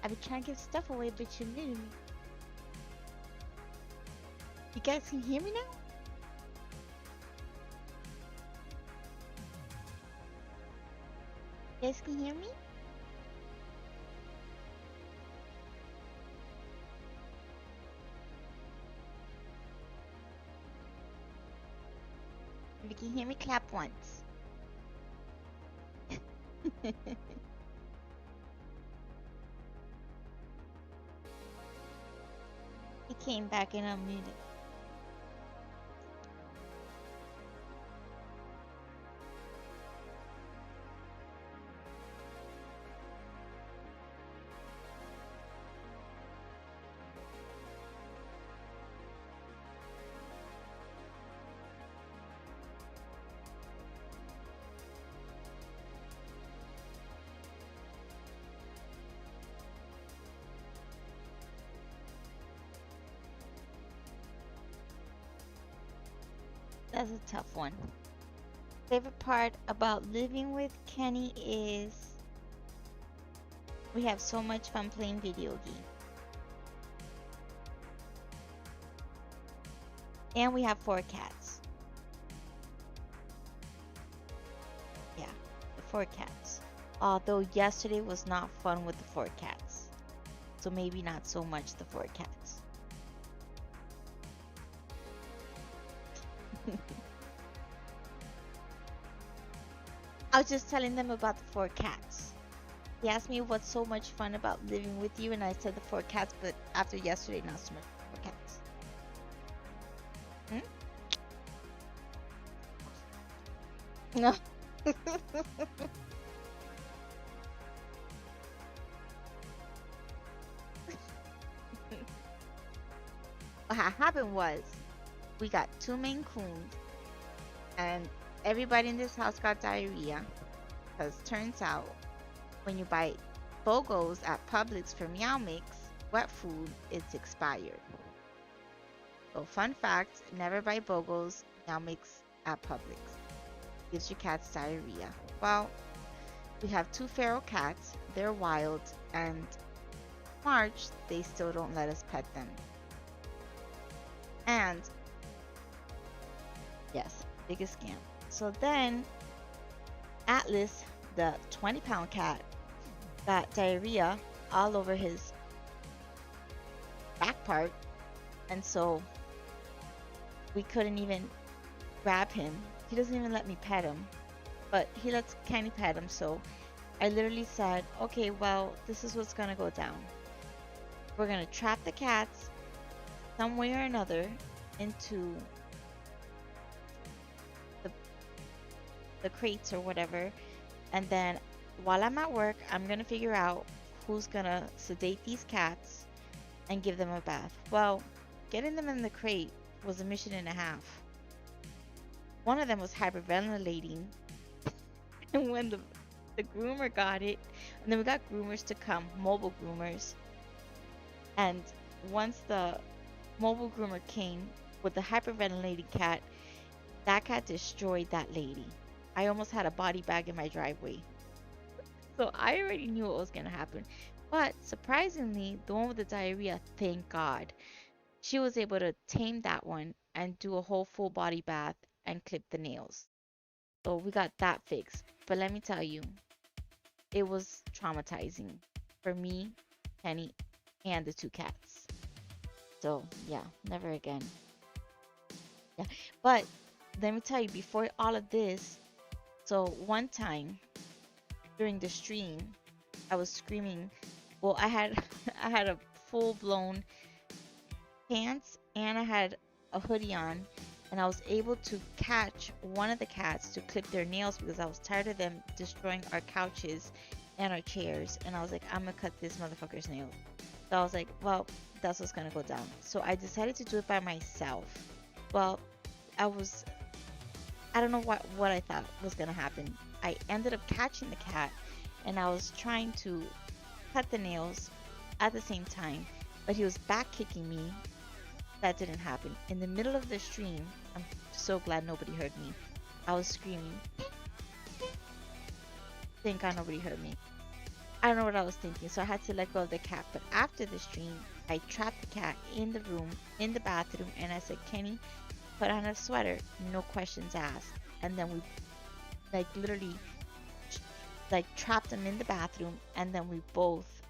G: I've been trying to give stuff away, but you're muted me. You guys can hear me now? You guys can hear me? If you can hear me, clap once. He came back and unmuted. That's a tough one. Favorite part about living with Kenny is we have so much fun playing video games. And we have 4 cats. Yeah, the 4 cats. Although yesterday was not fun with the 4 cats. So maybe not so much the 4 cats. I was just telling them about the 4 cats. He asked me what's so much fun about living with you, and I said the 4 cats, but after yesterday, not so much 4 cats. No. What happened was, we got 2 Maine Coons, and everybody in this house got diarrhea, because turns out, when you buy BOGOs at Publix for Meow Mix, wet food, it's expired. So fun fact, never buy BOGOs, Meow Mix at Publix. Gives your cats diarrhea. Well, we have 2 feral cats, they're wild, and March, they still don't let us pet them. And yes, biggest scam. So then Atlas, the 20-pound cat, got diarrhea all over his back part, and so we couldn't even grab him. He doesn't even let me pet him, but he lets Kenny pet him. So I literally said, okay, well, this is what's gonna go down. We're gonna trap the cats some way or another into the crates or whatever, and then while I'm at work, I'm gonna figure out who's gonna sedate these cats and give them a bath. Well, getting them in the crate was a mission and a half. One of them was hyperventilating, and when the groomer got it, and then we got groomers to come, mobile groomers, and once the mobile groomer came with the hyperventilating cat, that cat destroyed that lady. I almost had a body bag in my driveway. So I already knew what was going to happen. But surprisingly, the one with the diarrhea, thank God, she was able to tame that one and do a whole full body bath and clip the nails. So we got that fixed. But let me tell you, it was traumatizing for me, Kenny, and the 2 cats. So yeah, never again. Yeah, but let me tell you, before all of this, so one time during the stream, I was screaming. Well, I had I had a full-blown pants and I had a hoodie on, and I was able to catch one of the cats to clip their nails because I was tired of them destroying our couches and our chairs, and I was like, I'm gonna cut this motherfucker's nails. So I was like, well, that's what's gonna go down. So I decided to do it by myself. Well, I don't know what I thought was gonna happen. I ended up catching the cat, and I was trying to cut the nails at the same time, but he was back kicking me. That didn't happen. In the middle of the stream, I'm so glad nobody heard me. I was screaming. Thank God nobody heard me. I don't know what I was thinking, so I had to let go of the cat. But after the stream, I trapped the cat in the room, in the bathroom, and I said, Kenny, put on a sweater, no questions asked. And then we, like, literally, like, trapped him in the bathroom, and then we both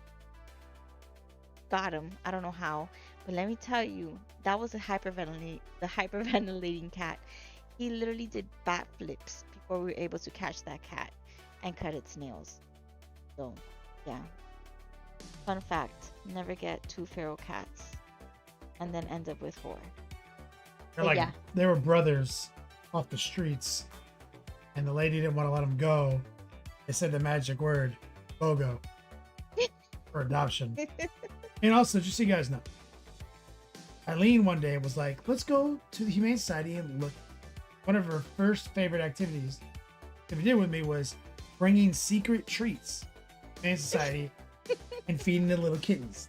G: got him. I don't know how, but let me tell you, that was the hyperventilating cat. He literally did backflips before we were able to catch that cat and cut its nails. So, yeah. Fun fact, never get 2 feral cats and then end up with 4.
E: They're
G: But
E: like
G: yeah.
E: they were brothers off the streets, and the lady didn't want to let them go. They said the magic word, BOGO, for adoption. And also, just so you guys know, Eileen one day was like, let's go to the Humane Society and look. One of her first favorite activities that we did with me was bringing secret treats to the Humane Society and feeding the little kittens.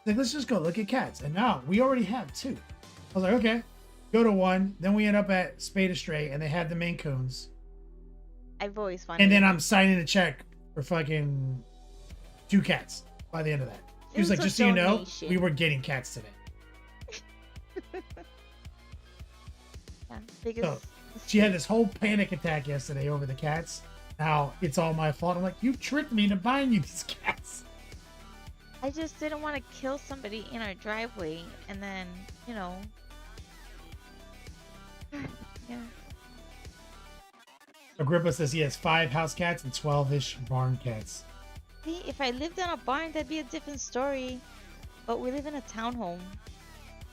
E: Like, let's just go look at cats. And now we already have 2. I was like, okay, go to one. Then we end up at Spade Stray and they had the Maine Coons.
G: I've always wanted.
E: And then I'm signing a check for fucking 2 cats by the end of that. She was
G: It
E: like,
G: was a
E: just so you know,
G: donation.
E: we were getting cats today.
G: Yeah, biggest
E: So she had this whole panic attack yesterday over the cats. Now it's all my fault. I'm like, you tricked me into buying you these cats.
G: I just didn't want to kill somebody in our driveway and then, you know. Yeah.
E: Agrippa says he has 5 house cats and 12-ish barn cats.
G: See, if I lived in a barn, that'd be a different story. But we live in a townhome.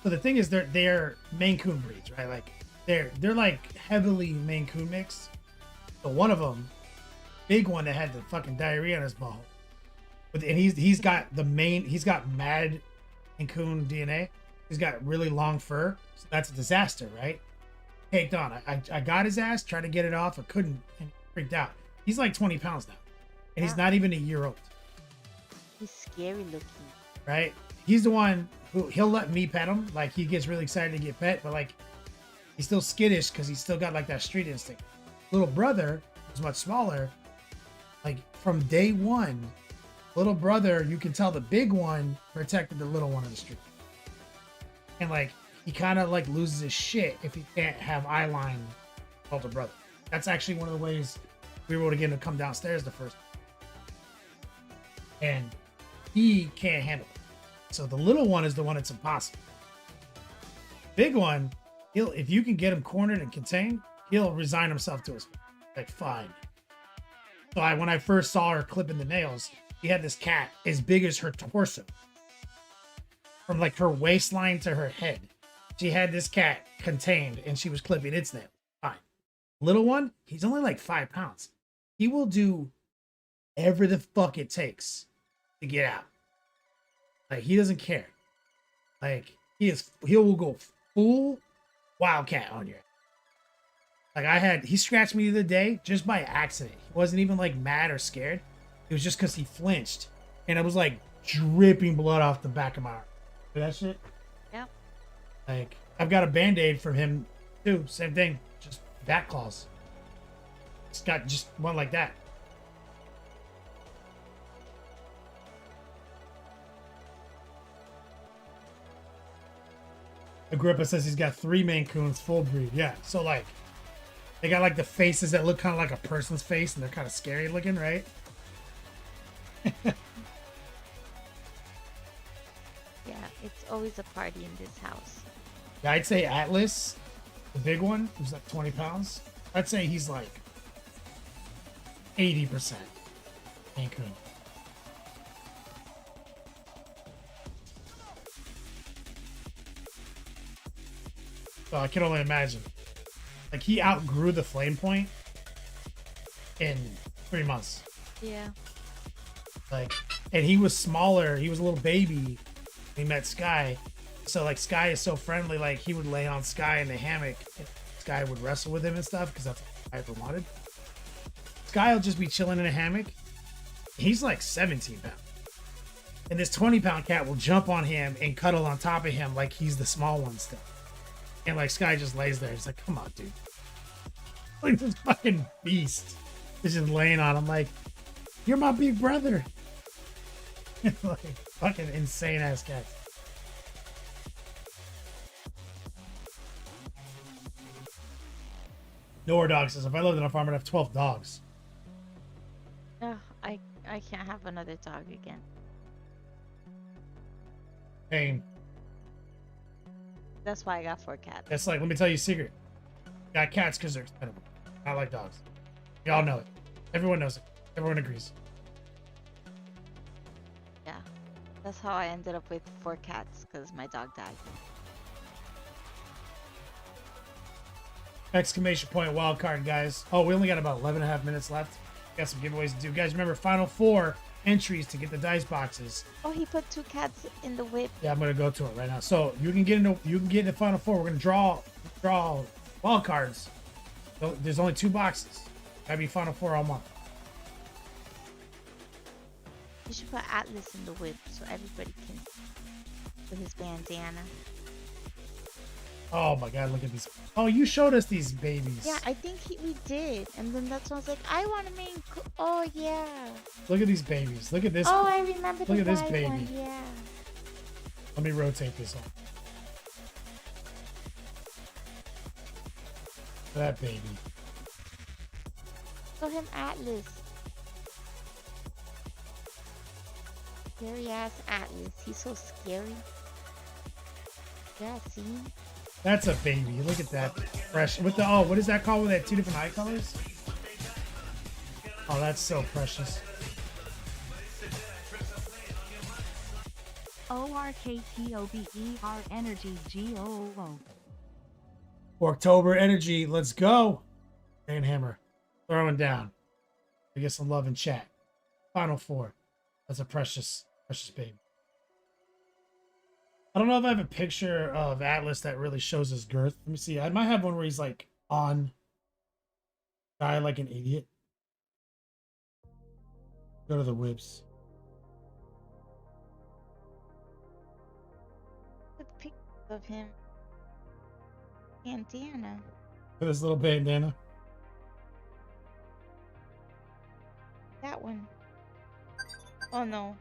E: So the thing is, they're Maine Coon breeds, right? Like they're like heavily Maine Coon mixed. So one of them, big one that had the fucking diarrhea on his ball, and he's got mad Maine Coon DNA. He's got really long fur, so that's a disaster, right? Caked on. I got his ass, tried to get it off, I couldn't, and he freaked out. He's like 20 pounds now, and he's not even a year old.
G: He's scary looking.
E: Right? He's the one who he'll let me pet him. Like, he gets really excited to get pet, but like he's still skittish because he's still got like that street instinct. Little brother is much smaller. Like, from day one, little brother, you can tell the big one protected the little one in the street. And like, he kind of like loses his shit if he can't have eye line with older brother. That's actually one of the ways we were able to get him to come downstairs the first time. And he can't handle it. So the little one is the one that's impossible. Big one, if you can get him cornered and contained, he'll resign himself to his like, fine. So when I first saw her clipping the nails, she had this cat as big as her torso. From like her waistline to her head. She had this cat contained and she was clipping its nail. Fine. Little one, he's only like 5 pounds. He will do whatever the fuck it takes to get out. Like, he doesn't care. Like, he will go full wildcat on you. Like, he scratched me the other day just by accident. He wasn't even like mad or scared. It was just because he flinched. And it was like dripping blood off the back of my arm. See that shit?
G: Yep.
E: Like, I've got a band-aid from him too. Same thing. Just back claws. It's got just one like that. Agrippa says he's got 3 Maine Coons, full breed. Yeah, so like, they got like the faces that look kind of like a person's face, and they're kind of scary looking, right?
G: Yeah, it's always a party in this house.
E: Yeah, I'd say Atlas, the big one, who's like 20 pounds. I'd say he's like 80% Maine Coon. So I can only imagine. Like, he outgrew the flame point in 3 months.
G: Yeah.
E: Like, and he was smaller. He was a little baby when he met Sky. So like, Sky is so friendly. Like, he would lay on Sky in the hammock and Sky would wrestle with him and stuff because that's what I ever wanted. Sky will just be chilling in a hammock. He's like 17 pounds. And this 20-pound cat will jump on him and cuddle on top of him like he's the small one still. And like, Sky just lays there. He's like, come on, dude. Like, this fucking beast is just laying on him. Like, You're my big brother. Like fucking insane ass cats. Door dog says if I lived in a farm, I'd have 12 dogs.
G: Ugh, I can't have another dog again.
E: Pain.
G: That's why I got 4 cats.
E: That's like, let me tell you a secret. Got cats because they're expendable. I like dogs. Y'all know it. Everyone knows it. Everyone agrees.
G: Yeah. That's how I ended up with 4 cats because my dog died.
E: Exclamation point wild card, guys. Oh, we only got about 11 and a half minutes left. Got some giveaways to do. Guys, remember, final 4 entries to get the dice boxes.
G: Oh, he put 2 cats in the whip.
E: Yeah, I'm gonna go to it right now. So you can get the final 4. We're gonna draw wild cards. So there's only 2 boxes. Gotta be final 4 all month.
G: You should put Atlas in the whip so everybody can with his bandana.
E: Oh my god, look at these. Oh, you showed us these babies.
G: Yeah, I think we did. And then that's when I was like, I want to make. Oh, yeah.
E: Look at these babies. Look at this.
G: Oh, I remember
E: Look
G: the
E: at this
G: white
E: baby.
G: one. Yeah.
E: Let me rotate this on. That baby.
G: Show him Atlas. Scary ass Atlas. He's so scary. Yeah, see?
E: That's a baby. Look at that. Fresh. With the, oh, what is that called with that 2 different eye colors? Oh, that's so precious.
H: ORKTOBER Energy GOO.
E: Orktober energy. Let's go. And hammer. Throwing down. I get some love in chat. Final 4. That's a precious baby. I don't know if I have a picture of Atlas that really shows his girth. Let me see. I might have one where he's like on die like an idiot. Go to the whips.
G: Look at pictures of him. Bandana.
E: With his little bandana.
G: That one. Oh no.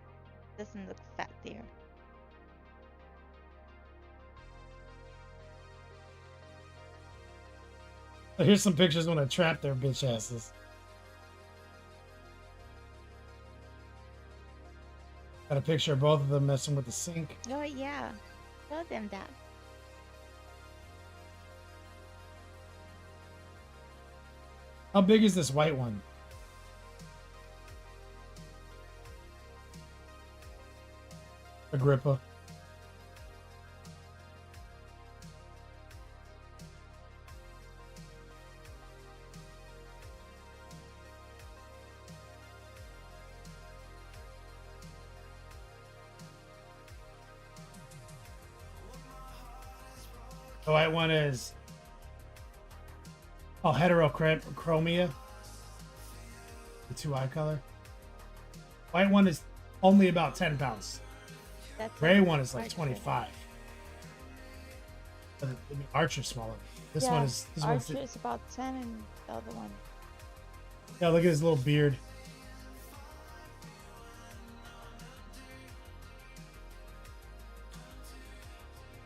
G: Doesn't look fat there.
E: So here's some pictures when I trap their bitch asses. Got a picture of both of them messing with the sink.
G: Oh yeah. Show them that.
E: How big is this white one? Agrippa. The white one is heterochromia. The 2 eye color. White one is only about 10 pounds.
G: That's
E: Gray one is like
G: Archer.
E: 25. But I mean, Archer's smaller. This
G: Yeah,
E: one is. This one's.
G: Archer is about 10 and the other one.
E: Yeah, look at his little beard.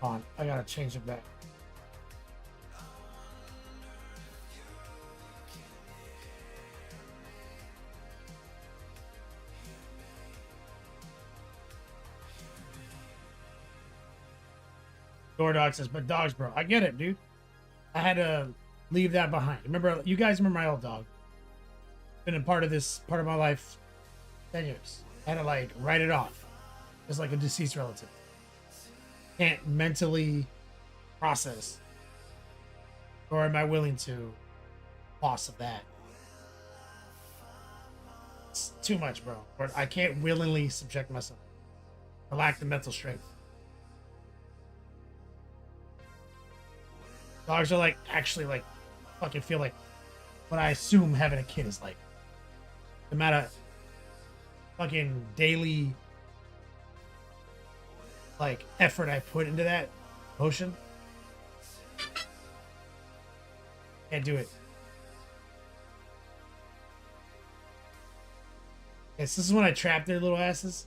E: Hold on, I gotta change it back. Dog says, but dogs, bro. I get it, dude. I had to leave that behind. Remember, you guys remember my old dog? Been a part of my life 10 years. I had to like write it off. It's like a deceased relative. Can't mentally process. Or am I willing to loss of that? It's too much, bro. Or I can't willingly subject myself. I lack the mental strength. Dogs are like actually like fucking feel like what I assume having a kid is like. The amount of fucking daily like effort I put into that motion. Can't do it. Yes, this is when I trap their little asses.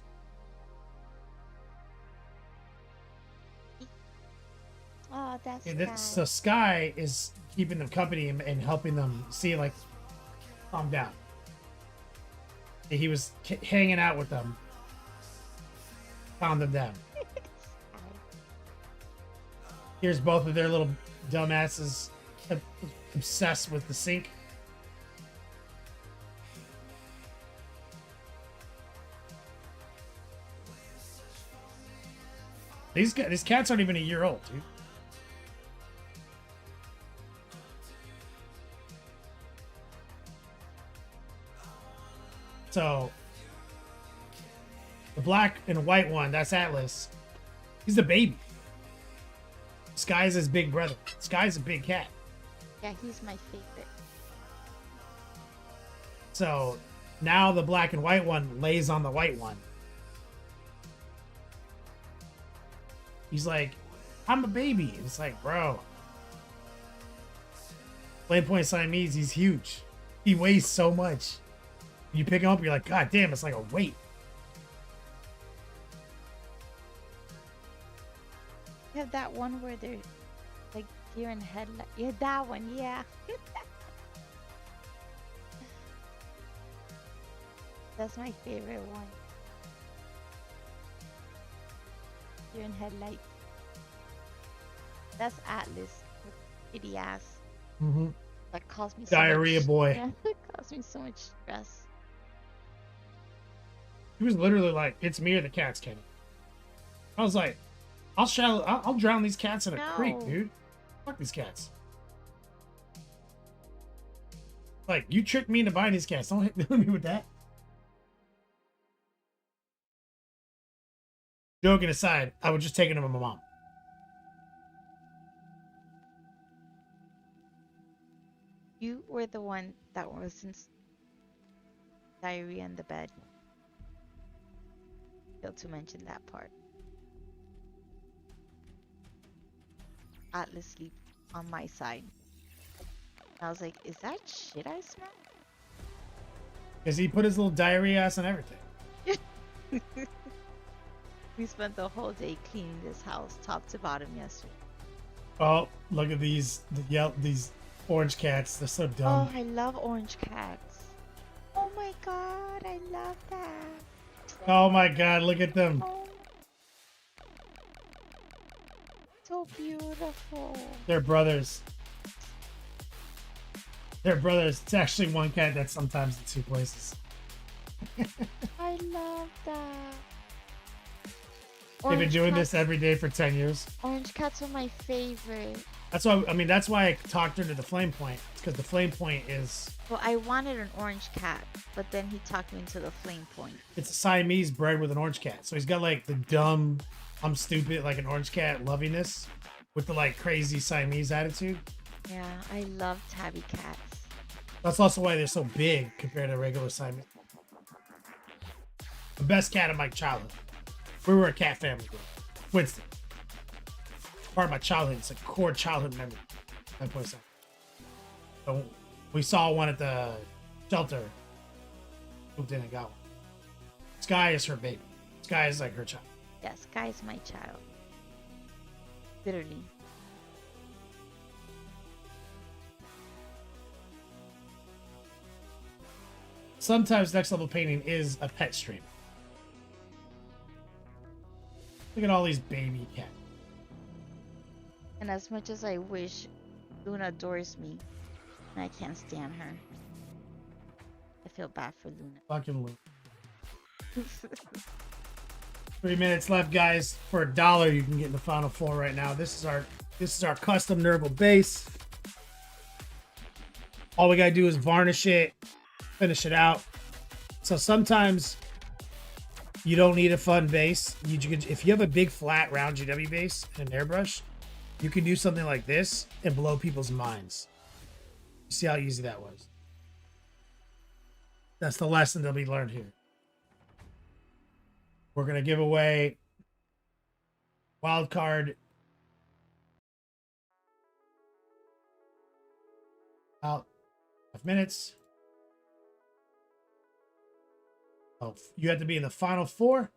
G: Oh, that's
E: So Sky is keeping them company and helping them see, like, calm down. He was hanging out with them, calmed them down. Here's both of their little dumbasses obsessed with the sink. These cats aren't even a year old, dude. So the black and white one, that's Atlas. He's the baby. Sky's his big brother. Sky's a big cat.
G: Yeah, he's my favorite.
E: So now the black and white one lays on the white one. He's like, I'm a baby. And it's like, bro. Flame Point Siamese, he's huge. He weighs so much. You pick him up, you're like, God damn, it's like a weight.
G: You have that one where they're like deer in headlight. Yeah, that one, yeah. That's my favorite one. Deer in headlight. That's Atlas. Kitty ass.
E: Mm-hmm.
G: That caused me
E: Diarrhea
G: so much,
E: boy.
G: Yeah, that caused me so much stress.
E: He was literally like, it's me or the cats, Kenny. I was like, I'll drown these cats in a creek,
G: No.
E: dude. Fuck these cats. Like, you tricked me into buying these cats. Don't hit me with that. Joking aside, I would just take them to my mom.
G: You were the one that was in diarrhea in the bed. Failed to mention that part. Atlas sleep on my side. I was like, is that shit I smell?
E: Because he put his little diarrhea ass on everything.
G: We spent the whole day cleaning this house top to bottom yesterday.
E: Oh, look at these these orange cats. They're so dumb.
G: Oh, I love orange cats. Oh my god, I love that.
E: Oh my god, look at them.
G: Oh, so beautiful.
E: They're brothers. They're brothers. It's actually one cat that's sometimes in two places.
G: I love that.
E: They've been
G: Orange
E: doing this
G: cats-
E: every day for 10 years.
G: Orange cats are my favorite.
E: That's why, I mean, that's why I talked her to the flame point. It's because the flame point is,
G: Well, I wanted an orange cat, but then he talked me into the flame point.
E: it's a Siamese bred with an orange cat. So he's got like the dumb, I'm stupid, like an orange cat lovingness with the like crazy Siamese attitude.
G: Yeah, I love tabby cats.
E: That's also why they're so big compared to regular Siamese. The best cat of my childhood. We were a cat family. Winston. Part of my childhood. It's a core childhood memory. So we saw one at the shelter. Moved in and got one. Sky is her baby. Sky is like her child.
G: Yes, Guy's my child. Literally.
E: Sometimes next level painting is a pet stream. Look at all these baby cats.
G: And as much as I wish Luna adores me, and I can't stand her, I feel bad for Luna.
E: Fucking Luke. 3 minutes left, guys. For $1, you can get in the final four right now. This is our custom Nurgle base. All we gotta do is varnish it, finish it out. So sometimes you don't need a fun base. If you have a big flat round GW base and an airbrush, you can do something like this and blow people's minds. You see how easy that was? That's the lesson that'll be learned here. We're gonna give away wild card out 5 minutes. Oh, you have to be in the final four,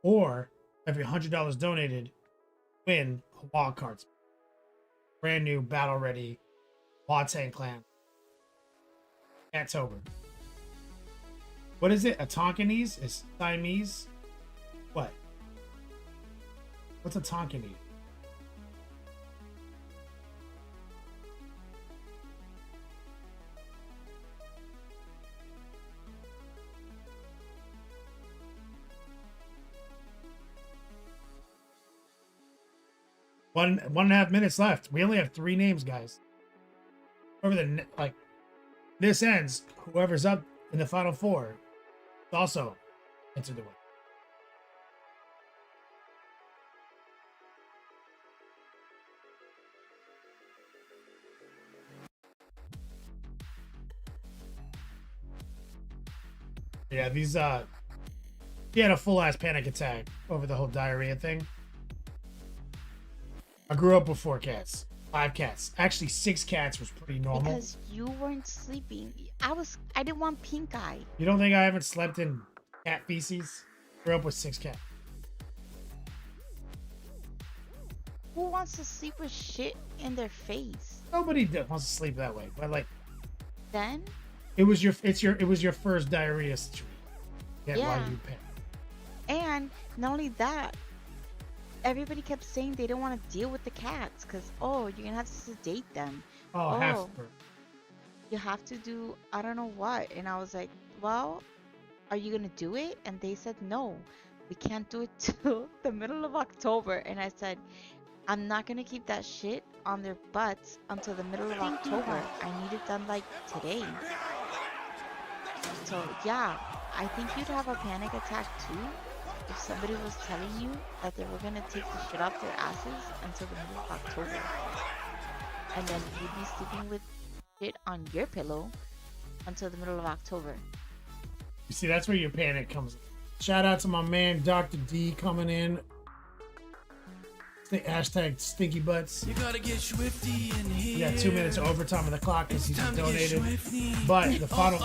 E: or every $100 donated, win a wild card. Brand new battle ready Watang clan. October. What is it? A Tonkinese? Is Siamese? What? What's a Tonkinese? One and a half minutes left. We only have 3 names, guys. Over the like, this ends. Whoever's up in the final 4 is also entered the win. Yeah, these he had a full ass panic attack over the whole diarrhea thing. I grew up with 4 cats. 5 cats. Actually, 6 cats was pretty normal.
G: Because you weren't sleeping. I didn't want pink eye.
E: You don't think I haven't slept in cat feces? Grew up with 6 cats.
G: Who wants to sleep with shit in their face?
E: Nobody wants to sleep that way. But like,
G: Then?
E: it was your first diarrhea situation. Get why
G: Yeah.
E: you panicked.
G: And not only that, everybody kept saying they don't want to deal with the cats because, oh, you're going to have to sedate them.
E: Oh, half.
G: You have to do, I don't know what. And I was like, well, are you going to do it? And they said, no, we can't do it till the middle of October. And I said, I'm not going to keep that shit on their butts until the middle of October. I need it done like today. So, yeah, I think you'd have a panic attack too if somebody was telling you that they were going to take the shit off their asses until the middle of October. And then you'd be sleeping with shit on your pillow until the middle of October.
E: You see, that's where your panic comes in. Shout out to my man Dr. D coming in. Hashtag stinky butts.
F: You gotta get swifty in here.
E: We got 2 minutes of overtime on the clock because he's
F: Time to get
E: donated.
F: swifty.
E: But the final,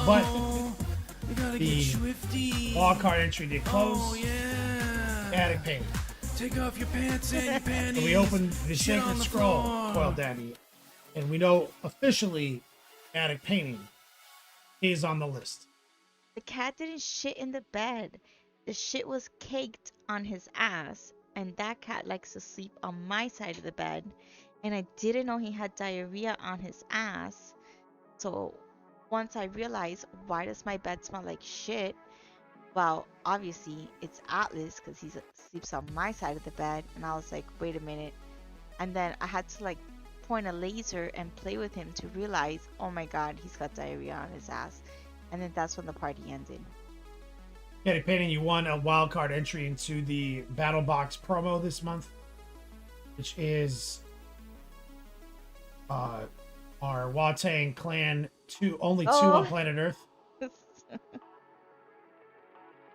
F: You gotta get
E: the
F: swifty.
E: wild card entry did close.
F: Oh yeah.
E: Attic pain.
F: Take off your pants and your panties.
E: So we opened the
F: Shit on
E: sacred
F: the
E: scroll,
F: floor.
E: Coil Daddy, and we know officially attic painting is on the list.
G: The cat didn't shit in the bed. The shit was caked on his ass. And that cat likes to sleep on my side of the bed. And I didn't know he had diarrhea on his ass. So once I realized, why does my bed smell like shit? Well, obviously it's Atlas because he sleeps on my side of the bed. And I was like, wait a minute. And then I had to like point a laser and play with him to realize, oh my god, he's got diarrhea on his ass. And then that's when the party ended.
E: Attic painting, you won a wild card entry into the Battle Box promo this month, which is our Watang clan only 2 on planet Earth.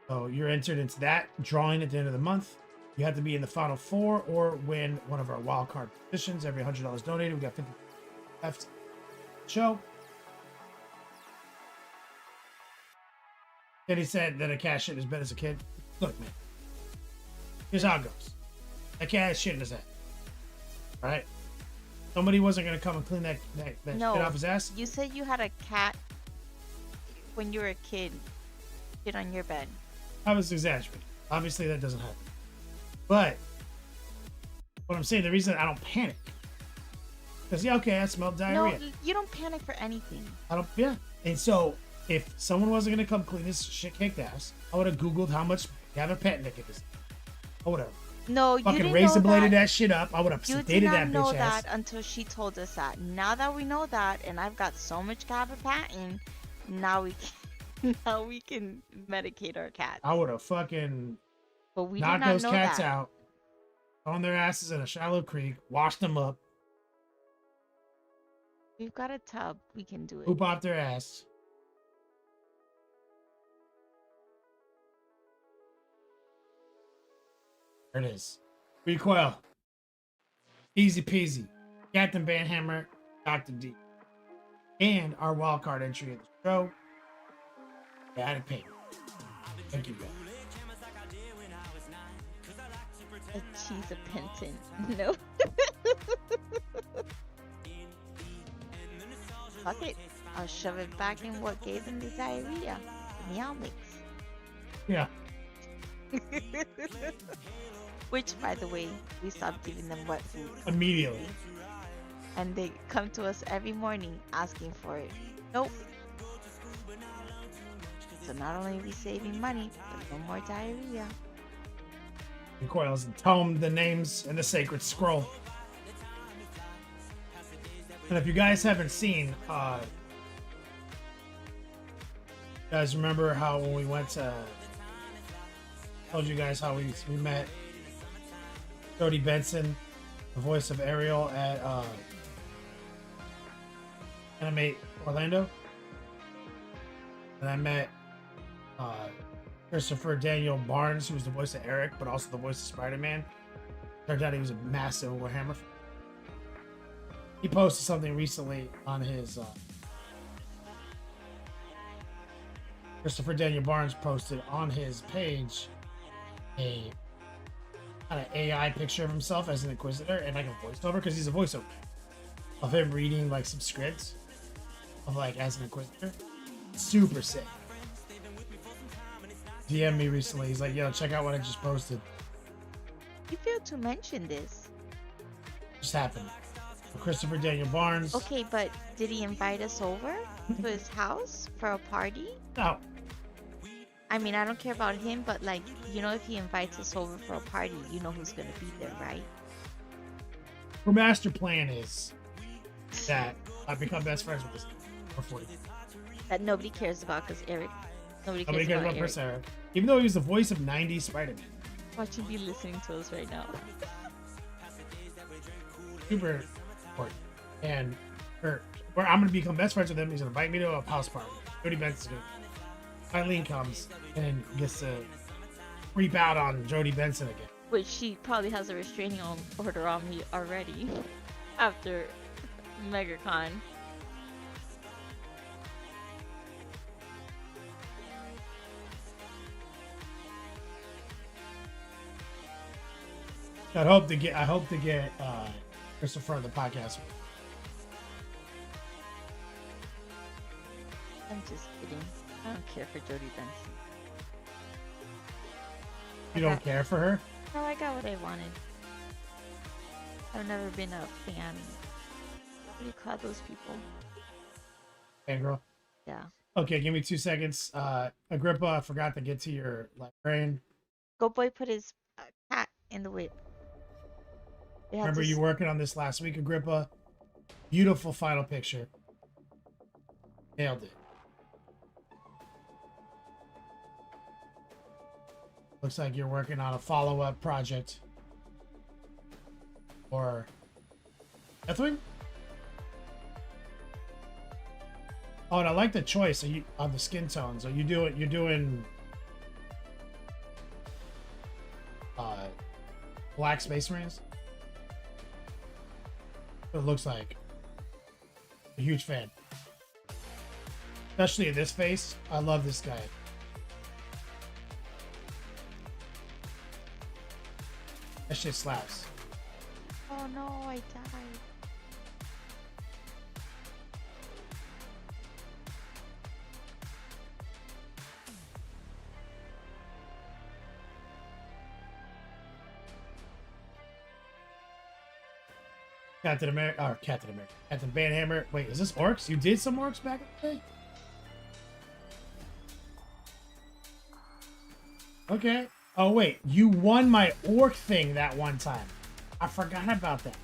E: So you're entered into that drawing at the end of the month. You have to be in the final 4 or win one of our wild card positions. Every $100 donated. We got 50 left. Show. Then he said that a cat shit his bed as a kid. Look, man. Here's how it goes. A cat shit in his head. Right? Somebody wasn't gonna come and clean that
G: No,
E: shit off his ass.
G: you said you had a cat when you were a kid shit on your bed.
E: I was exaggerating. Obviously that doesn't happen. But what I'm saying, the reason I don't panic. Because yeah, okay, I smelled diarrhea.
G: No, you don't panic for anything.
E: I don't And so if someone wasn't gonna come clean this shit caked ass, I would have Googled how much gabapentin it is. Or whatever.
G: No, you
E: Fucking
G: didn't
E: razor
G: know
E: bladed
G: that.
E: that shit up. I would have
G: You
E: sedated
G: did not
E: that
G: know
E: bitch ass.
G: that until she told us that. Now that we know that, and I've got so much gabapentin, now we can medicate our cats.
E: I would have fucking
G: But we did
E: knocked
G: not
E: those
G: know
E: cats
G: that.
E: out, thrown their asses in a shallow creek, washed them up,
G: We've got a tub. We can do it.
E: poop off their ass. There it is. Recoil. Easy peasy. Captain Banhammer, Dr. D. And our wildcard entry of the show. Yeah, I didn't pay. Thank you, guys.
G: A cheese a penton. No. Fuck it. I'll shove it back in what gave them the diarrhea. The meow mix.
E: Yeah.
G: Which, by the way, we stopped giving them wet food.
E: Immediately.
G: And they come to us every morning asking for it. Nope. So not only are we saving money, but no more diarrhea.
E: Recoils and tome the names in the sacred scroll. And if you guys haven't seen, you guys remember how when we went to, told you guys how we met Jody Benson, the voice of Ariel at Animate Orlando, and I met Christopher Daniel Barnes, who was the voice of Eric, but also the voice of Spider-Man. Turned out he was a massive Warhammer fan. He posted something recently on his Christopher Daniel Barnes posted on his page a kind of AI picture of himself as an Inquisitor and like a voiceover, because he's a voiceover of him reading like some scripts of like as an Inquisitor. Super sick. DM me recently. He's like, yo, check out what I just posted.
G: You failed to mention this.
E: Just happened. Christopher Daniel Barnes.
G: Okay, but did he invite us over to his house for a party?
E: No.
G: I mean, I don't care about him, but like, you know, if he invites us over for a party, you know who's gonna be there, right?
E: Her master plan is that I become best friends with this for 40.
G: That nobody cares about because Eric. Nobody cares
E: Nobody cares
G: about
E: about
G: Eric.
E: Sarah. Even though he was the voice of 90s Spider-Man.
G: Watch him be listening to us right now.
E: Super important. And where I'm going to become best friends with him, he's going to invite me to a house party. Jody Benson's going to. Eileen comes and gets to creep out on Jody Benson again.
G: Which she probably has a restraining order on me already after MegaCon.
E: I hope to get Christopher on the podcast.
G: I'm just kidding. I don't care for Jodie Benson.
E: You don't care for her?
G: No, I got what I wanted. I've never been a fan. What do you call those people?
E: Hey, girl.
G: Yeah.
E: Okay, give me 2 seconds. Agrippa, I forgot to get to your librarian.
G: Go Boy put his cat in the whip. They had
E: Remember
G: to
E: you working on this last week, Agrippa? Beautiful final picture. Nailed it. Looks like you're working on a follow-up project. Or Deathwing? Oh, and I like the choice on the skin tones. You're doing Black Space Marines? It looks like. A huge fan. Especially in this face. I love this guy. That shit slaps.
G: Oh no, I died.
E: Captain Banhammer. Wait, is this orcs? You did some orcs back in the day? Okay. Oh wait, you won my orc thing that one time. I forgot about that.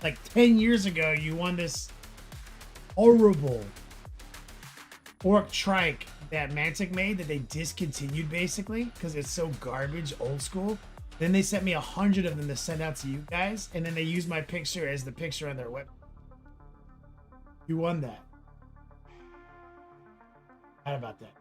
E: Like 10 years ago, you won this horrible orc trike that Mantic made that they discontinued basically because it's so garbage, old school. Then they sent me 100 of them to send out to you guys, and then they used my picture as the picture on their web. You won that. How about that?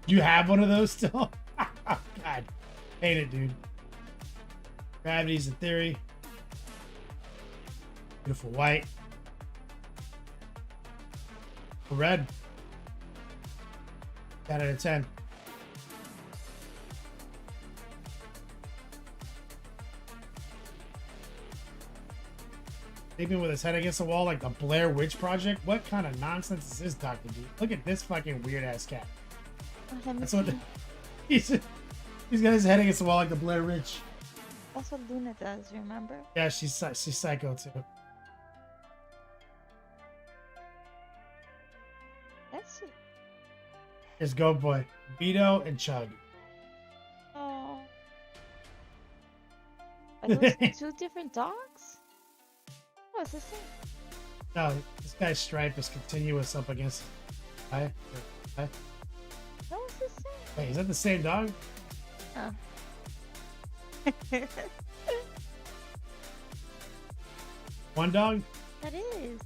E: Do you have one of those still? Hate it, dude. Gravity's a theory. Beautiful white. Red. 10 out of 10. Sleeping with his head against the wall like the Blair Witch Project? What kind of nonsense is this, Dr. D? Look at this fucking weird ass cat.
G: Oh, let me
E: That's what
G: see.
E: he's got his head against the wall like the Blair Witch.
G: That's what Luna does, remember?
E: Yeah, she's psycho too.
G: That's it.
E: Here's Go Boy, Vito, and Chug.
G: Oh. Are those two different dogs? Oh, it's the same.
E: No, this guy's stripe is continuous up against. Hi. Hi.
G: No, it's the same.
E: Wait, is that the same dog?
G: Oh.
E: One dog?
G: That is.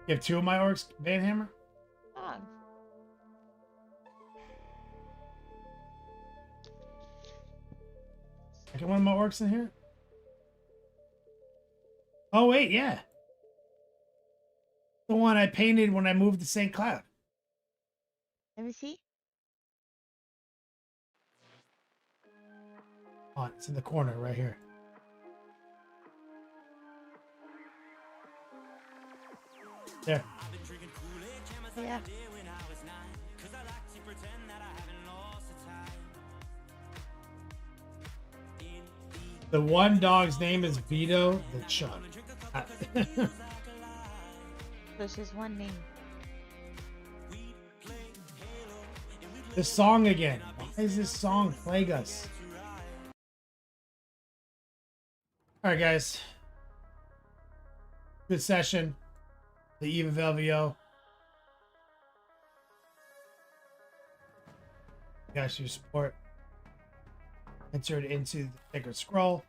E: You have two of my orcs, Banhammer?
G: Dog.
E: I got one of my orcs in here. Oh wait, yeah. The one I painted when I moved to St. Cloud.
G: Let me see.
E: Oh, it's in the corner right here. There.
G: Yeah.
E: The one dog's name is Vito the Chug.
G: There's just one name.
E: This song again. Why is this song plague us? Alright, guys. Good session. The eve of LVO. Guys, your support. Entered into the Sacred Scroll.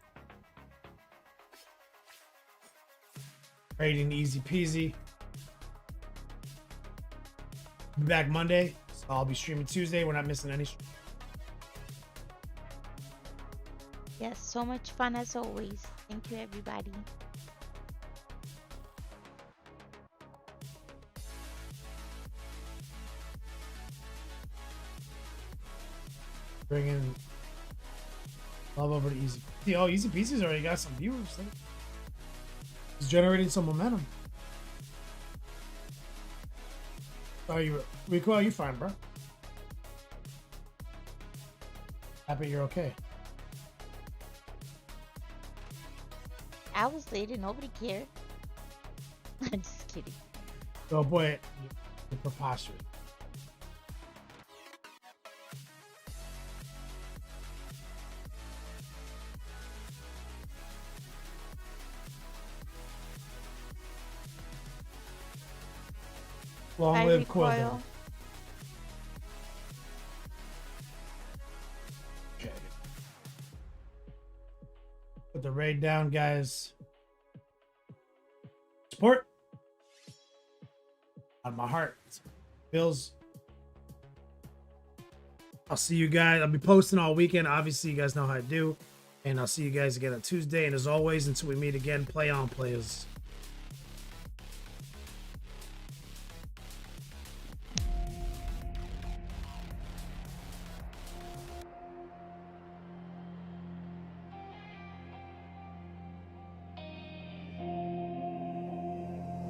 E: Rating easy peasy. Be back Monday. So I'll be streaming Tuesday. We're not missing any.
G: Yes, so much fun as always. Thank you, everybody.
E: Bringing love over to Easy. Oh, Easy Peasy's already got some viewers. It's generating some momentum. Oh, you Rico, you fine, bro. Happy you're okay.
G: I was late and nobody cared. I'm just kidding.
E: Oh boy, you're preposterous. Long
G: I
E: live
G: recoil.
E: Coil. Okay. Put the raid down, guys. Support. Out of my heart. Bills. I'll see you guys. I'll be posting all weekend. Obviously, you guys know how I do. And I'll see you guys again on Tuesday. And as always, until we meet again, play on, players.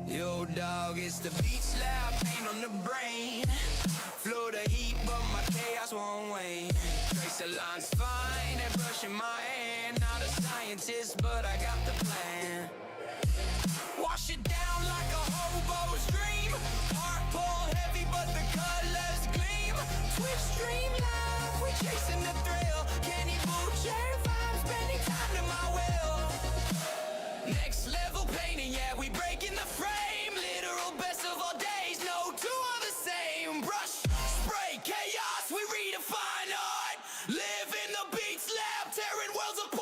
F: Yo, dog, it's the beat slap, pain on the brain. Flow the heat, but my chaos won't wane. Trace the lines fine and brushing my hand. Not a scientist, but I got the plan. Wash it down like a hobo's dream. Heart pull heavy, but the colors gleam. Twitch stream live, we chasing the thrill. Kenny Boo chair vibes, spending time to my will. Next level painting, yeah, we breaking the frame. Literal best of all days, no two are the same. Brush, spray, chaos, we redefine art. Live in the beats lab, tearing worlds apart.